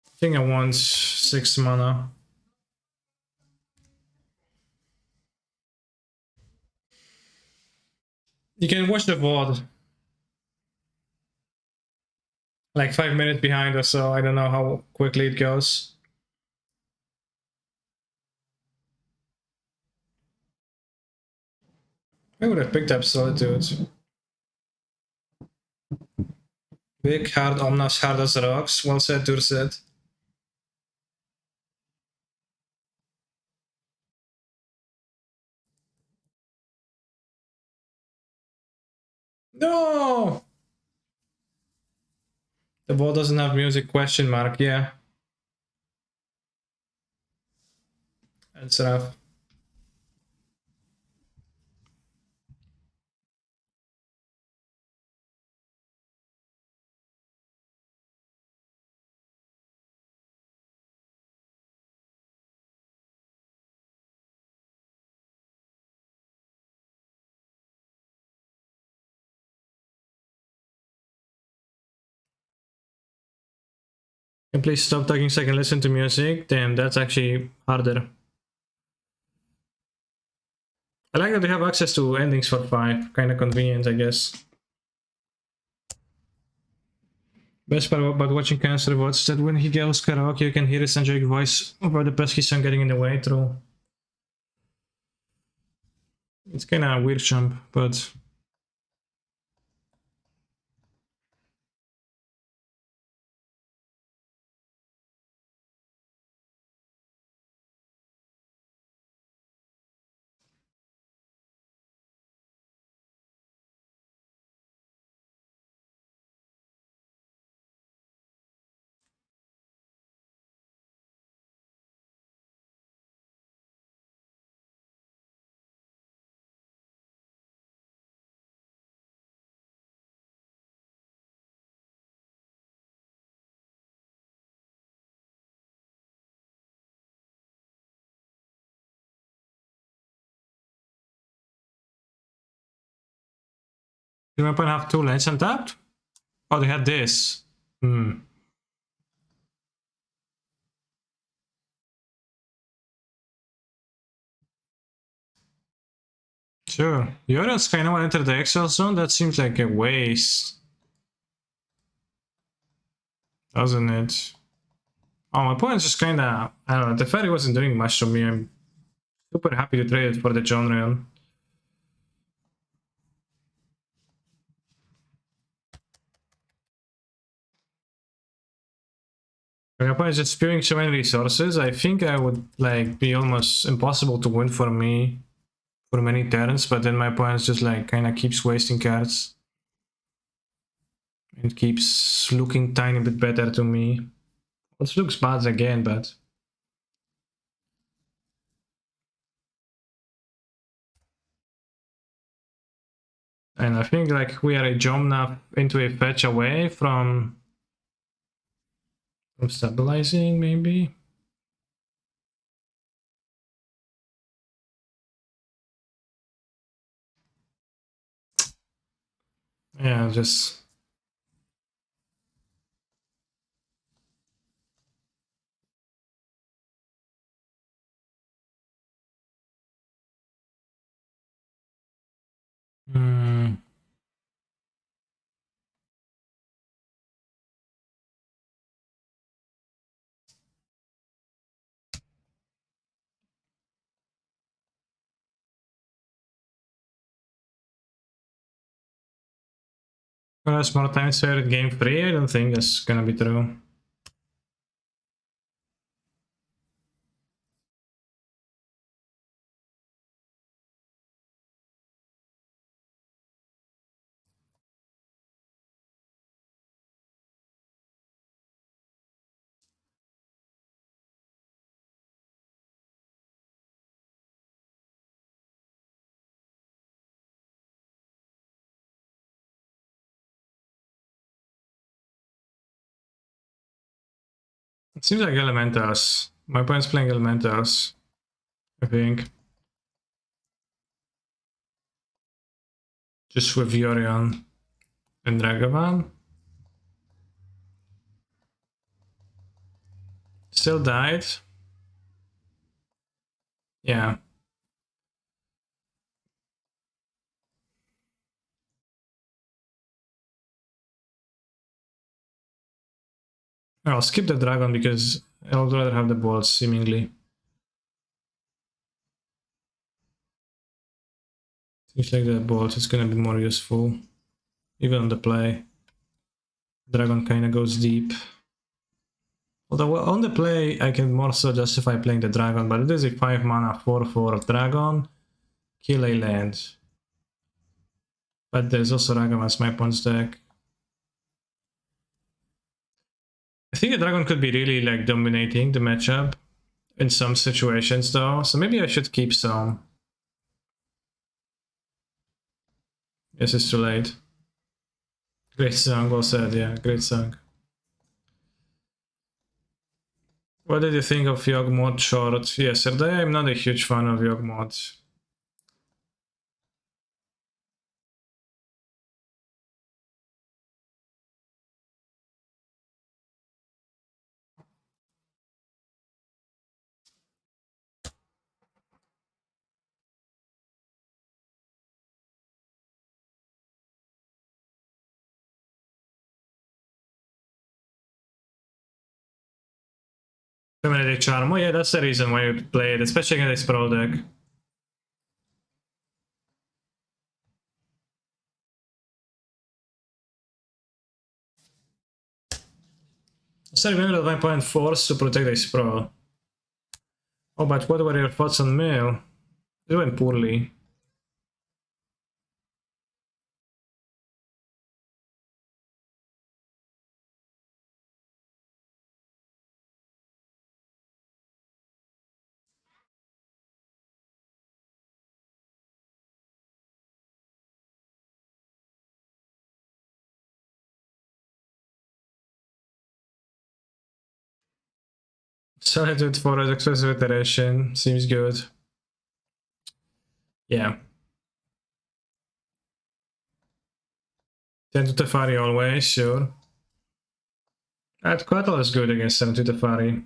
I think I want 6 mana. You can watch the VOD. Like 5 minutes behind or so. I don't know how quickly it goes. I would have picked up Solitude. Big, hard, omnas, hard as rocks. Well said, Durset. No! The ball doesn't have music, question mark, yeah. That's rough. Can you please stop talking so I can listen to music? Damn, that's actually harder. I like that they have access to endings for 5. Kinda convenient, I guess. Best part about watching Cancer Watch that when he goes karaoke, you can hear his angelic voice over the pesky song getting in the way. True. It's kinda a weird jump, but do my opponent have 2 lands untapped? Oh, they had this. Sure. Yorion's kinda wanna enter the exile zone? That seems like a waste. Doesn't it? Oh, my opponent's just kinda... I don't know, the ferry wasn't doing much to me. I'm super happy to trade it for the Jonrion. My opponent's just spewing so many resources. I think I would like be almost impossible to win for me for many turns, but then my opponent's just like kinda keeps wasting cards. It keeps looking tiny bit better to me. It looks bad again, but... And I think like we are a jump now into a fetch away from stabilizing, maybe. Yeah, just... Well, more time shared game free? I don't think that's gonna be true. It seems like Elementals. My opponent's playing Elementals, I think. Just with Yorion and Dragavan. Still died. Yeah. I'll skip the dragon because I would rather have the balls, seemingly. Seems like the balls is gonna be more useful. Even on the play. Dragon kinda goes deep. Although on the play, I can more so justify playing the dragon, but it is a 5 mana 4/4 dragon. Kill a land. But there's also Ragavan's my opponent's deck. I think a dragon could be really like dominating the matchup in some situations though, so maybe I should keep some. Yes, it's too late. Great song, well said, yeah, great song. What did you think of Yogmod short yesterday? I'm not a huge fan of Yogmod. Terminated Charm, oh yeah, that's the reason why you play it, especially against this pro deck. So I remember that my opponent forced to protect this pro. Oh, but what were your thoughts on Mill? It went poorly. Solitude for as exclusive iteration seems good. Yeah. 10 to Tefari always, sure. That Quattle is good against 7 to Tefari.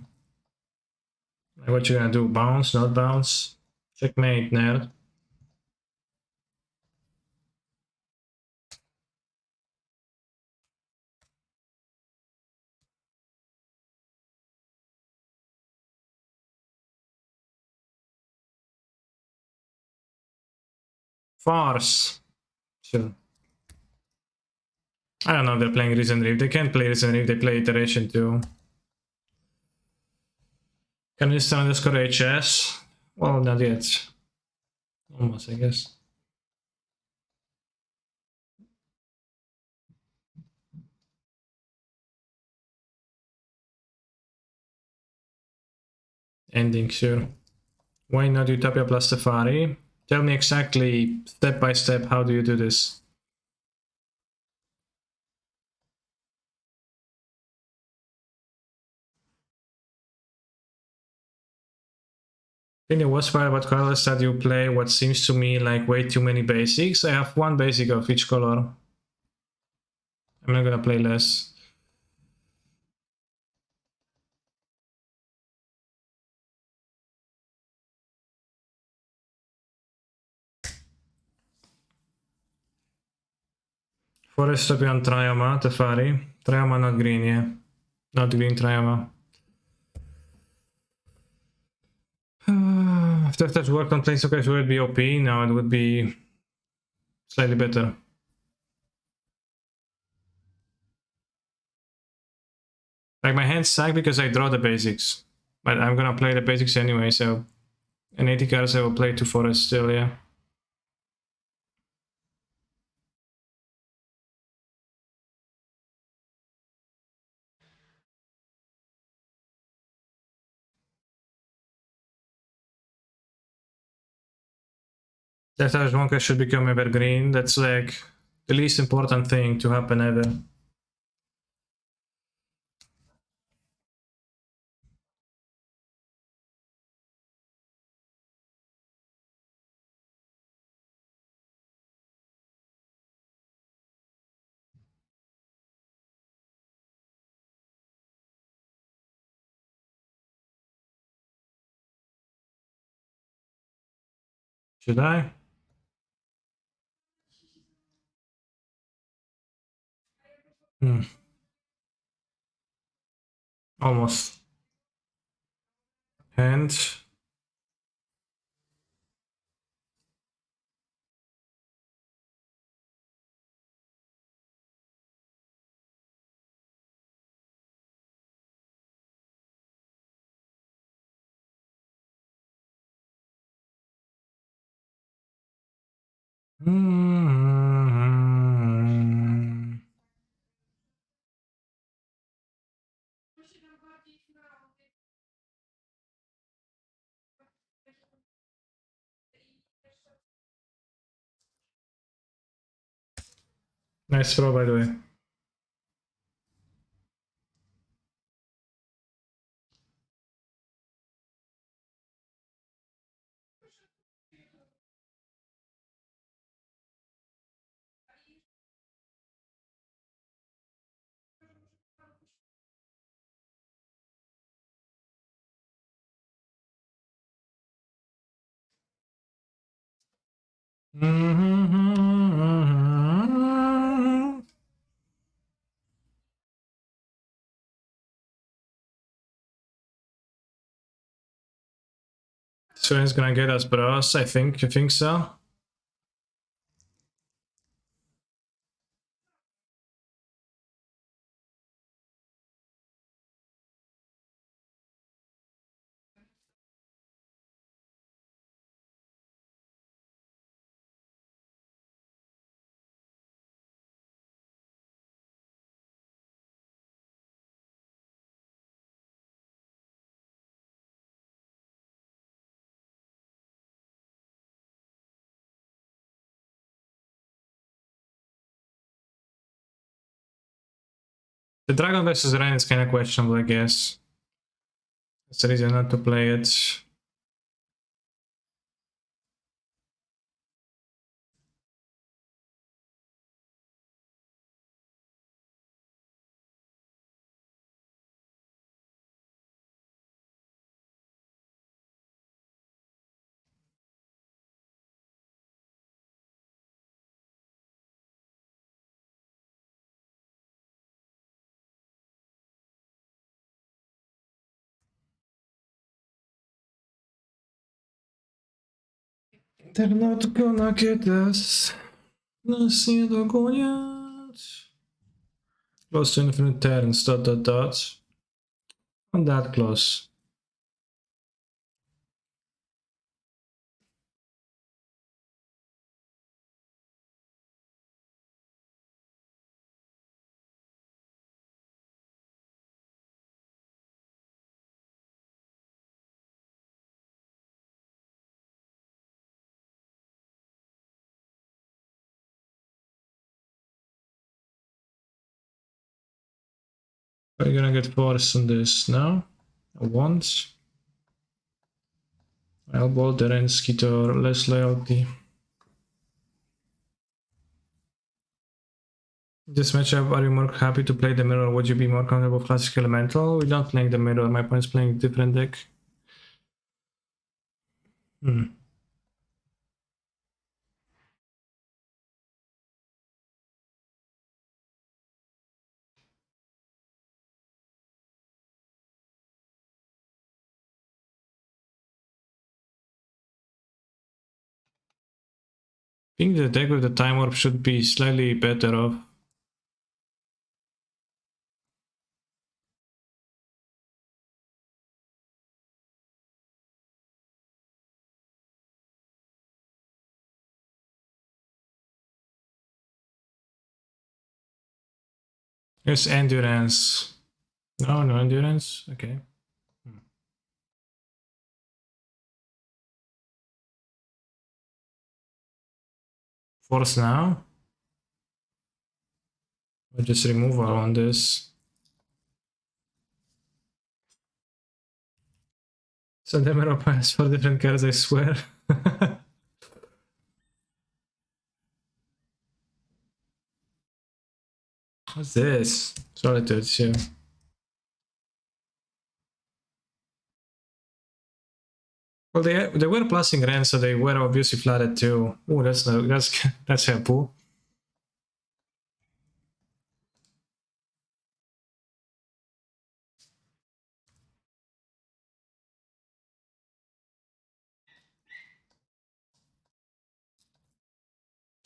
What you gonna do? Bounce, not bounce? Checkmate, nerd. Farce. Sure. I don't know if they're playing Risen Reef. They can't play Risen Reef, they play Iteration too. Can we start underscore HS? Well, not yet. Almost, I guess. ending, sure. Why not Utopia plus Safari? Tell me exactly, step by step, how do you do this? In the watch file, what colors that you play? What seems to me like way too many basics? I have one basic of each color. I'm not gonna play less. Forest to be on Trioma, Tefari. Trioma not green, yeah. Not green Trioma. If Death worked on Planeswalkers, would it be OP? No, it would be slightly better. Like my hands suck because I draw the basics. But I'm gonna play the basics anyway, so in 80 cards I will play 2 forests still, yeah. Death Wonka should become evergreen. That's like the least important thing to happen ever. Should I? Almost. And nice throw, by the way. So he's gonna get us bros, I think. You think so? The Dragon versus Rain is kind of questionable, I guess. That's the reason not to play it. They're not gonna get us. Nas nie dogoniać. Close to infinite turns, dot dot dot. Not that close. Are you gonna get force on this now? Once. Elbow, Terensky to less loyalty. This matchup, are you more happy to play the mirror or would you be more comfortable with classic elemental? We're not playing the mirror, my opponent's playing a different deck. I think the deck with the time warp should be slightly better off. Yes, endurance. No, no endurance. Okay. Force now. Or just removal on this. So the mirror has 4 different cards, I swear. What's this? Solitudes, yeah. Well, they were plussing Ren, so they were obviously flooded too. Oh, that's helpful.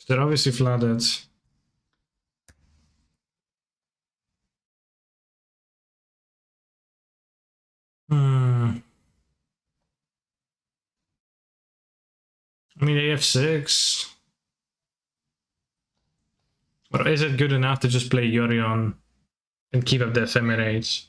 They're obviously flooded. I mean, AF6. Or is it good enough to just play Yorion and keep up the ephemerates?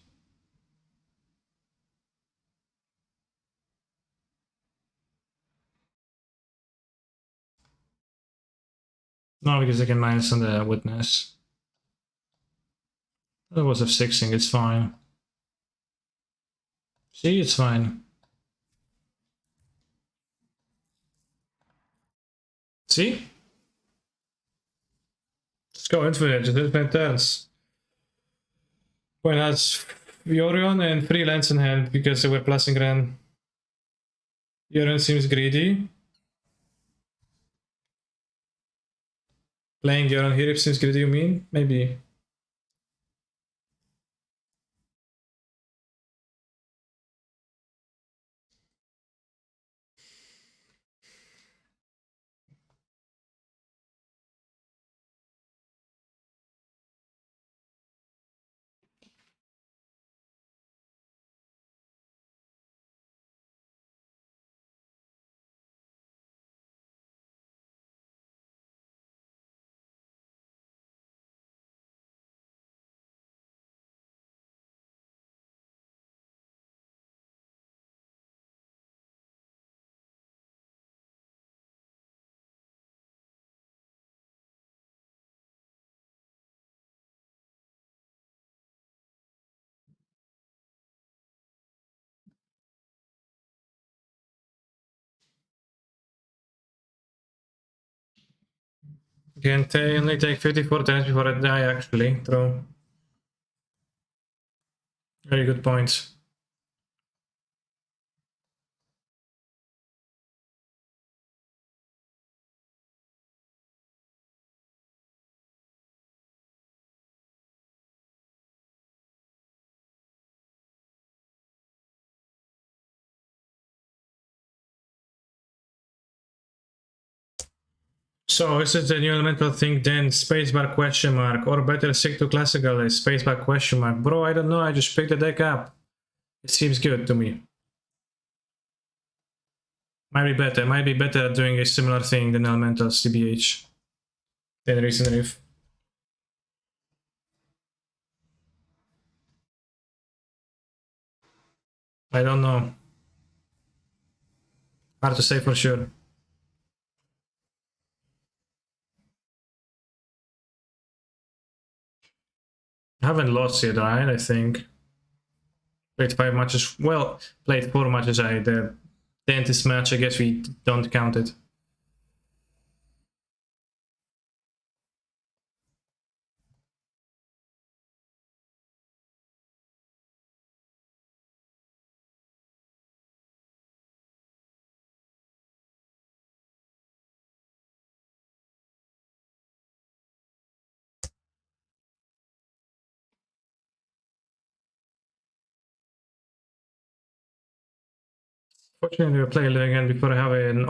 No, because I can minus on the witness. That was F6ing, it's fine. See, it's fine. See? Just go infinite, just infinite turns. When that's Yorion and 3 lands in hand because they were plussing Ren. Yorion seems greedy. Playing Yorion here seems greedy, you mean? Maybe. Can only take 54 turns before I die, actually. True. Very good points. So is it a new elemental thing then? Spacebar question mark. Or better stick to classical spacebar question mark. Bro, I don't know, I just picked the deck up. It seems good to me. Might be better at doing a similar thing than elemental CBH. Than recent riff. I don't know. Hard to say for sure. I haven't lost yet, right? I think. Played 5 matches. Well, played 4 matches. The dentist match, I guess we don't count it. Fortunately, I'll play it again before I have an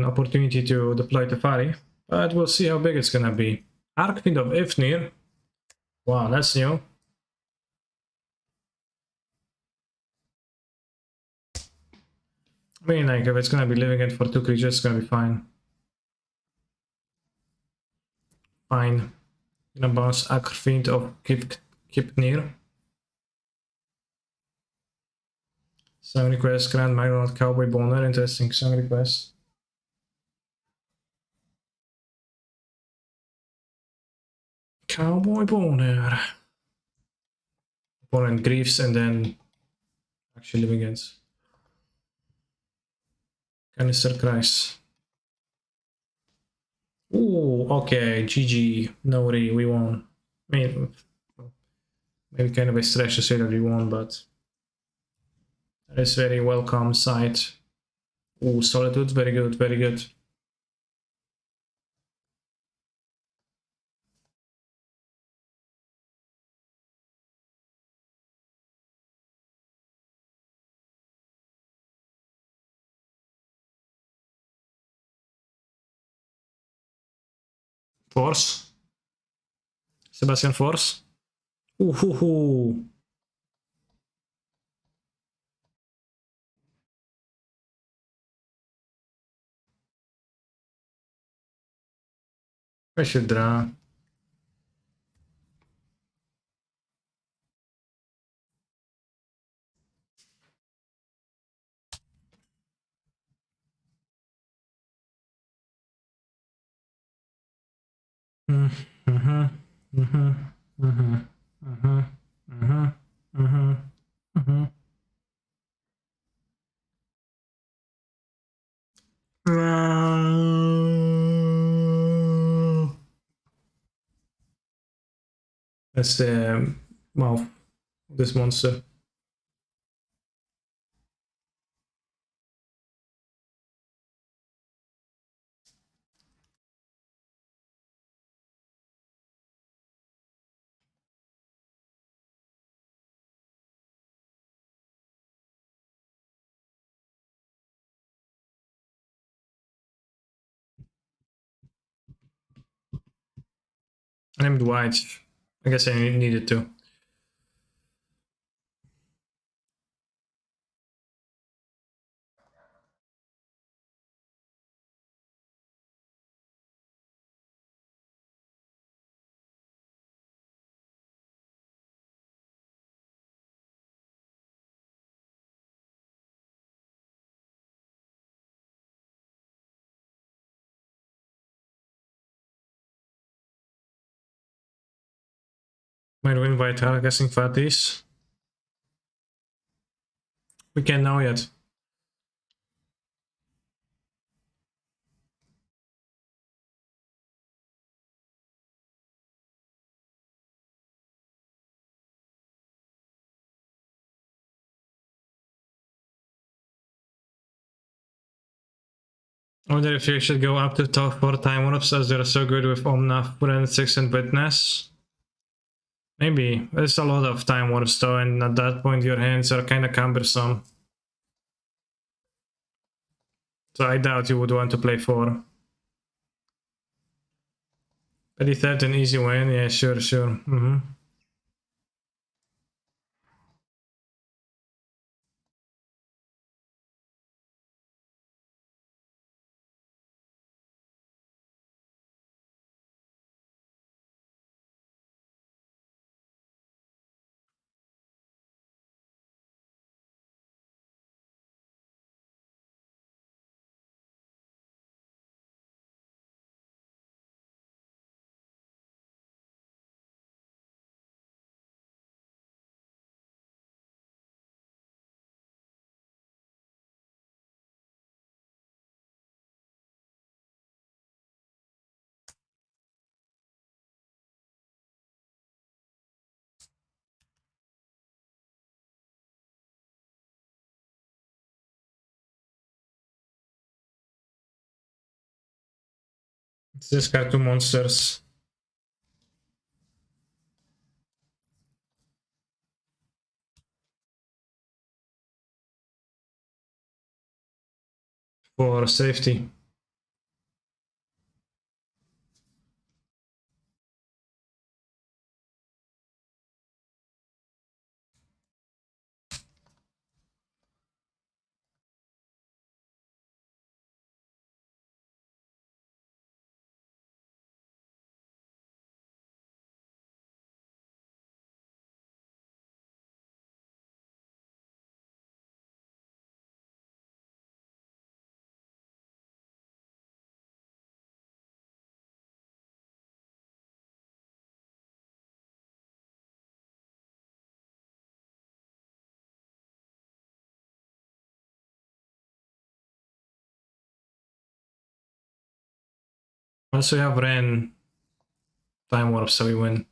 opportunity to deploy Tefari. But we'll see how big it's gonna be. Archfiend of Ifnir. Wow, that's new. I mean, like, if it's gonna be living it for 2 creatures, it's gonna be fine. Fine. Gonna bounce Archfiend of Kipnir. Song request, Grand Magnolad, Cowboy Boner. Interesting song request. Cowboy Boner. Opponent grieves and then actually live against. Canister cries. Ooh, okay, GG. No worry, we won. Maybe kind of a stretch to say that we won, but that is very welcome sight. Ooh, Solitude, very good, very good. Force. Sebastian Force. Ooh. I should draw. That's the mouth of this monster. I named White. I guess I needed to. Might win by guessing Fatis. We can't know yet. I wonder if you should go up to top 4 time warps as they're so good with Omnath, Forensics, and Witness. Maybe. There's a lot of time warps though, and at that point your hands are kinda cumbersome. So I doubt you would want to play 4. But if that's an easy win, yeah, sure. Let's discard 2 monsters. For safety. Once we have Ren, time warp, so we win.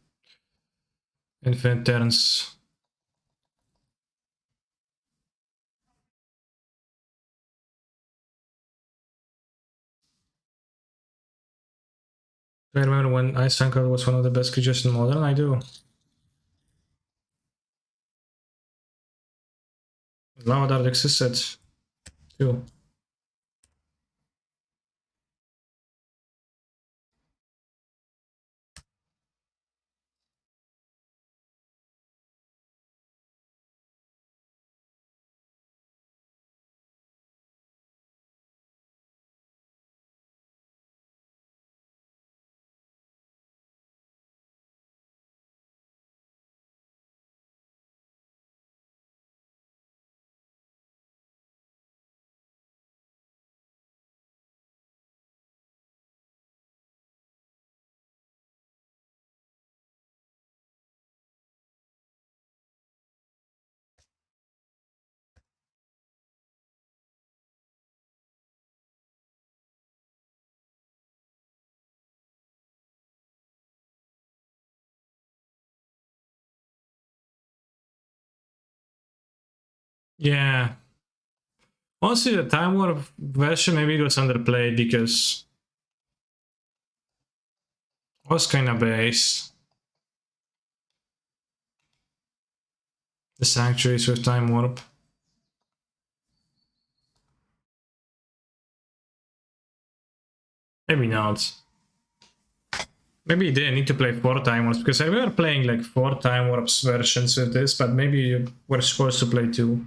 Infinite turns. I remember when Ice Anchor was one of the best creatures in Modern. I do. Lava Dart existed too. Yeah. Honestly, the Time Warp version, maybe it was underplayed because it was kind of base. The Sanctuaries with Time Warp. Maybe not. Maybe you didn't need to play 4 Time Warps, because I remember playing like 4 Time Warps versions with this, but maybe you were supposed to play 2.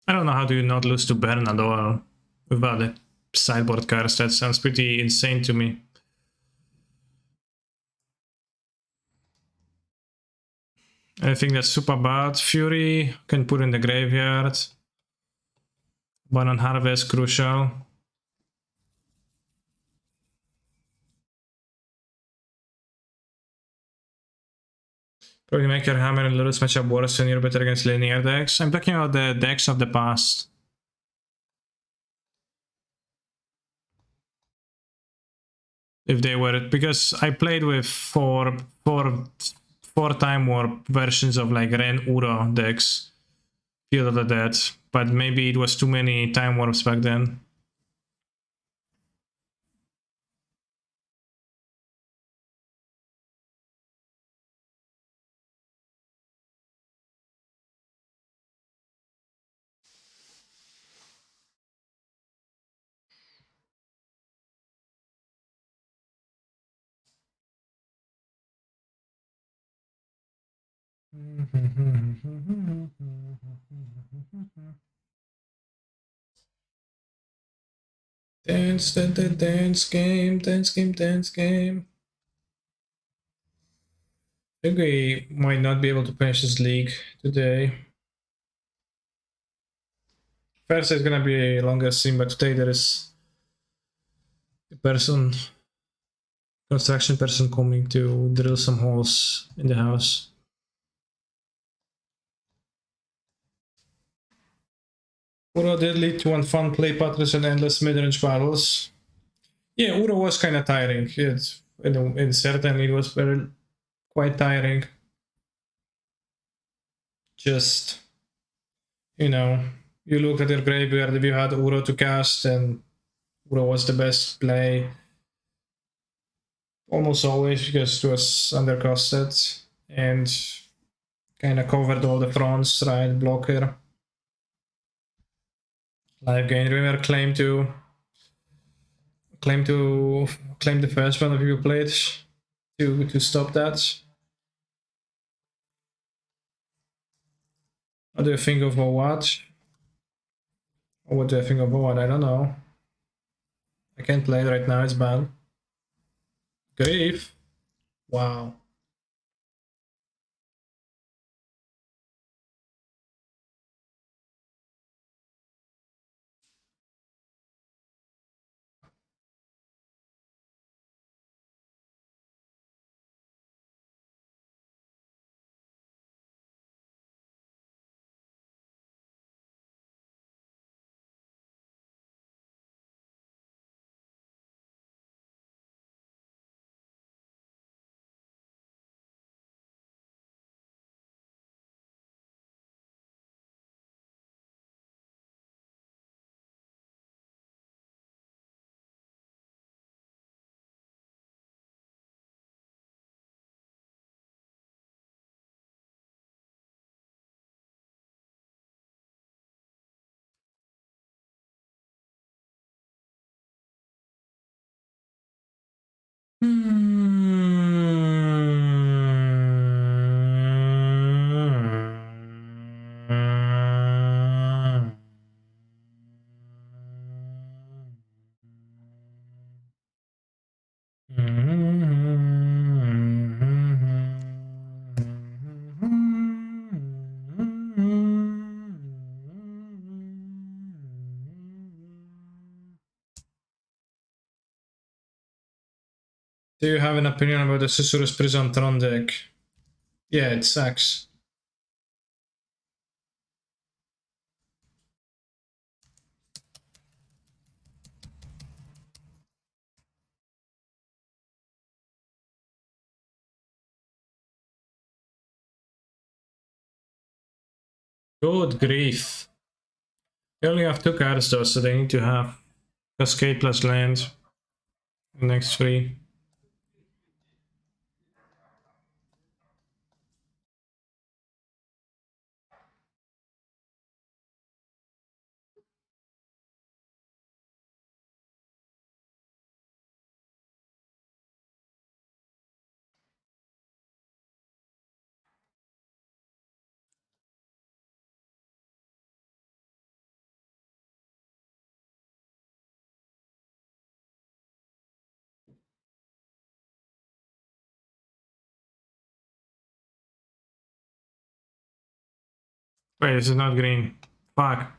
I don't know how do you not lose to Bernador without the sideboard cards. That sounds pretty insane to me. I think that's super bad. Fury can put in the graveyard. One on Harvest, crucial. Probably make your hammer and Lurus matchup worse when you're better against linear decks. I'm talking about the decks of the past. If they were, because I played with four Time Warp versions of like Ren Uro decks. Field of the Dead, but maybe it was too many Time Warps back then. Dance, dance game, dance game, dance game. I think we might not be able to finish this league today. First, it's gonna be a longer stream, but today there is a construction person coming to drill some holes in the house. Uro did lead to one fun play patterns and endless mid-range battles. Yeah, Uro was kind of tiring. It certainly was quite tiring. Just, you know, you look at your graveyard, if you had Uro to cast, and Uro was the best play. Almost always, because it was undercosted and kind of covered all the fronts, right? Blocker. Live gain River claim the first one of you played to stop that. What do you think of what? Or what do I think of what? I don't know. I can't play it right now, it's bad. Grief. Wow. Do you have an opinion about the Susurrus Prison Tron deck? Yeah, it sucks. Good grief. They only have 2 cards though, so they need to have Cascade plus land. Next 3. Wait, this is not green. Fuck.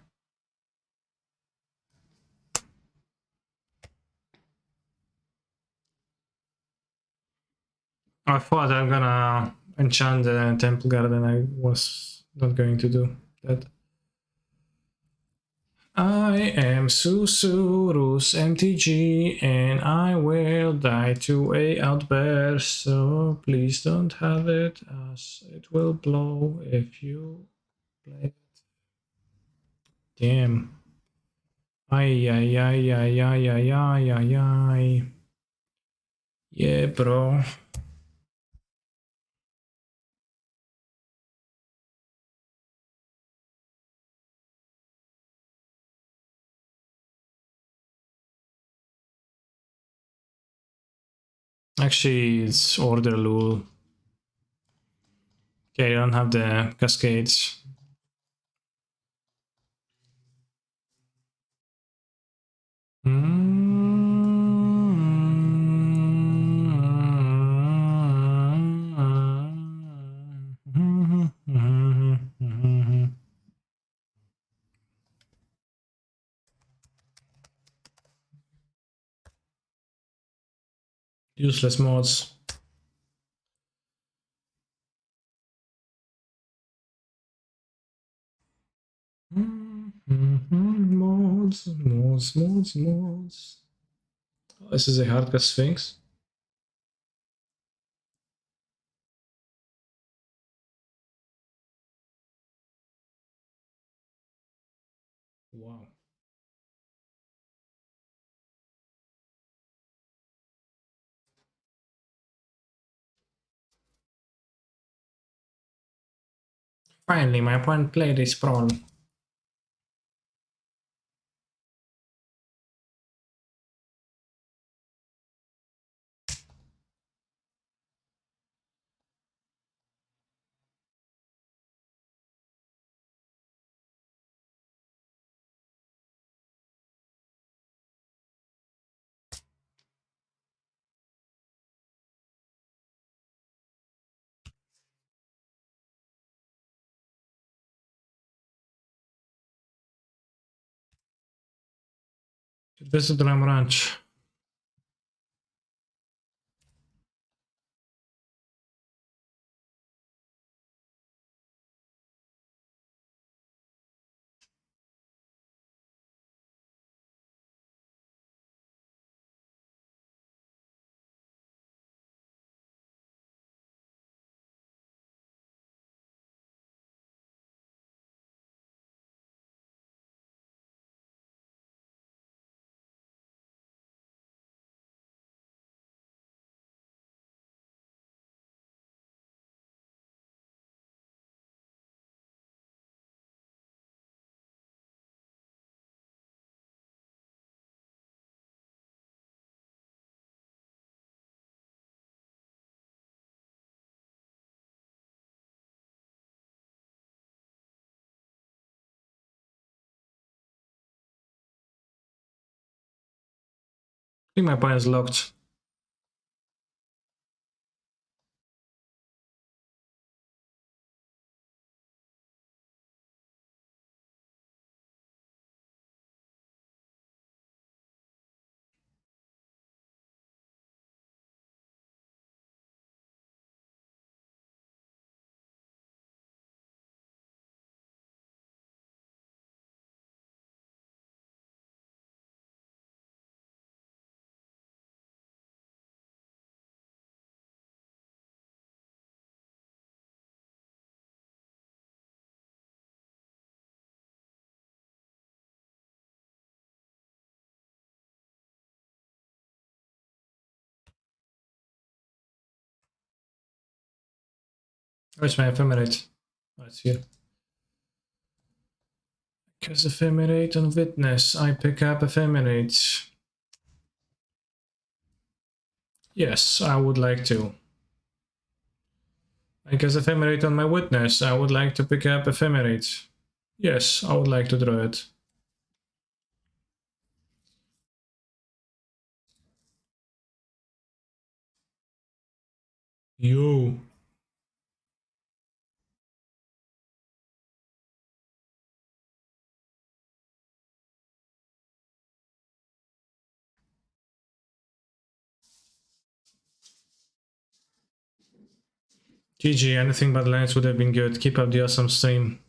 I thought I'm gonna enchant the Temple Garden. I was not going to do that. I am Susurrus MTG and I will die to a outburst, so please don't have it as it will blow if you play it. Damn. Ay, ay, ay, ay, ay, ay, ay, ay, ay. Yeah, bro. Actually, it's Order Lul. Okay, I don't have the Cascades. Useless mods. Mods. This is a hardcore Sphinx. Wow. Finally, my opponent played this sprawl. Visit Ram Ranch. I think my opponent's locked. Where's my ephemerate? Oh, it's here. Cast ephemerate on witness. I pick up ephemerate. Yes, I would like to. I cast ephemerate on my witness. I would like to pick up ephemerate. Yes, I would like to draw it. Yo. GG, anything but lands would have been good. Keep up the awesome stream.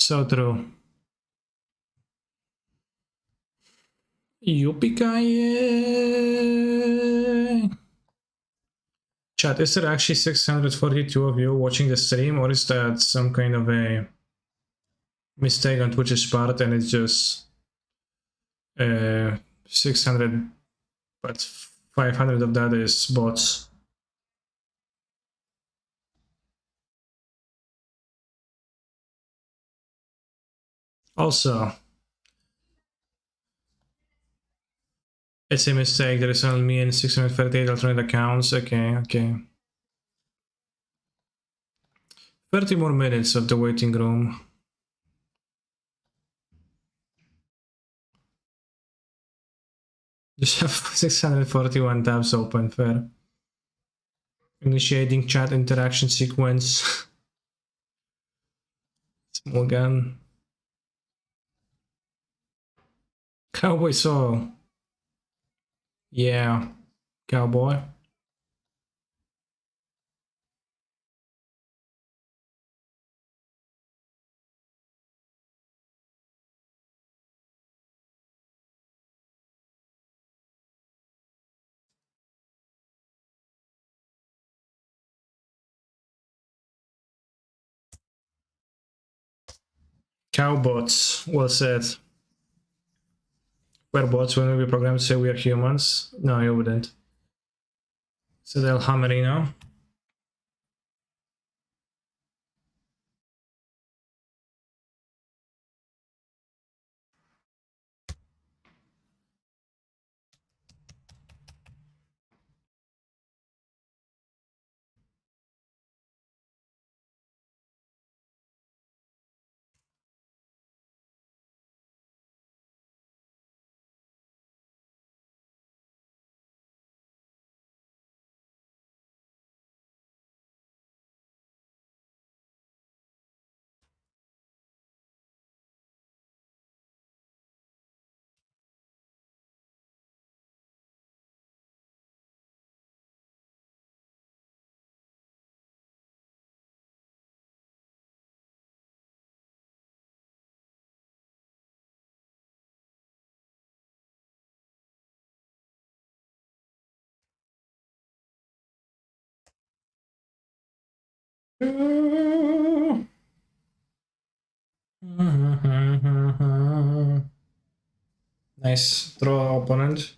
So true. Yippee-ki-yay! Chat, is there actually 642 of you watching the stream, or is that some kind of a mistake on Twitch's part and it's just 600, but 500 of that is bots? Also, it's a mistake. There is only me and 638 alternate accounts. Okay. 30 more minutes of the waiting room. Just have 641 tabs open. Fair. Initiating chat interaction sequence. Small gun. Cowboy soul. Yeah. Cowboy. Cowbots, well said. We're bots when we be programmed to say we are humans. No, you wouldn't. So they'll Hammerino. Nice. Draw opponent.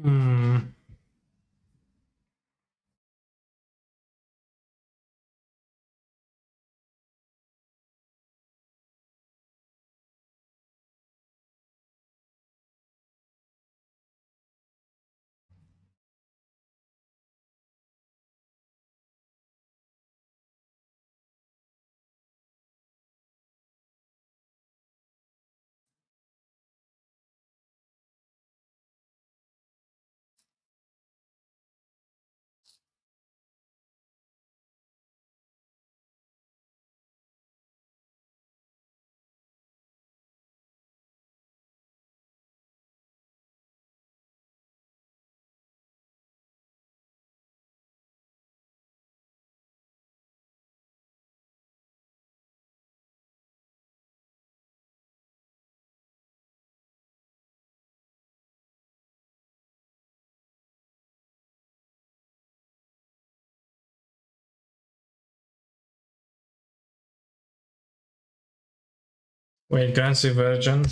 Hmm. Wait, Gansi Virgin.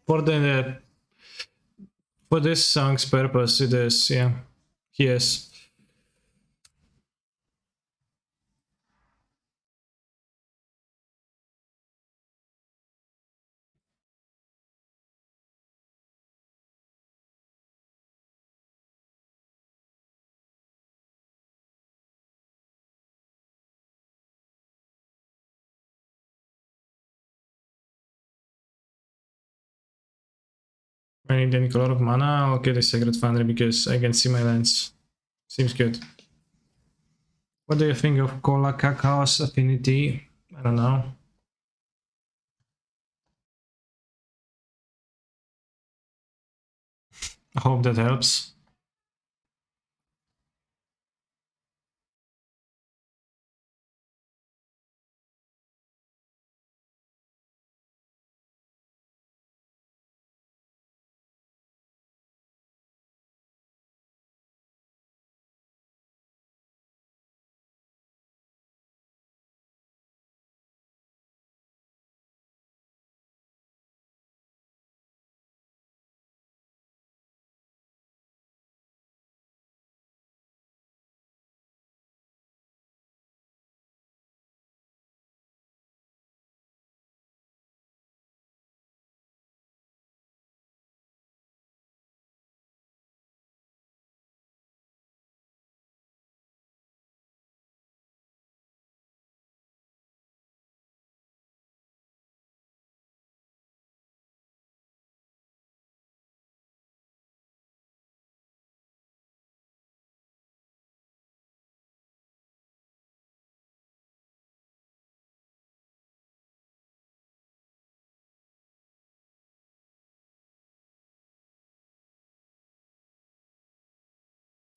For this song's purpose, it is, yeah. Yes. I need any color of mana. I'll get a Sacred Foundry because I can see my lands. Seems good. What do you think of Cola Cacao's affinity? I don't know. I hope that helps.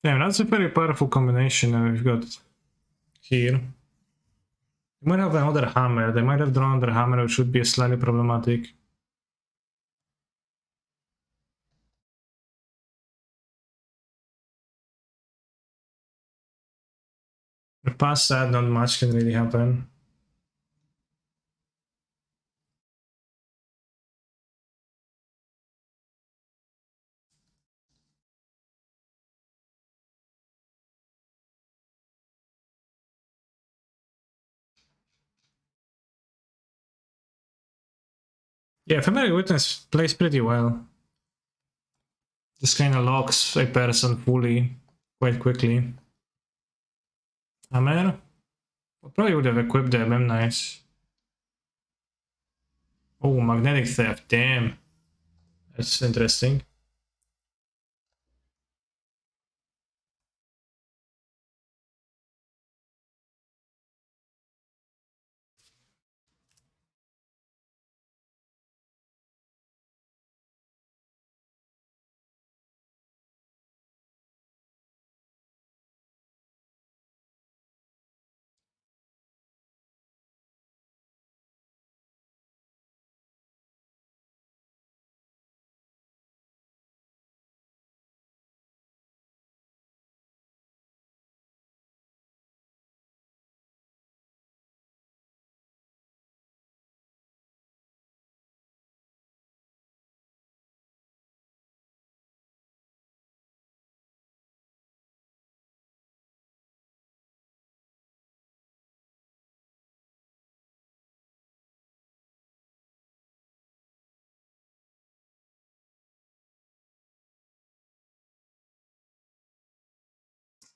Damn, that's a very powerful combination that we've got here. They might have another hammer. They might have drawn another hammer, which should be slightly problematic. Past that, not much can really happen. Yeah, Ephemeral Witness plays pretty well. This kind of locks a person fully quite quickly. Hammer? Probably would have equipped them, I'm nice. Oh, Magnetic Theft, damn. That's interesting.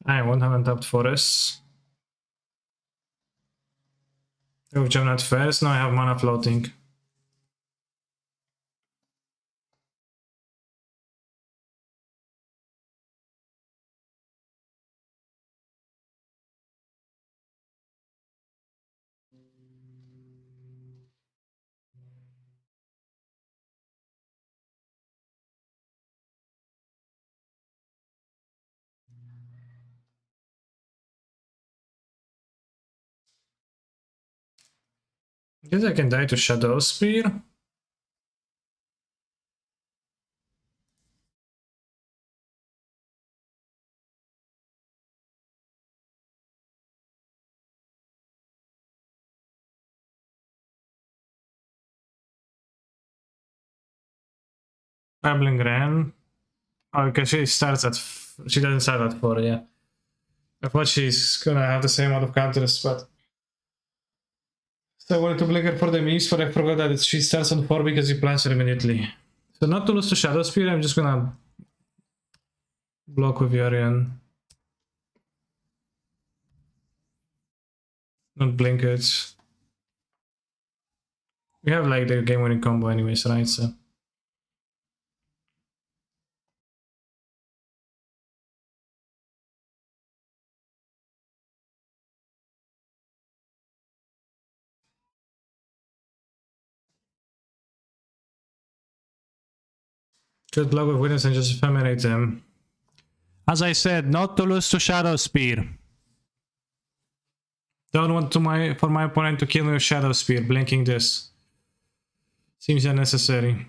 I won't have untapped forests. With Gemnat first, now I have mana floating. Guess I can die to Shadow Spear. Babbling Ren. Oh, okay, she starts at... She doesn't start at 4, yeah. I thought she's gonna have the same amount of counters, but... So I wanted to blink her for the mix, but I forgot that she starts on 4 because you plants her immediately. So not to lose to Shadow Spear, I'm just gonna... block with Yorion. Not blink it. We have like the game-winning combo anyways, right? So... Just block with Witness and just ephemerate them. As I said, not to lose to Shadow Spear. Don't want for my opponent to kill me with Shadow Spear, blinking this. Seems unnecessary.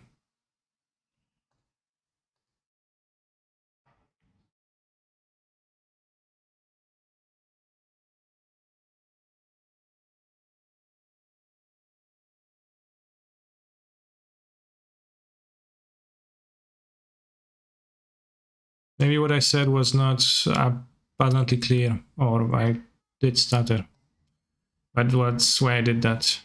Maybe what I said was not abundantly clear, or I did stutter. But that's why I did that.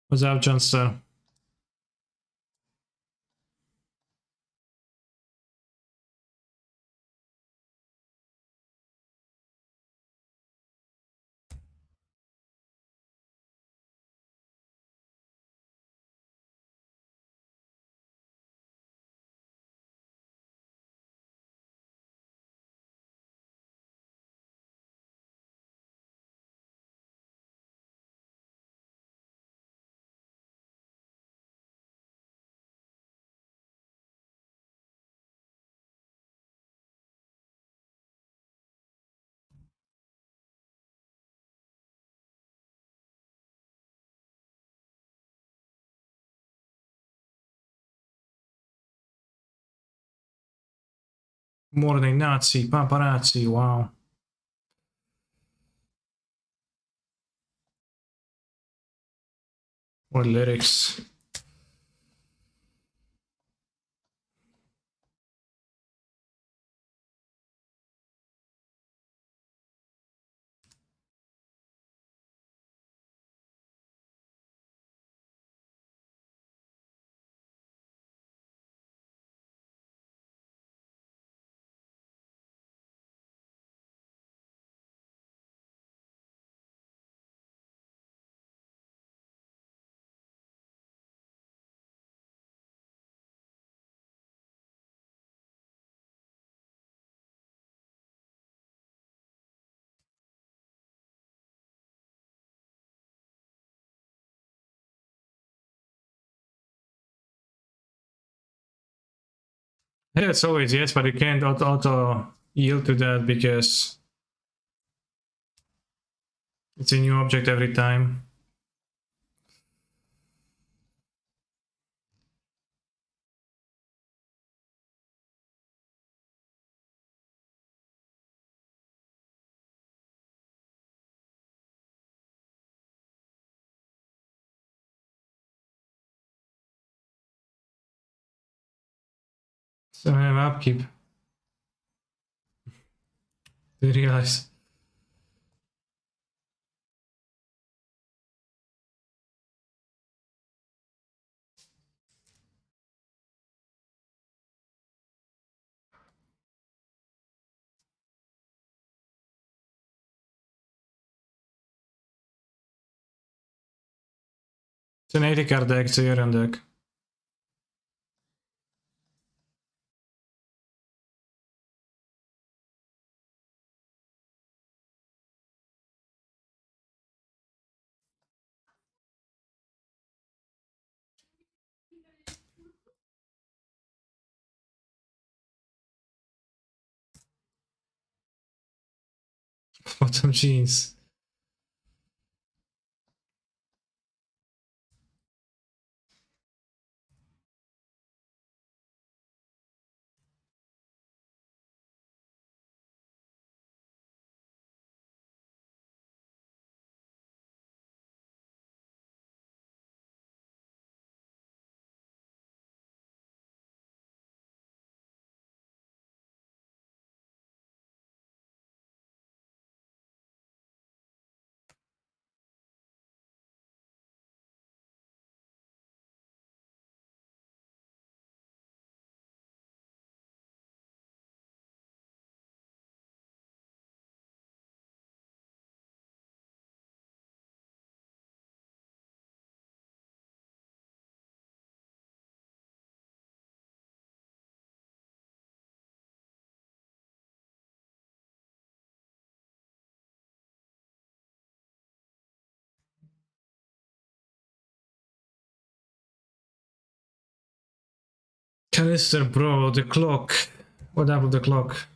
What's up, Johnster? More than Nazi, paparazzi, wow. What lyrics. Yeah, it's always yes, but you can't auto yield to that because it's a new object every time. So I have upkeep. Didn't realize. It's an 80 card deck, it's a Yorion deck. Bottom jeans. Canister, bro, the clock. What happened to the clock?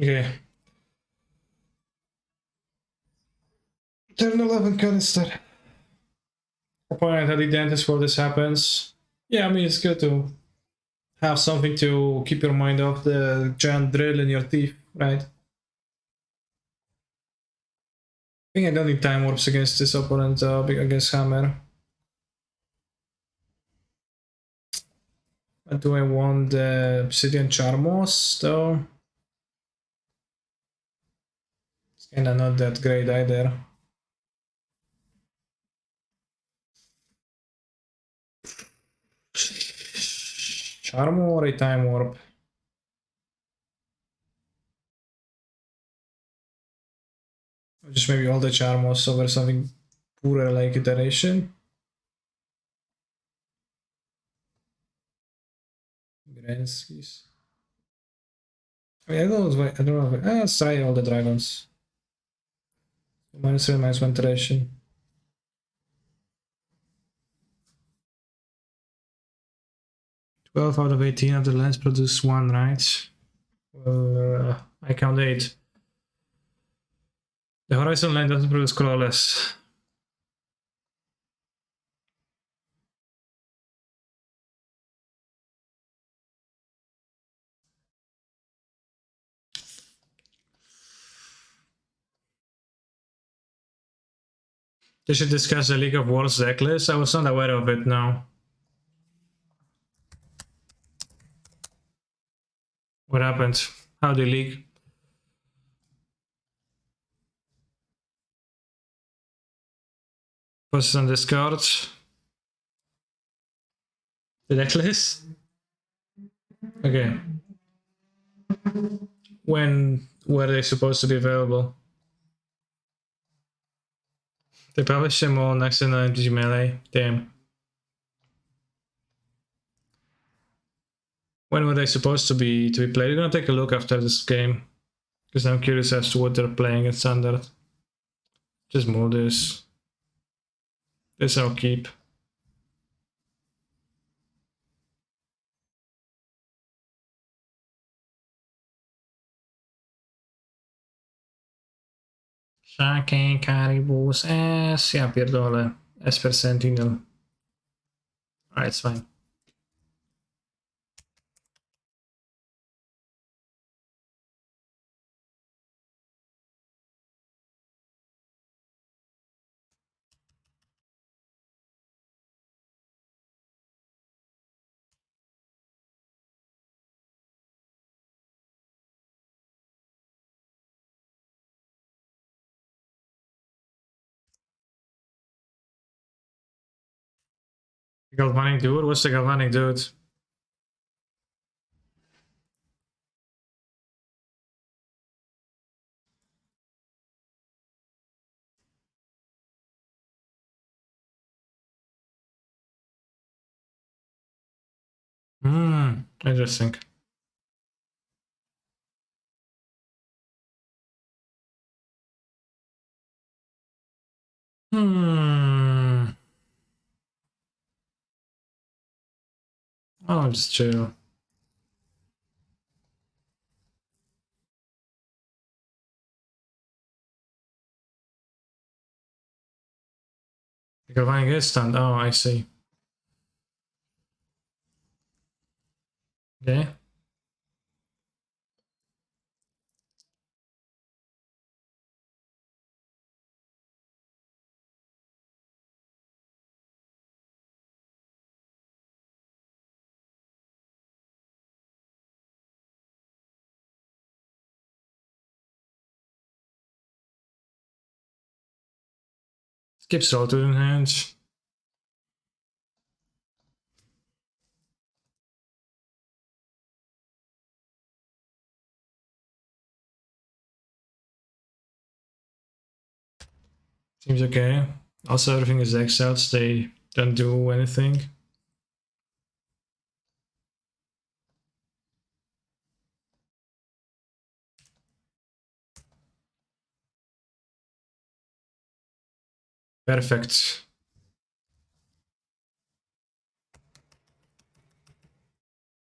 Okay. Turn 11 canister. Opponent at the dentist before this happens. Yeah, I mean, it's good to have something to keep your mind off the giant drill in your teeth, right? I think I don't need time warps against this opponent, against Hammer. But do I want the Obsidian Charmos, though? It's kinda not that great either. Charm or a time warp? Or just maybe all the Charmos over something poorer like iteration? Grenskis. I mean, I don't know. Let's try all the dragons. -3, -1 iteration. 12 out of 18 of the lands produce 1, right? Well, I count 8. The Horizon land doesn't produce colorless. They should discuss the League of Worlds deck list. I was not aware of it now. What happened? How they leak? Post on Discord. The deck list? Okay. When were they supposed to be available? They published them all next to MTG Melee. Damn. When were they supposed to be played? We're gonna take a look after this game, because I'm curious as to what they're playing in standard. Just move this. This I'll keep. Shake, Caribous, S. Ja pierdolę. S per Sentinel. Alright, it's fine. Galvanic Dude? What's the Galvanic Dude? Interesting. I'll just chill. Galvanic is stunned. Oh, I see. Okay. Skip Solitude in hand. Seems okay. Also, everything is exiled, so they don't do anything. Perfect.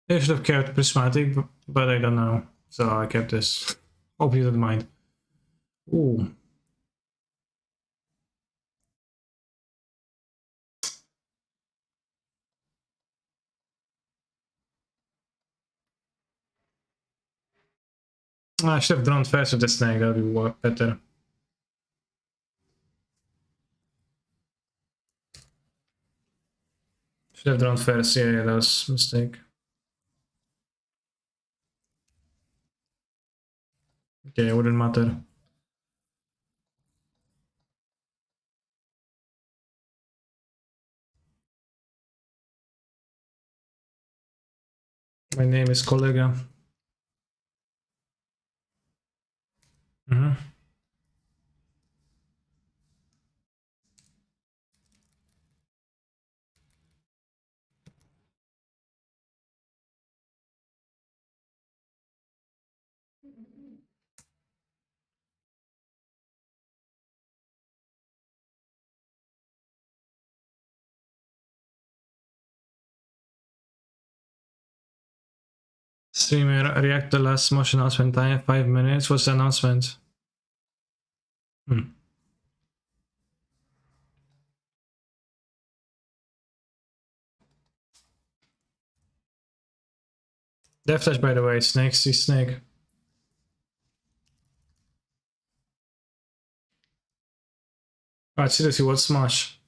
I should have kept Prismatic, but I don't know. So I kept this. Hope you don't mind. Ooh. I should have drawn first with the snake, that would be better. Should have drawn first, yeah, that was a mistake. Okay, it wouldn't matter. My name is Kollega. Streamer, react the last Smosh announcement time, 5 minutes. What's the announcement? Death Touch, by the way, Snake, see Snake. Alright, seriously, what's Smash?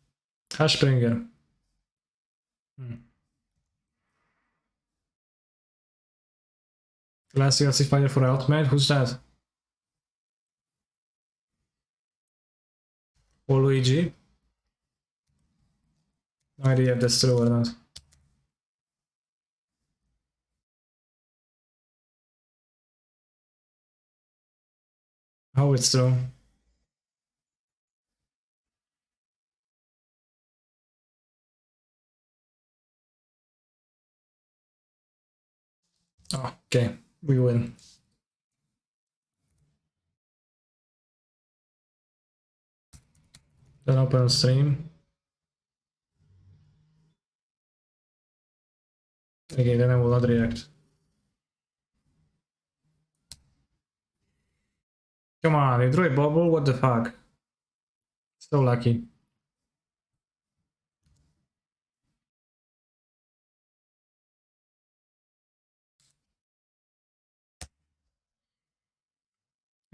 Hashbringer. Last DLC fighter for Ultimate? Who's that? Luigi? No idea if that's true or not. How it's true? Oh, okay, we win. Then open stream. Okay, then I will not react. Come on, you drew a bubble? What the fuck? So lucky.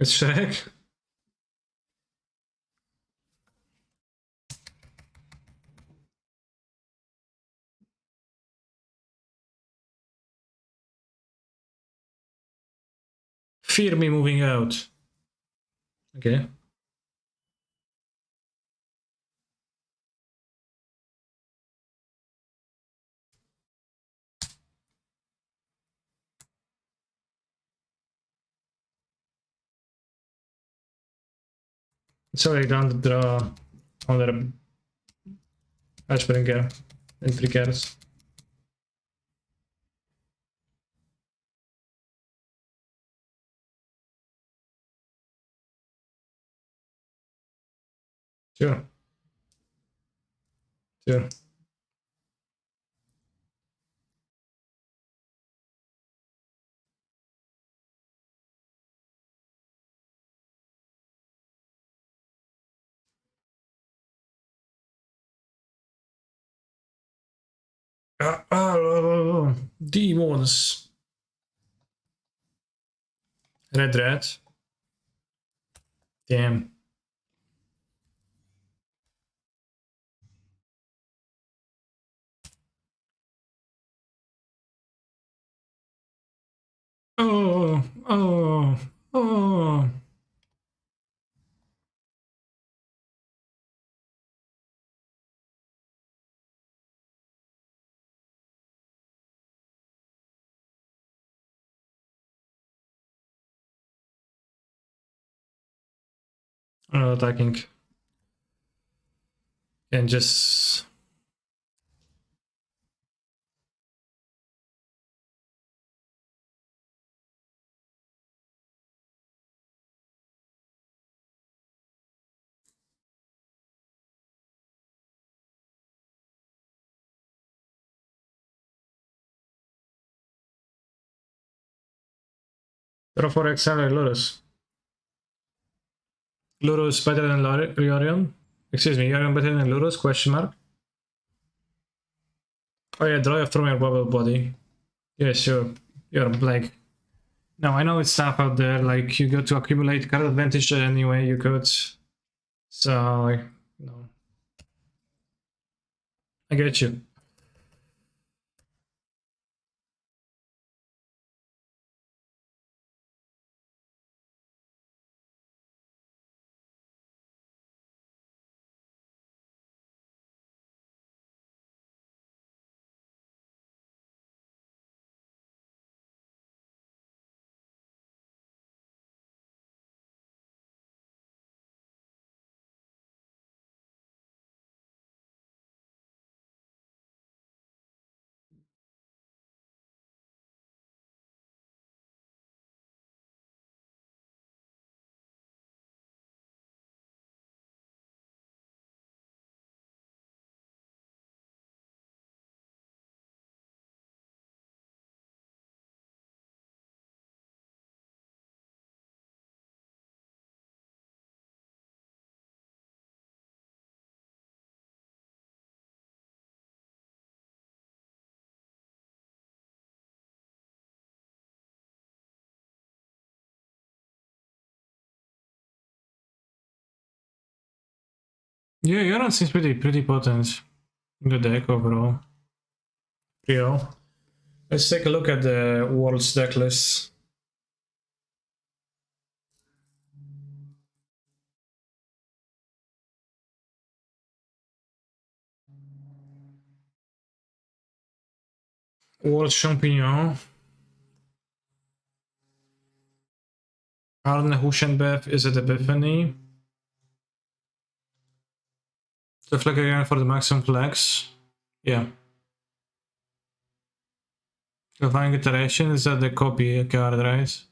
It's Shrek? Fear me moving out. Okay. Sorry, don't draw another Ashbringer in 3 cards. Sure. Sure. Demons. Red. Damn. Oh. I'm not attacking. And just... Draw for Exile Lurus. Lurus better than Yorion? Excuse me, Yorion better than Lurus? Question mark. Oh yeah, draw from your bubble body. Yeah, sure. You're black. No, I know it's tough out there, like you got to accumulate card advantage anyway you could. So, like, no. I get you. Yeah, Yorion seems pretty potent in the deck overall. Real. Let's take a look at the world's deck list. World Champignon. Arne Huschenbev is at Epiphany. The flag again for the maximum flags. Yeah. Divine Iteration is that the copy card, right?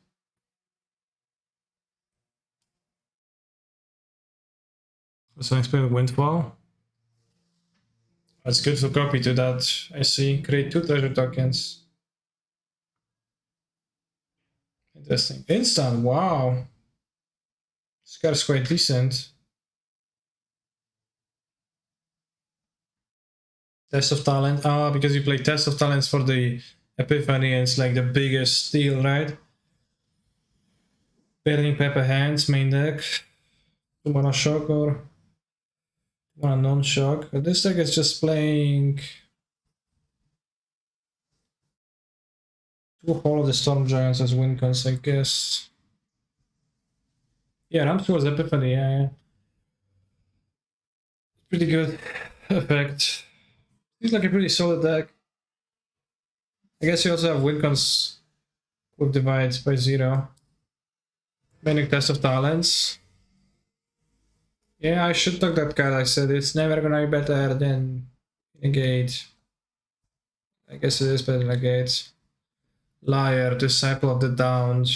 That's an expected windfall. That's good for copy to that. I see. Create 2 treasure tokens. Interesting. Instant, wow. This card's quite decent. Test of Talent. Ah, because you play Test of Talents for the Epiphany and it's like the biggest steal, right? Burning Pepper Hands, main deck. 2 mana shock or 2 mana non-shock. But this deck is just playing 2 Hall of the Storm Giants as win cons, I guess. Yeah, Ramp was Epiphany, yeah. Pretty good effect. Seems like a pretty solid deck. I guess you also have win cons with divides by 0. Manic Test of Talents. Yeah, I should talk that card. I said it's never gonna be better than Negate. I guess it is better than Negate. Liar, Disciple of the Damned.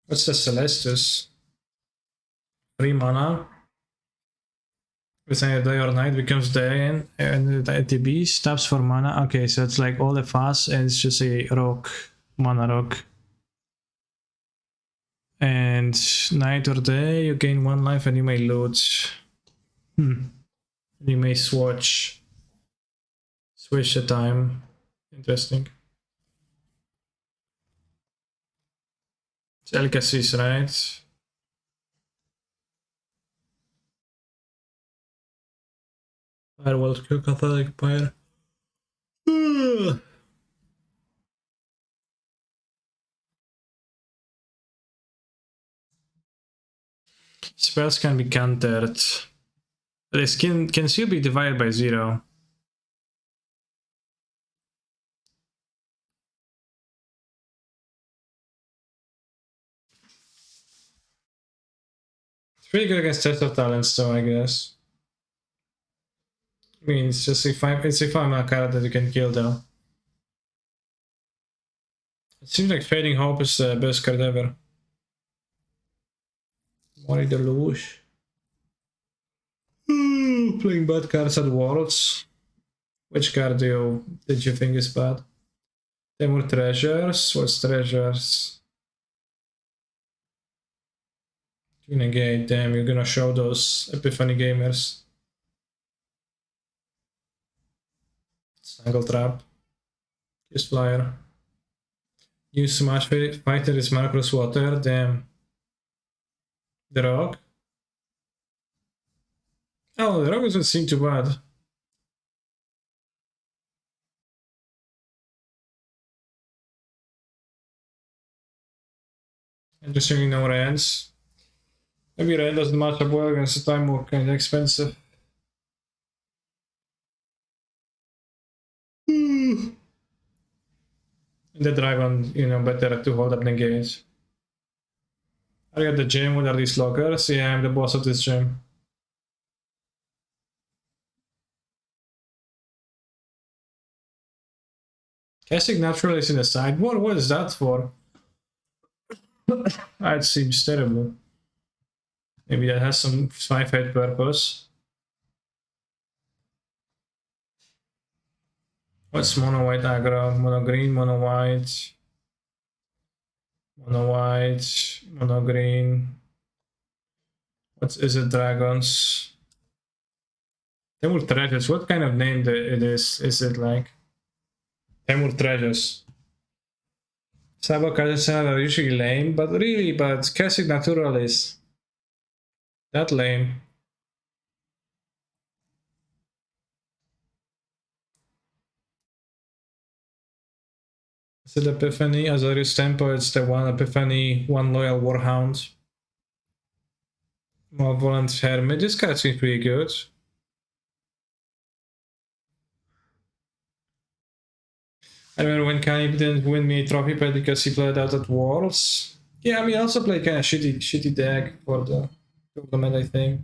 What's the Celestus? 3 mana. With a day or night becomes day and the ATB stops for mana. Okay, so it's like all the fast and it's just a rock, mana rock. And night or day, you gain 1 life and you may loot. You may switch the time. Interesting. It's Elcasis, right? Fireworld Catholic Pyre. Spells can be countered. This can still be divided by 0. It's pretty good against Test of Talents though, I guess. I mean, it's just it's a 5-mana card that you can kill though. It seems like Fading Hope is the best card ever. Mori Deluge. Playing bad cards at Worlds. Which card did you think is bad? Temur Treasures? What's Treasures? You negate, damn, you're gonna show those Epiphany gamers. Snaggle Trap. Kiss Flyer. New Smash Fighter is Marcus Water, damn. The Rock? Oh, the Rock doesn't seem too bad. I'm just showing no Rans. Maybe Ran doesn't match up well against the Time Walk, kinda expensive. And the Dragon, better to hold up the gates. Are you at the gym? What are these lockers? Yeah, I'm the boss of this gym. Casting Natural is in the side. What is that for? That seems terrible. Maybe that has some 5-head purpose. What's mono white aggro? Mono green, mono white. Mono white, mono green. What is it? Dragons. Temur Treasures. What kind of name it is? Is it like Temur Treasures? Cyber cards are usually lame, but Casting Natural is That lame. Is it Epiphany? Azorius Tempo, it's the one Epiphany, one Loyal Warhound. Malevolent Hermit. This card seems pretty good. I remember when Kanye didn't win me a trophy pad because he played out at Worlds. Yeah, I mean, I also played kind of shitty deck for the tournament, I think.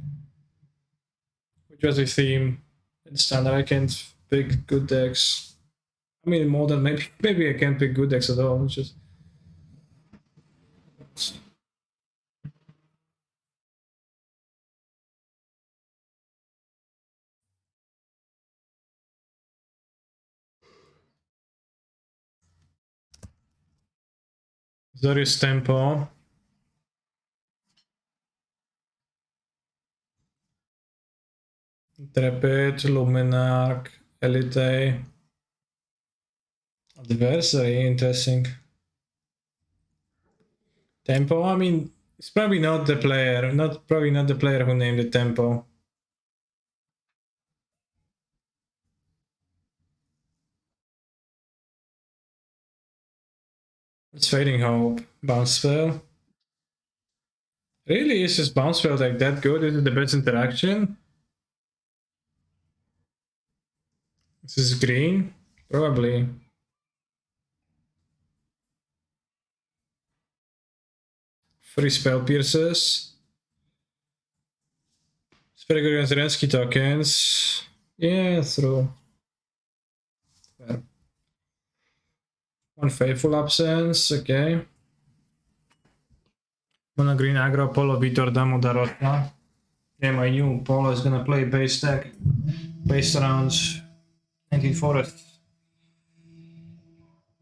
Which was a theme in standard. I can't pick good decks. I mean, more than maybe I can't pick good decks at all. It's just Zorius Tempo. Trepid, Luminarch, Elite. Adversary, interesting. Tempo, I mean, it's probably not the player, probably not the player who named it Tempo. It's Fading Hope, Bounce Spell. Really, is this Bounce Spell like that good? Is it the best interaction? This is green? Probably. Free Spell Pierces. It's very good against Rensky tokens. Yeah, through. Fair. One Faithful Absence, okay. Mono green aggro, Polo Vitor Damo Darota. Damn, I knew Polo is gonna play base deck. Based around 19 Forest.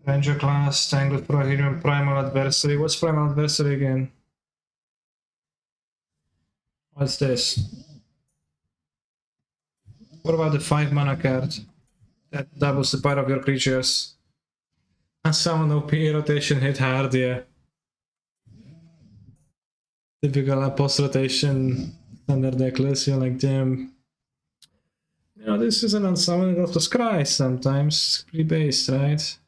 Ranger class, Tangled Prohedron, Primal Adversary. What's Primal Adversary again? What's this? What about the 5 mana card? That doubles the power of your creatures. Unsummon OP rotation hit hard, yeah. Typical post rotation standard necklace, you're like, damn. You know, this is an unsummon of the scry sometimes. Pretty based, right?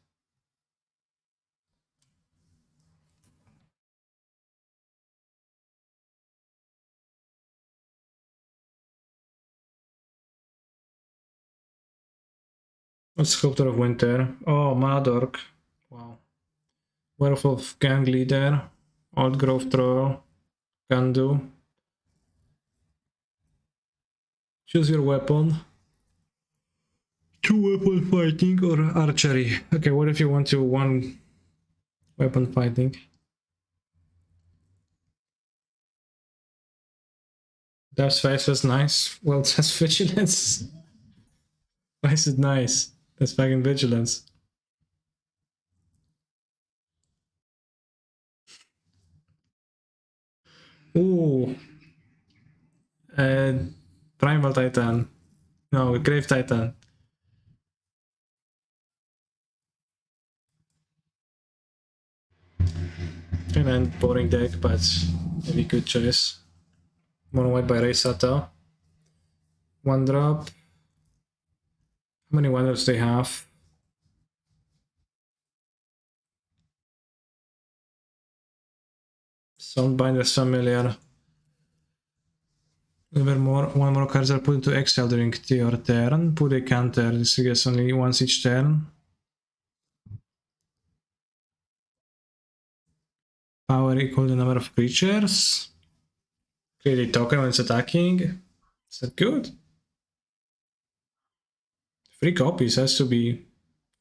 Sculptor of Winter. Oh, Madork. Wow. Werewolf of Gang Leader. Old Grove Troll. Gandu. Choose your weapon. 2-weapon fighting or archery. Okay, what if you want to 1-weapon fighting? That's face was nice. Well, that's vigilance. Why is it nice? That's fucking vigilance. Ooh. Primal Titan. No, Grave Titan. And then boring deck, but maybe good choice. Mono white by Rei Sato. 1 drop. How many 1-drops do they have? Soundbinder's familiar. One more cards are put into exile during your turn. Put a counter. This gets only once each turn. Power equal the number of creatures. Create a token when it's attacking. Is that good? 3 copies has to be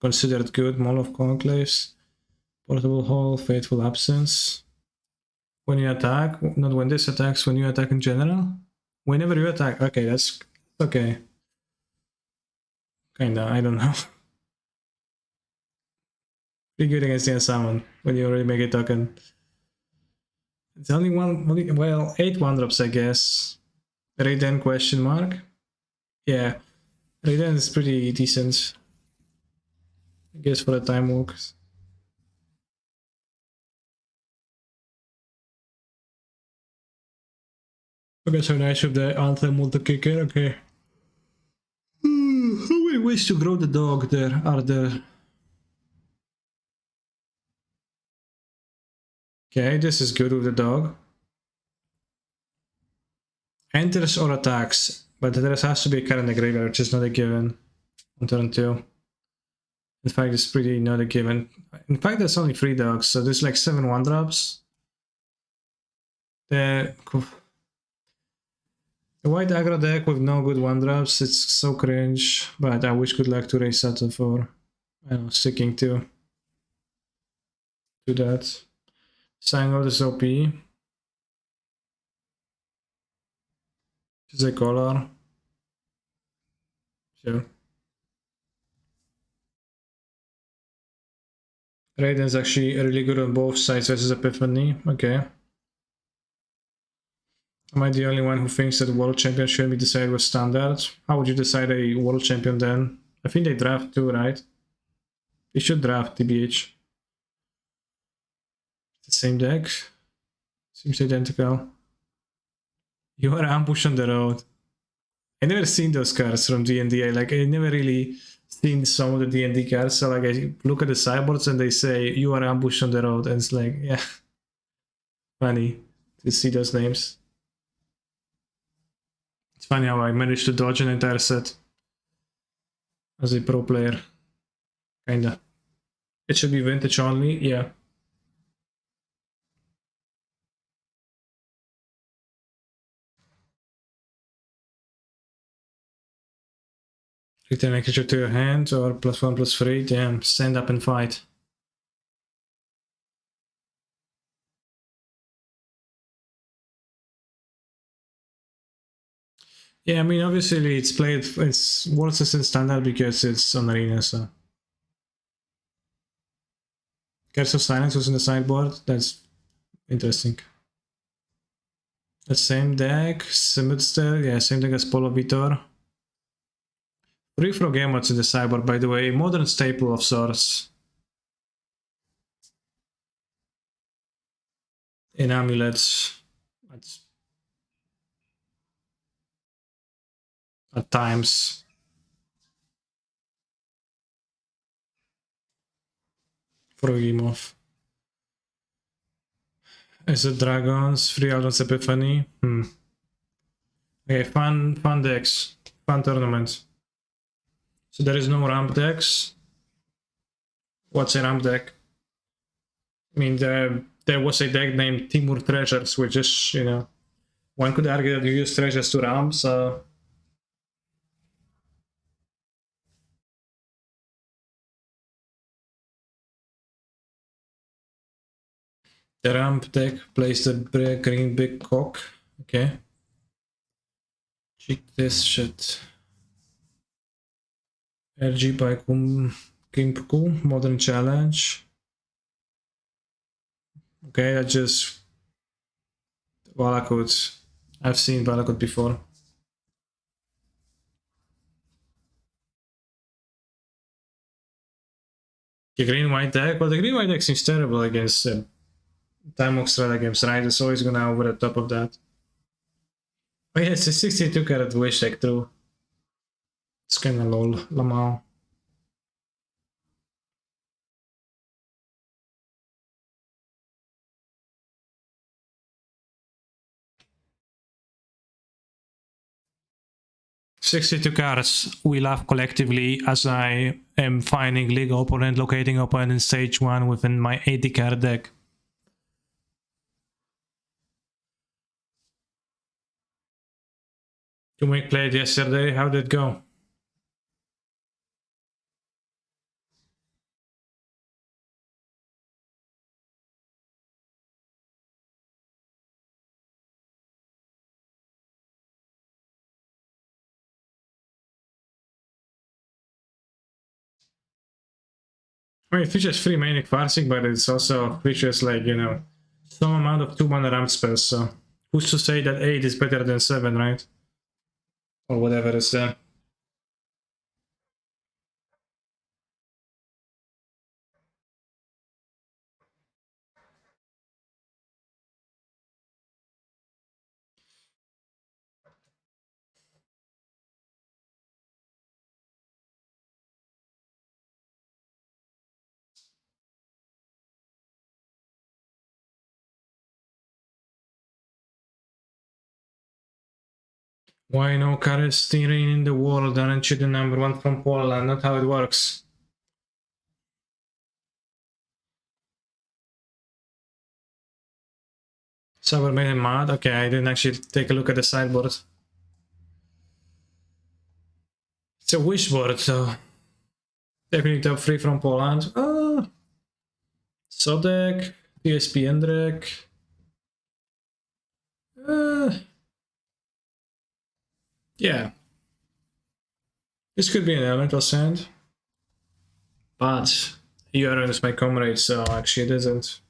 considered good. Maul of Conclaves. Portable Hall. Faithful Absence. When you attack, not when this attacks, when you attack in general. Whenever you attack. Okay, that's okay. Kinda, I don't know. Pretty good against the unsummon when you already make a token. It's only well, 8 1-drops, I guess. Raiden question mark. Yeah, Raiden is pretty decent. I guess for the time walks. Okay, so nice with the anti-multi kicker, okay. How many ways to grow the dog there are there? Okay, this is good with the dog. Enters or attacks, but there has to be a card in the graveyard, which is not a given on turn 2. In fact, it's pretty not a given. In fact, there's only 3 dogs, so there's like 7 1-drops. The white aggro deck with no good 1-drops, it's so cringe, but I wish good luck to Ray Sato for sticking to that. Sango is OP. It's a color. Sure. Raiden's actually really good on both sides versus Epiphany. Okay. Am I the only one who thinks that the world champion should be decided with standard? How would you decide a world champion then? I think they draft too, right? They should draft TBH. The same deck. Seems identical. You are ambush on the road. I never seen those cards from D&D. I never really seen some of the D&D cards. So like I look at the sideboards and they say you are ambush on the road, and it's like, yeah, funny to see those names. It's funny how I managed to dodge an entire set as a pro player. Kinda. It should be vintage only, yeah. Return a creature to your hand or +1/+3. Damn, stand up and fight. Yeah, I mean, obviously it's worse in standard because it's on arena, so. Curse of Silence was in the sideboard. That's interesting. The same deck, Simister, yeah, same deck as Polo Vitor. Free Throw Gamots in the sideboard, by the way, modern staple of sorts. In amulets, at times. For a game of. Is it Dragons? 3 Aldon's Epiphany? Okay, fun decks. Fun tournaments. So there is no ramp decks. What's a ramp deck? I mean, there was a deck named Timur Treasures, which is, one could argue that you use treasures to ramp, so. The ramp deck plays the green big cock. Okay. Check this shit. RG by Kimpuku, Modern Challenge. Okay, that's just Valakut. I've seen Valakut before. The green-white deck? Well, the green-white deck seems terrible against Time Strata games, right? It's always gonna over the top of that. Oh yeah, it's a 62 carat wish deck too. It's kinda lol. Lamau. "62 cards, we laugh collectively as I am finding league opponent, locating opponent in stage 1 within my 80 card deck. You make played yesterday, how did it go? I mean, it features 3 Manic Farsic, but it's also features like, some amount of 2-mana ramp spells, so who's to say that 8 is better than 7, right? Or whatever is there. Why no car steering in the world? Aren't you the number one from Poland? Not how it works. Sour made him mad? Okay, I didn't actually take a look at the sideboard. It's a wishboard, so definitely top 3 from Poland. Sodek, PSP Endrek. Yeah. This could be an elemental sand. But Yorion is my comrade, so actually it isn't.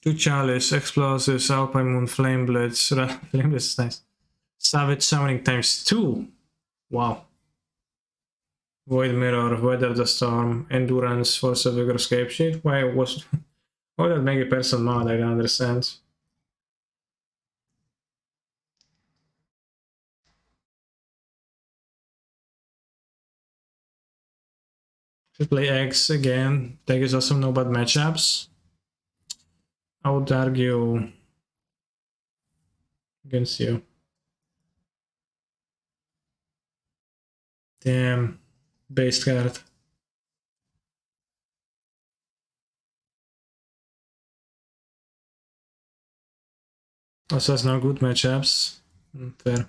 2 Chalice, Explosives, Alpine Moon, Flame Blitz. Flame Blitz is nice. Savage Summoning times 2. Wow. Void Mirror, Weather the Storm, Endurance, Force of Vigor, Escape Sheet. Why would that make a person mad? I don't understand. Should play X again. That gives us some no bad matchups. I would argue against you. Damn. Base card. Also has no good matchups. Fair.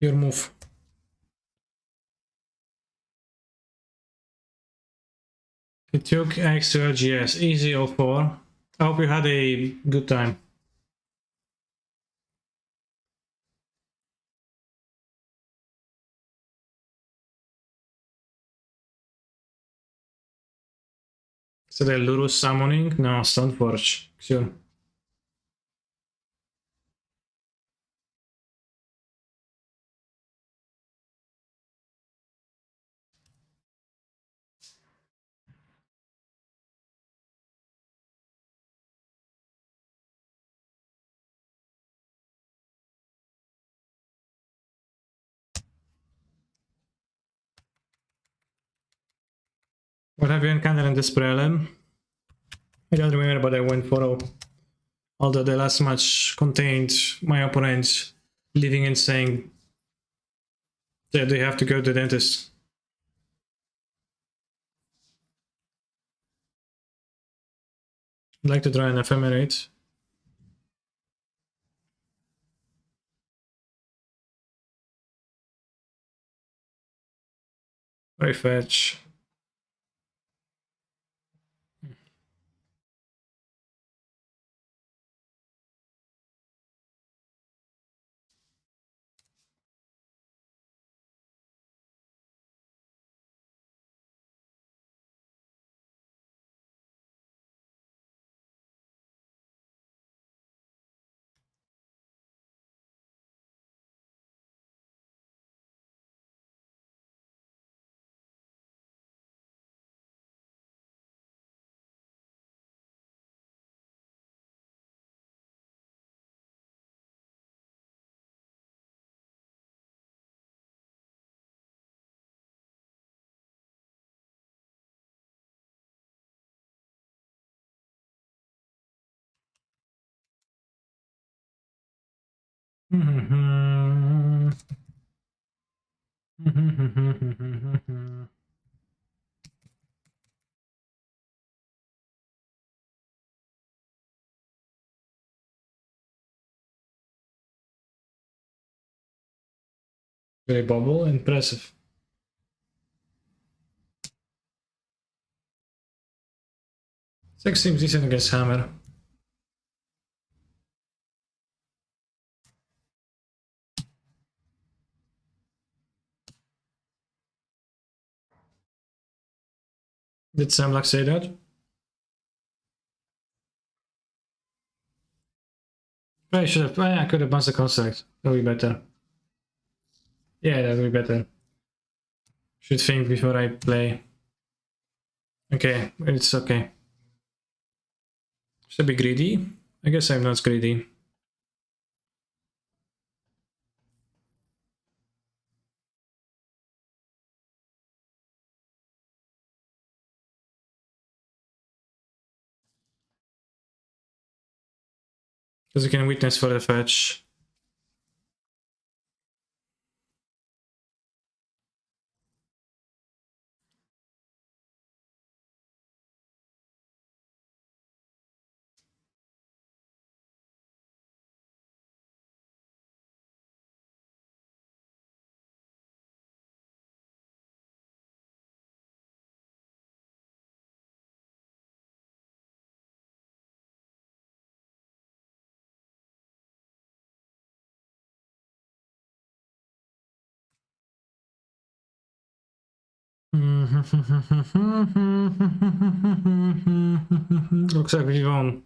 Your move. It took X to LGS. Easy 04. I hope you had a good time. Is that a Lurus summoning? No, Stoneforge. Sure. What have you encountered in this prelim? I don't remember, but I went for although the last match contained my opponent leaving and saying that they have to go to the dentist. I'd like to draw an ephemerate. Very fetch. Very bubble, impressive. 6 seems decent against hammer. Did Samlak say that? I should have. I could have buzzed the construct. That would be better. Yeah, that would be better. Should think before I play. Okay, it's okay. Should I be greedy? I guess I'm not greedy. Because you can witness for the fetch. Looks like we won.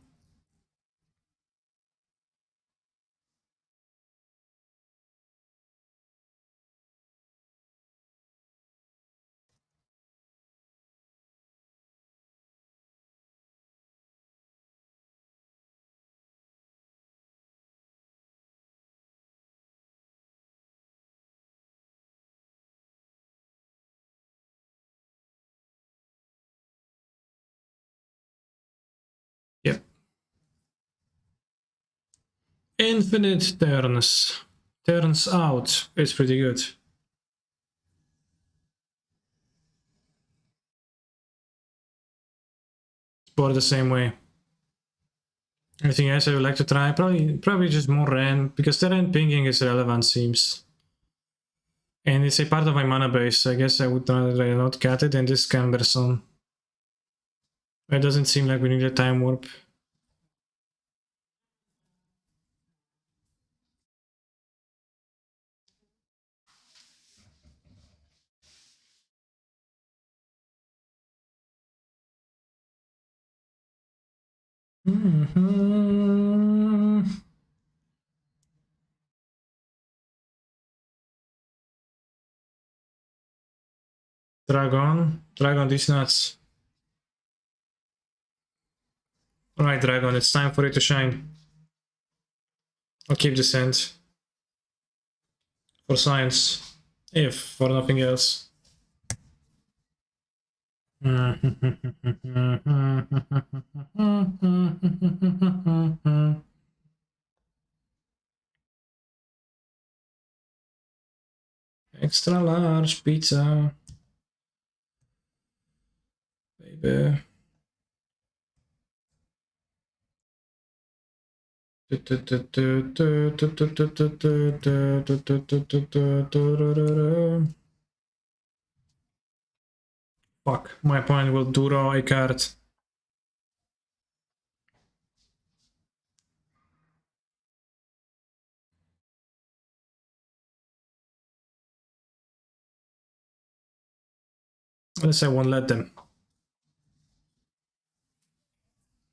Yep. Infinite turns. Turns out is pretty good. Board the same way. Anything else I would like to try? Probably just more Ren, because the Ren pinging is relevant, seems. And it's a part of my mana base, I guess I would rather not cut it and just cumbersome. It doesn't seem like we need a time warp. Dragon, these nuts. Alright, Dragon, it's time for it to shine. I'll keep the scent. For science. If for nothing else. Extra large pizza. Baby. Fuck, my opponent will draw a card. Unless I won't let them.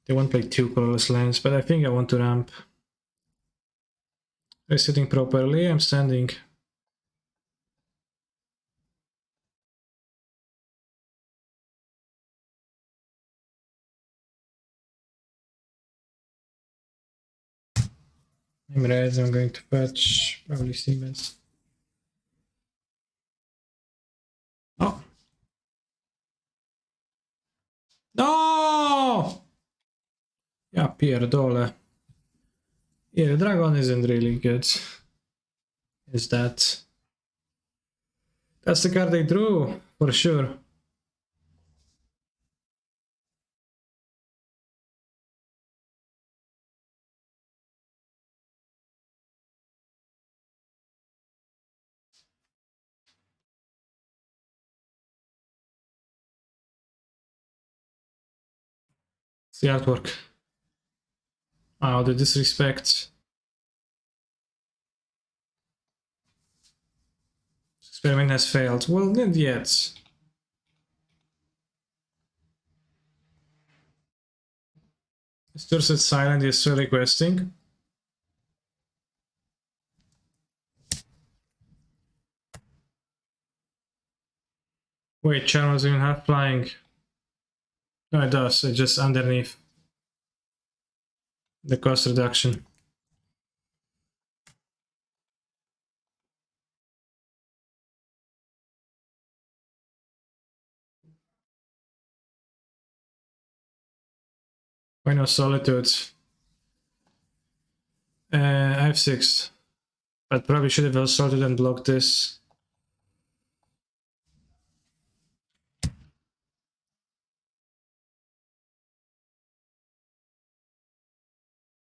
They won't play 2 colorless lands, but I think I want to ramp. Are you sitting properly? I'm standing. I'm red, I'm going to fetch probably Siemens. Oh! No! Yeah, Pierdole. Yeah, Dragon isn't really good. Is that? That's the card they drew, for sure. the artwork. Oh, the disrespect. Experiment has failed. Well, not yet. Stur said silent is still requesting. Wait, Charm doesn't even have flying. No, it does. It's just underneath the cost reduction. Why no Solitude? I have 6. But probably should have assaulted and blocked this.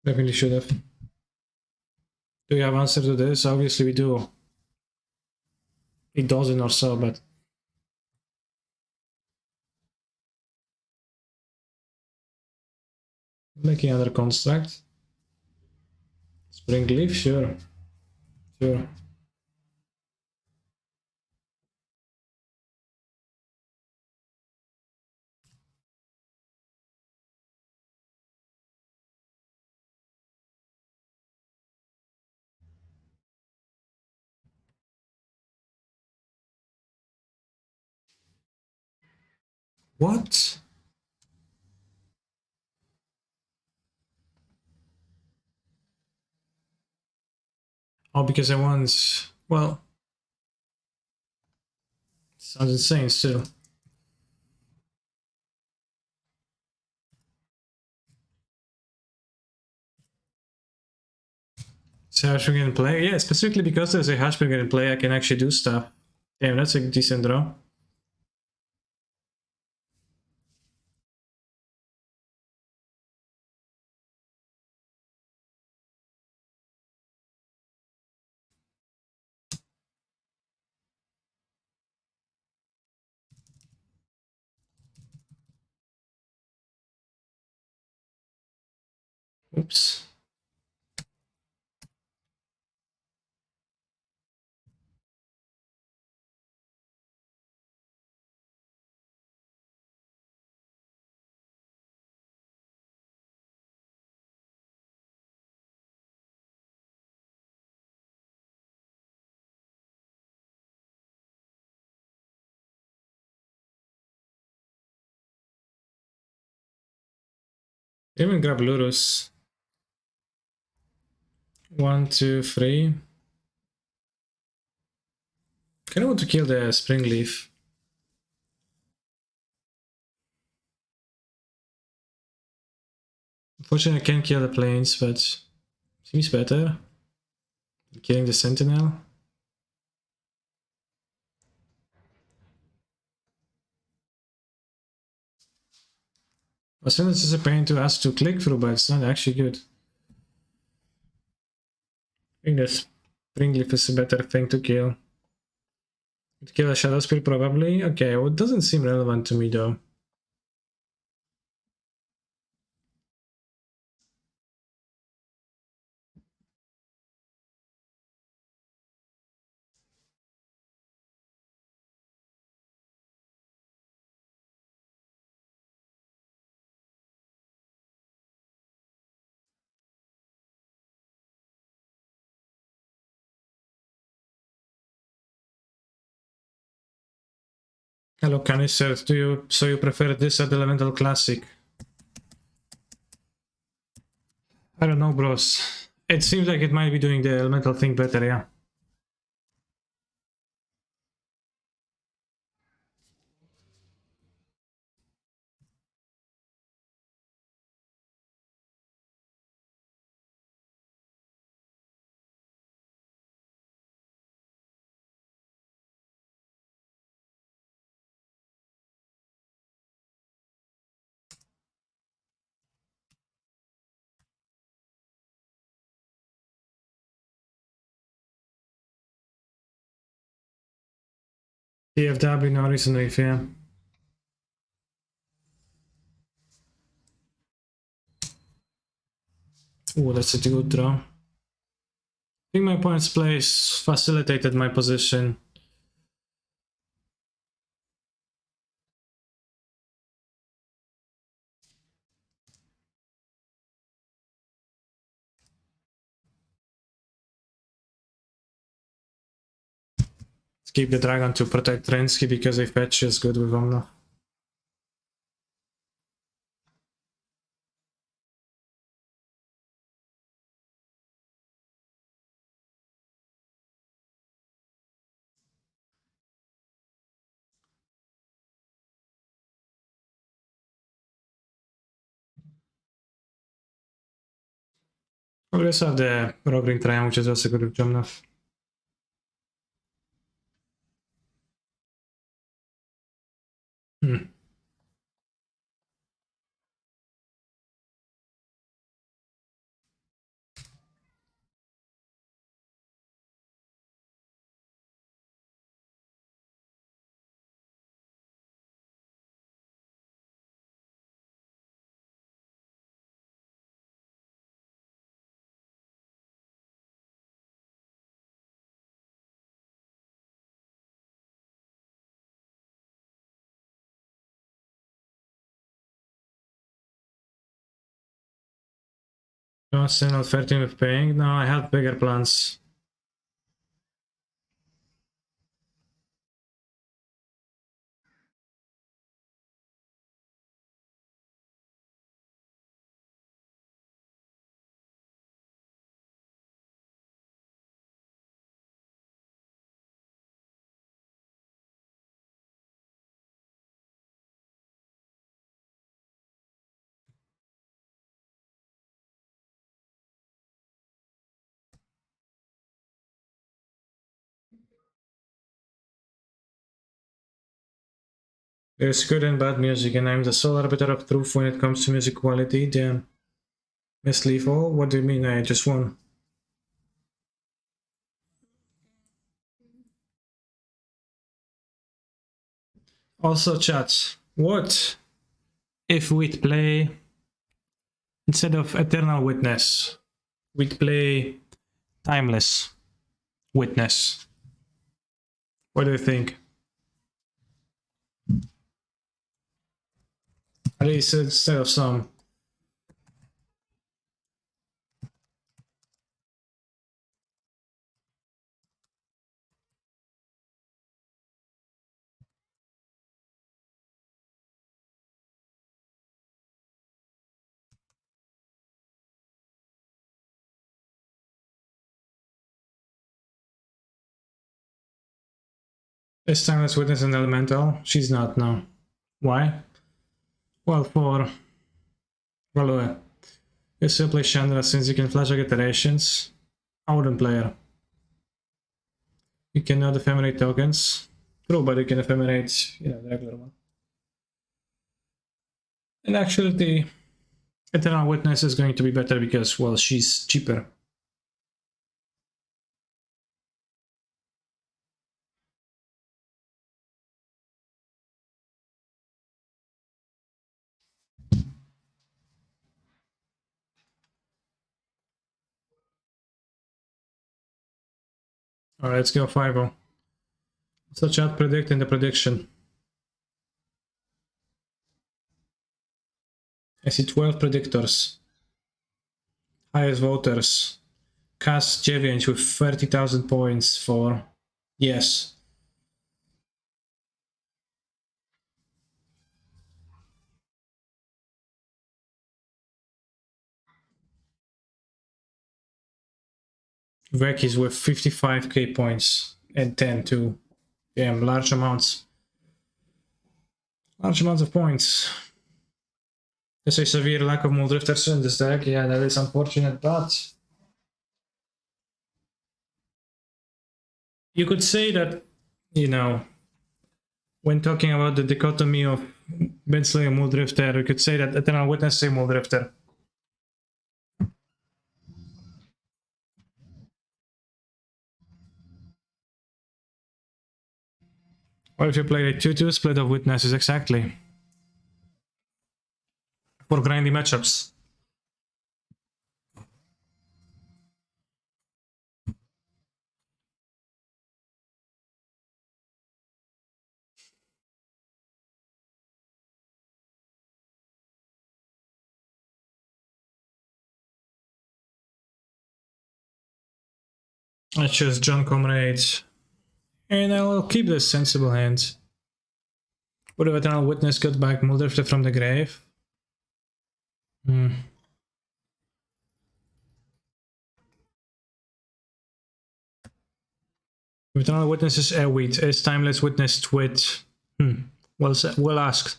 Definitely should have. Do you have answer to this? Obviously we do. It doesn't or so, but... Making another construct. Spring Leaf, sure. Sure. What? Oh, because I want... Well... Sounds insane still. So Hashbringer in play? Yeah, specifically because there's a Hashbringer in play, I can actually do stuff. Damn, that's a decent draw. Oops. Even grab Lurus. 1, 2, 3. Kinda want to kill the Spring Leaf. Unfortunately, I can't kill the planes, but seems better. Killing the Sentinel. Ascendance is a pain to ask to click through, but it's not actually good. I think the Spring Leaf is a better thing to kill. To kill a Shadow Spear, probably. Okay, well, it doesn't seem relevant to me though. Hello, Canister. So you prefer this at Elemental Classic? I don't know, bros. It seems like it might be doing the Elemental thing better, yeah. TFW, no reason if, yeah. Oh, that's a good draw. I think my opponent's place facilitated my position. Let's keep the dragon to protect Rensky because a fetch is good with Omna. We also have the Rogue Ring Triumph, which is also good with Jomnov. Johnson not flirting with paying. No, I have bigger plans. There's good and bad music, and I'm the sole arbiter of truth when it comes to music quality. Damn. Miss Lethal? What do you mean I just won? Also, chat, what if we'd play, instead of Eternal Witness, we'd play Timeless Witness? What do you think? At least instead of some. Is Timeless Witness an elemental? She's not, no. Why? Well, you still play Chandra since you can flash like iterations. I wouldn't play her. You cannot ephemerate tokens. True, but you can ephemerate, the regular one. And actually, the Eternal Witness is going to be better because, well, she's cheaper. Alright, let's go 5-0. So chat predict in the prediction. I see 12 predictors. Highest voters. Kas 9 with 30,000 points for yes. Vek is with 55k points and 10 too. Damn, large amounts. Large amounts of points. There's a severe lack of Muldrifters in this deck. Yeah, that is unfortunate, but you could say that, when talking about the dichotomy of Bensley and Muldrifter, you could say that Eternal Witness is a Muldrifter. Or if you play a 2-2 split of Witnesses, exactly. For grindy matchups. I choose John Comrade. And I will keep this sensible hand. Would a Eternal Witness got back Muldrifter from the grave? Eternal Witness is Airweed. Is Timeless Witness Twit? Well asked.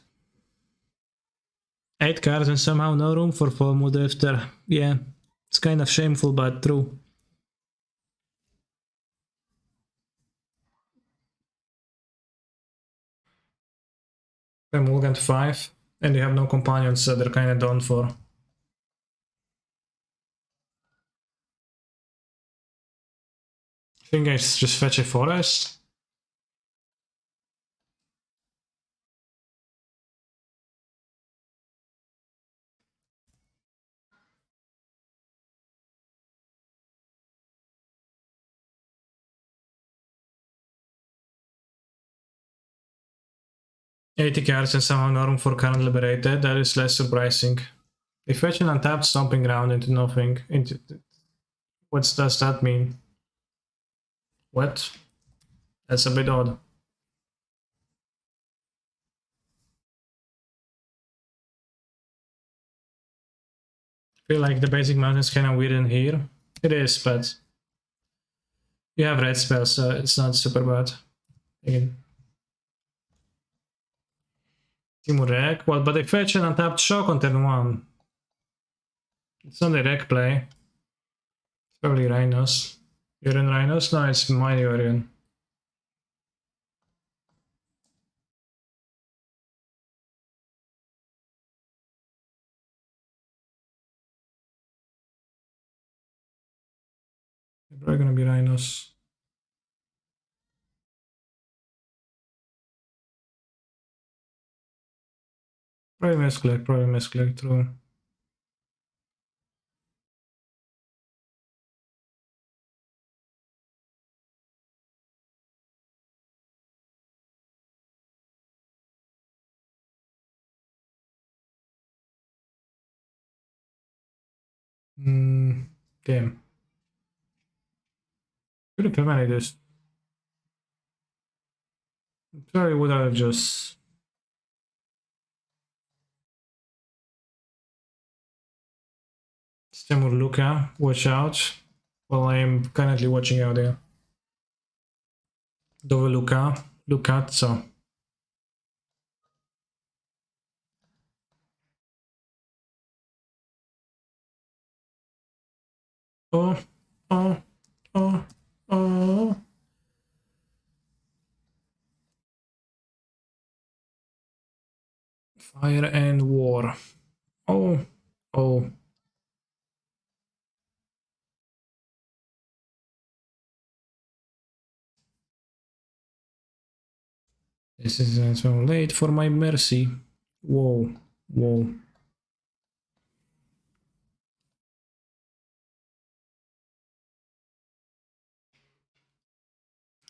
8 cards and somehow no room for 4 Muldrifter. Yeah, it's kind of shameful but true. I'm Mulligan to 5, and they have no companions, so they're kinda done for. I think I just fetch a forest. $80 cards and somehow no room for current liberated. That is less surprising. They fetch an untapped stomping ground into nothing. What does that mean? What? That's a bit odd. I feel like the basic mountain is kind of weird in here. It is, but you have red spells, so it's not super bad. Again. Timurek, well, but they fetch an untapped shock on turn 1. It's not a rec play. It's probably Rhinos. Yorion Rhinos? No, it's my Yorion. They're probably gonna be Rhinos. Probably misclick, true. Damn. Could have prevented this. Sorry, would I have just... Stemur Luca, watch out. Well, I am currently watching out there. Dove Luca, Lucazzo. Oh. Fire and war. Oh. This is so late for my mercy. Whoa.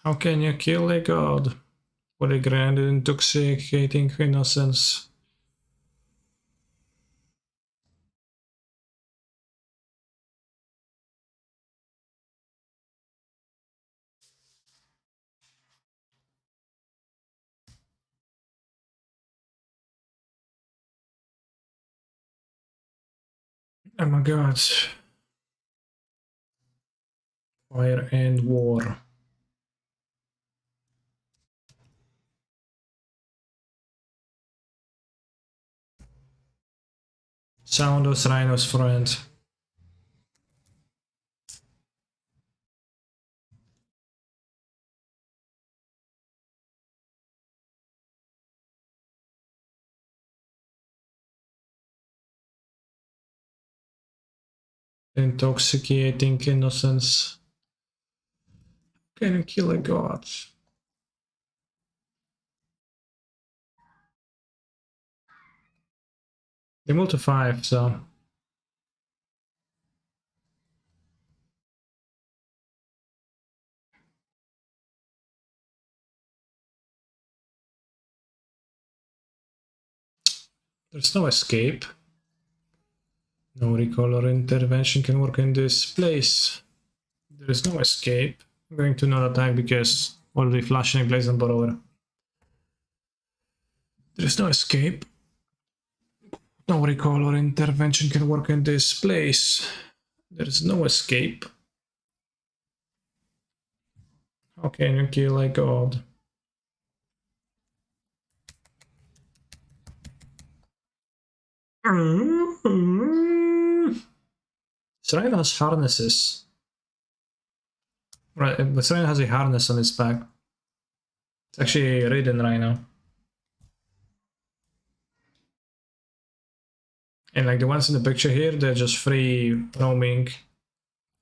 How can you kill a god? What a grand and intoxicating innocence. Oh my god. Fire and war. Sound those rhinos, friend. Intoxicating innocence. Can you kill a god? They multi 5, so... There's no escape. No recall or intervention can work in this place. There is no escape. I'm going to not attack because already flashing Blaze and Borrower. There is no escape. No recall or intervention can work in this place. There is no escape. How can you kill a god? Shrine has harnesses. Right, the Shrine has a harness on its back. It's actually ridden right now. And like the ones in the picture here, they're just free roaming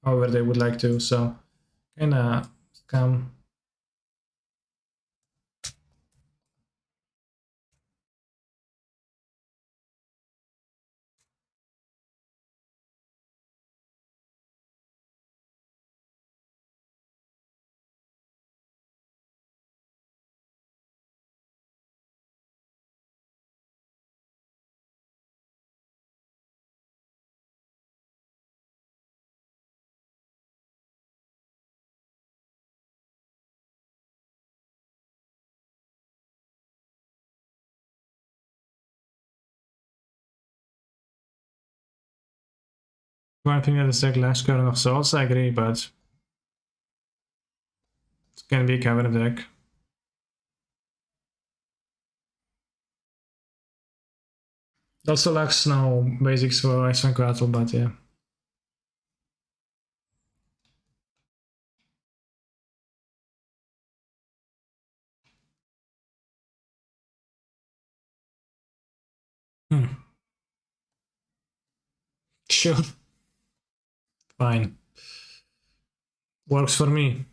however they would like to, so kinda scam. One thing that is like last current of souls, I agree, but it can be a cabinet deck. It also lacks no basics for Iceland Quattro, but yeah. Sure. Fine. Works for me.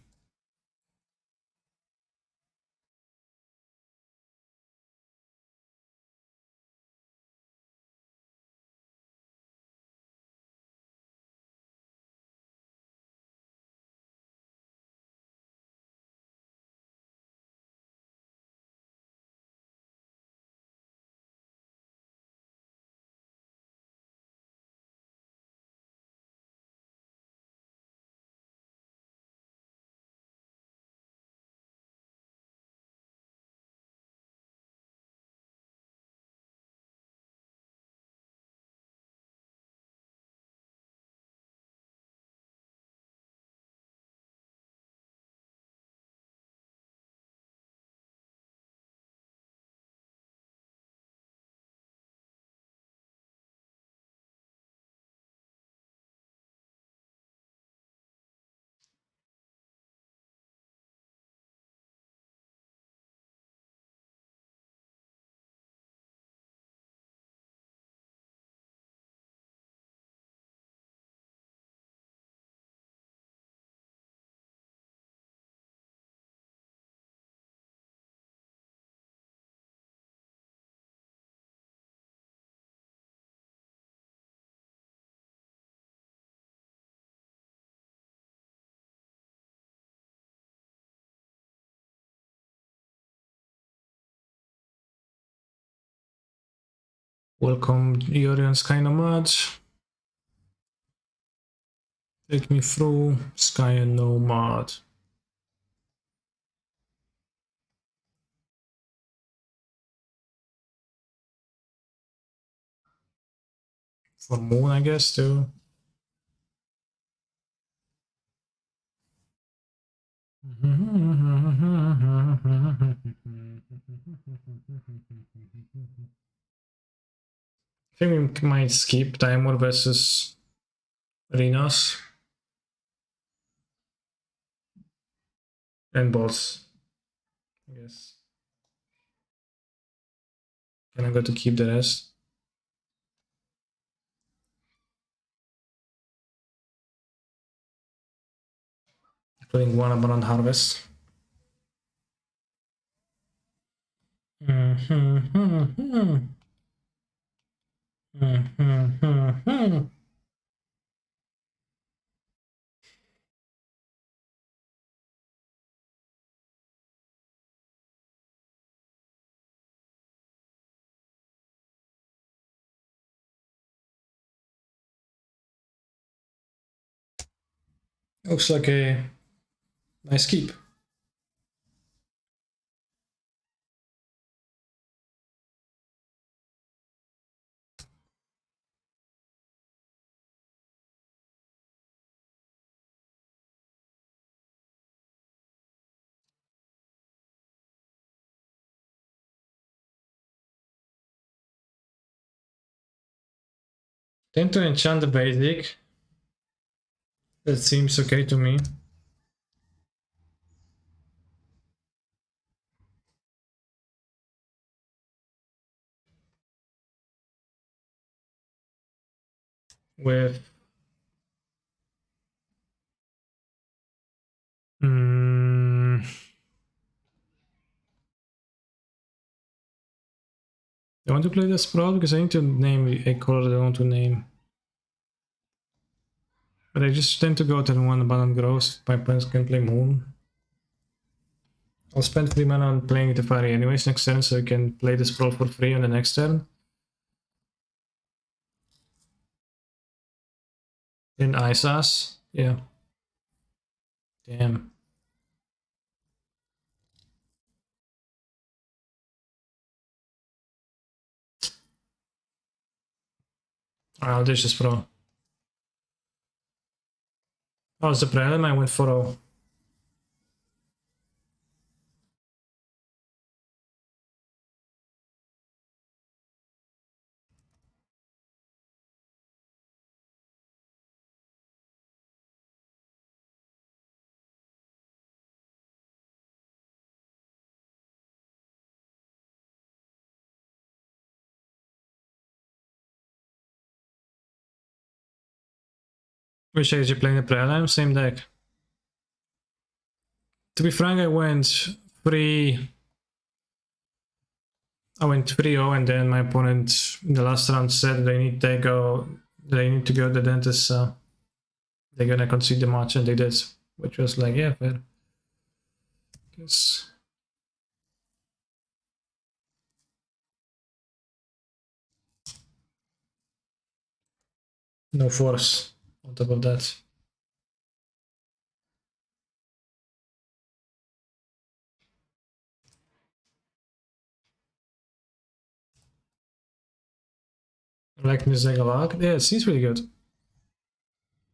Welcome, Yorion Sky Nomad. Take me through Sky and Nomad. For Moon, I guess, too. I think we might skip Timur versus Arenas and boss, I guess. And I'm going to keep the rest. Including one abundant harvest. Looks like a nice keep. Tend to enchant the basic. That seems okay to me. With I want to play the Sprawl because I need to name a color that I want to name. But I just tend to go to one abundant growth. My opponents can play Moon. I'll spend 3 mana on playing the Fairy anyways next turn, so I can play the Sprawl for free on the next turn. Then Ice Ass. Yeah. Damn. I'll ditch the Sprawl. Oh, it's the Prelim. I went 4-0. Which deck did you play in the Prelim? Same deck. To be frank, I went 3. I went 3-0, and then my opponent in the last round said they need to go to the dentist, so they're gonna concede the match, and they did, which was like, yeah, fair. Guess. No force on top of that. I like this deck a lot. Yeah, it seems pretty good.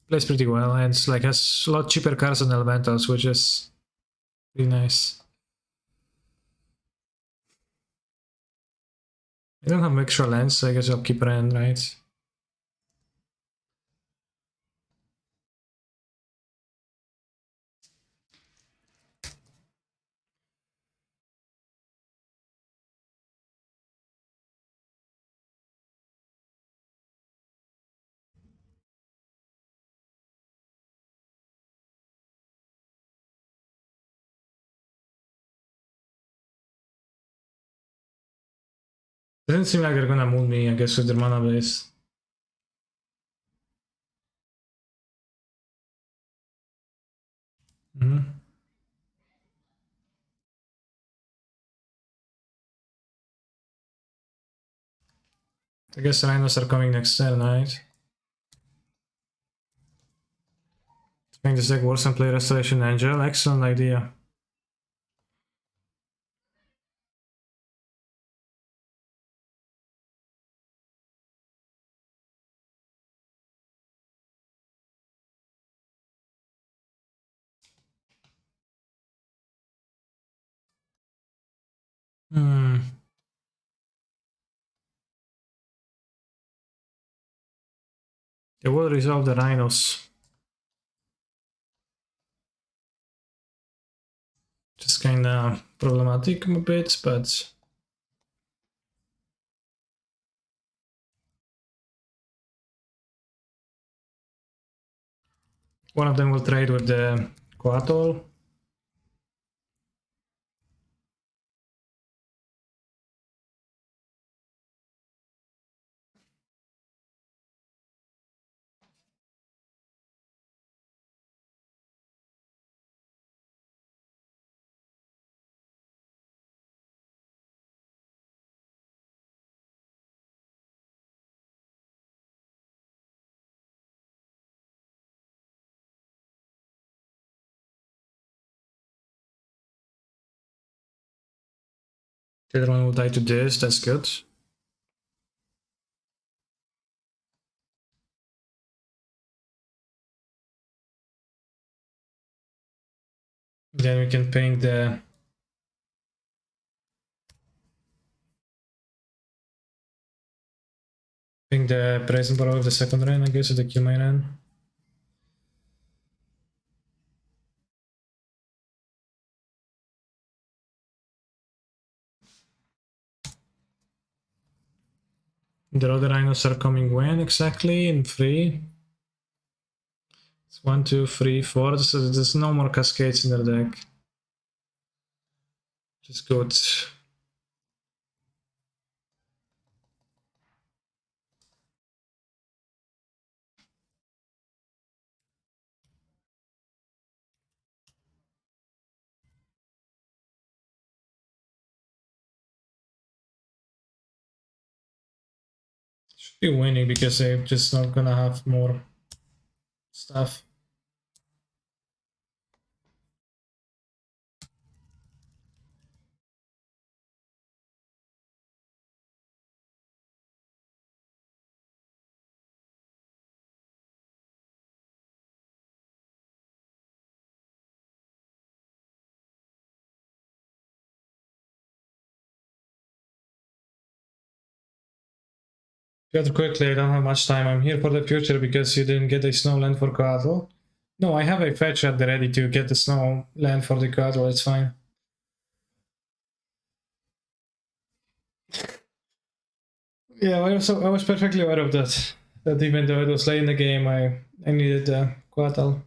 Plays pretty well, and it's like has a lot cheaper cards than elementals, which is pretty nice. I don't have extra lands, so I guess I'll keep Ren, right? Doesn't seem like they're gonna move me, I guess, with their mana base. I guess Rhinos are coming next turn, right? To make this deck worse and play Restoration Angel, excellent idea. They will resolve the Rhinos. Just kinda problematic a bit, but one of them will trade with the Coatl. The other one will die to this, that's good. Then we can ping the present bar of the second run, I guess, or the Q main run. The other rhinos are coming when exactly? In 3? It's 1, 2, 3, 4. So there's no more cascades in their deck. Just good. Should be winning because they're just not gonna have more stuff. Piotr, quickly, I don't have much time. I'm here for the future because you didn't get a snow land for Coatl. No, I have a fetch at the ready to get the snow land for the Coatl, it's fine. Yeah, I was perfectly aware of that. That even though it was late in the game, I needed the Coatl.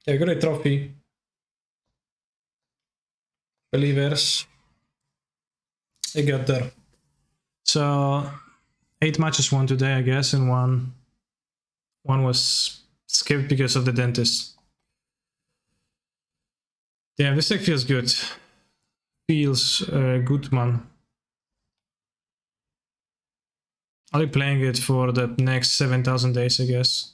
Yeah, got a trophy. Believers. I got there. So 8 matches won today, I guess, and one was skipped because of the dentist. Damn, this deck feels good. Feels good, man. I'll be playing it for the next 7,000 days, I guess.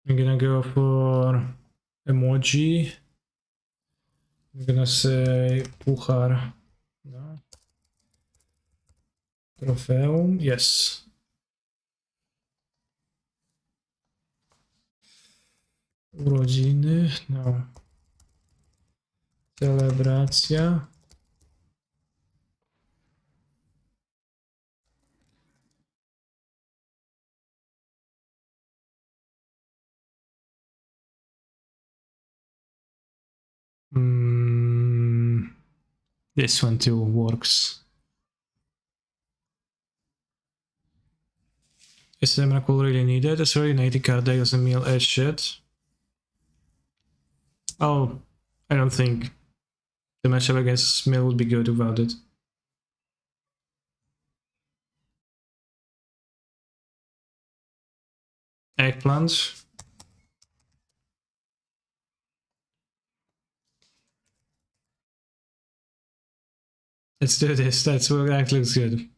I'm gonna go for emoji. I'm gonna say puchar. No. Trofeum, yes. Urodziny, no. Celebracja. This one too works. Is the Miracle really needed? It's really an 80 card deck doesn't meal as shit. Oh, I don't think the matchup against Mill would be good without it. Eggplant. Let's do this. That looks good.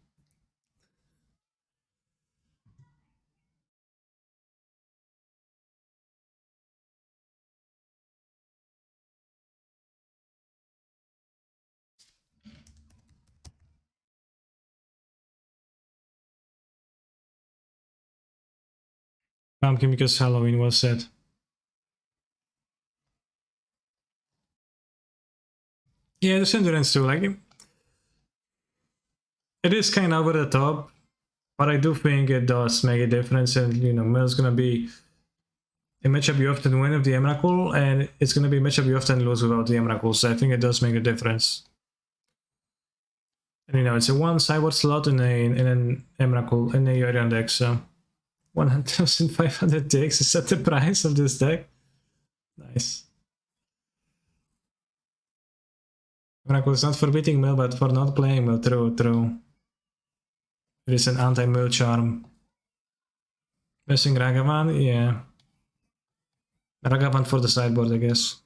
Pumpkin because Halloween was said. Yeah, the Endurance too. Like, it is kind of over the top, but I do think it does make a difference. And you know, Mill's gonna be a matchup you often win with the Emrakul, and it's gonna be a matchup you often lose without the Emrakul. So I think it does make a difference. And you know, it's a 1 sideboard slot in an Emrakul in a Yorion deck. So 1,500 ticks, is that the price of this deck? Nice. Oracle is not for beating mill, but for not playing mill. True, true. It is an anti-mill charm. Missing Ragavan? Yeah. Ragavan for the sideboard, I guess.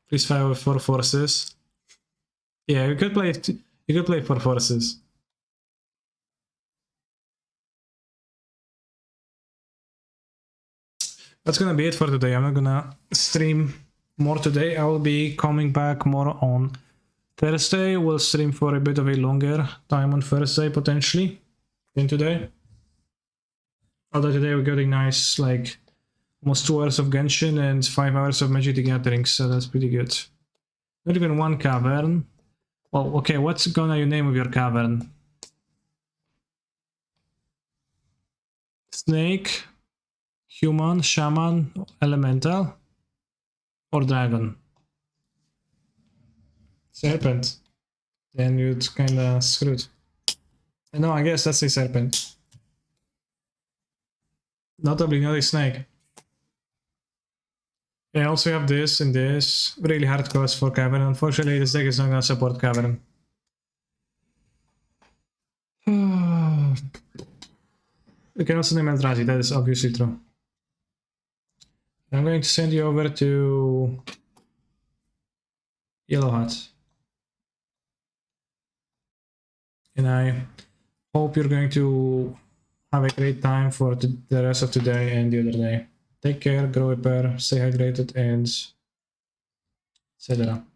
Please fire with 4 forces. Yeah, you could play 4 forces. That's gonna be it for today. I'm not gonna stream more today. I will be coming back more on Thursday. We'll stream for a bit of a longer time on Thursday potentially than today. Although today we're getting nice, like almost 2 hours of Genshin and 5 hours of Magic the Gathering, so that's pretty good. Not even 1 cavern. Well, okay, what's gonna you name of your cavern? Snake, human, shaman, elemental, or dragon? Serpent. Then you'd kinda screwed. No, I guess that's a serpent. Notably not a snake. I also have this and this. Really hard cost for cavern. Unfortunately, this deck is not gonna support cavern. You can also name Eldrazi, that is obviously true. I'm going to send you over to Yellow Hut. And I hope you're going to have a great time for the rest of today and the other day. Take care, grow a pair, stay hydrated, and etc.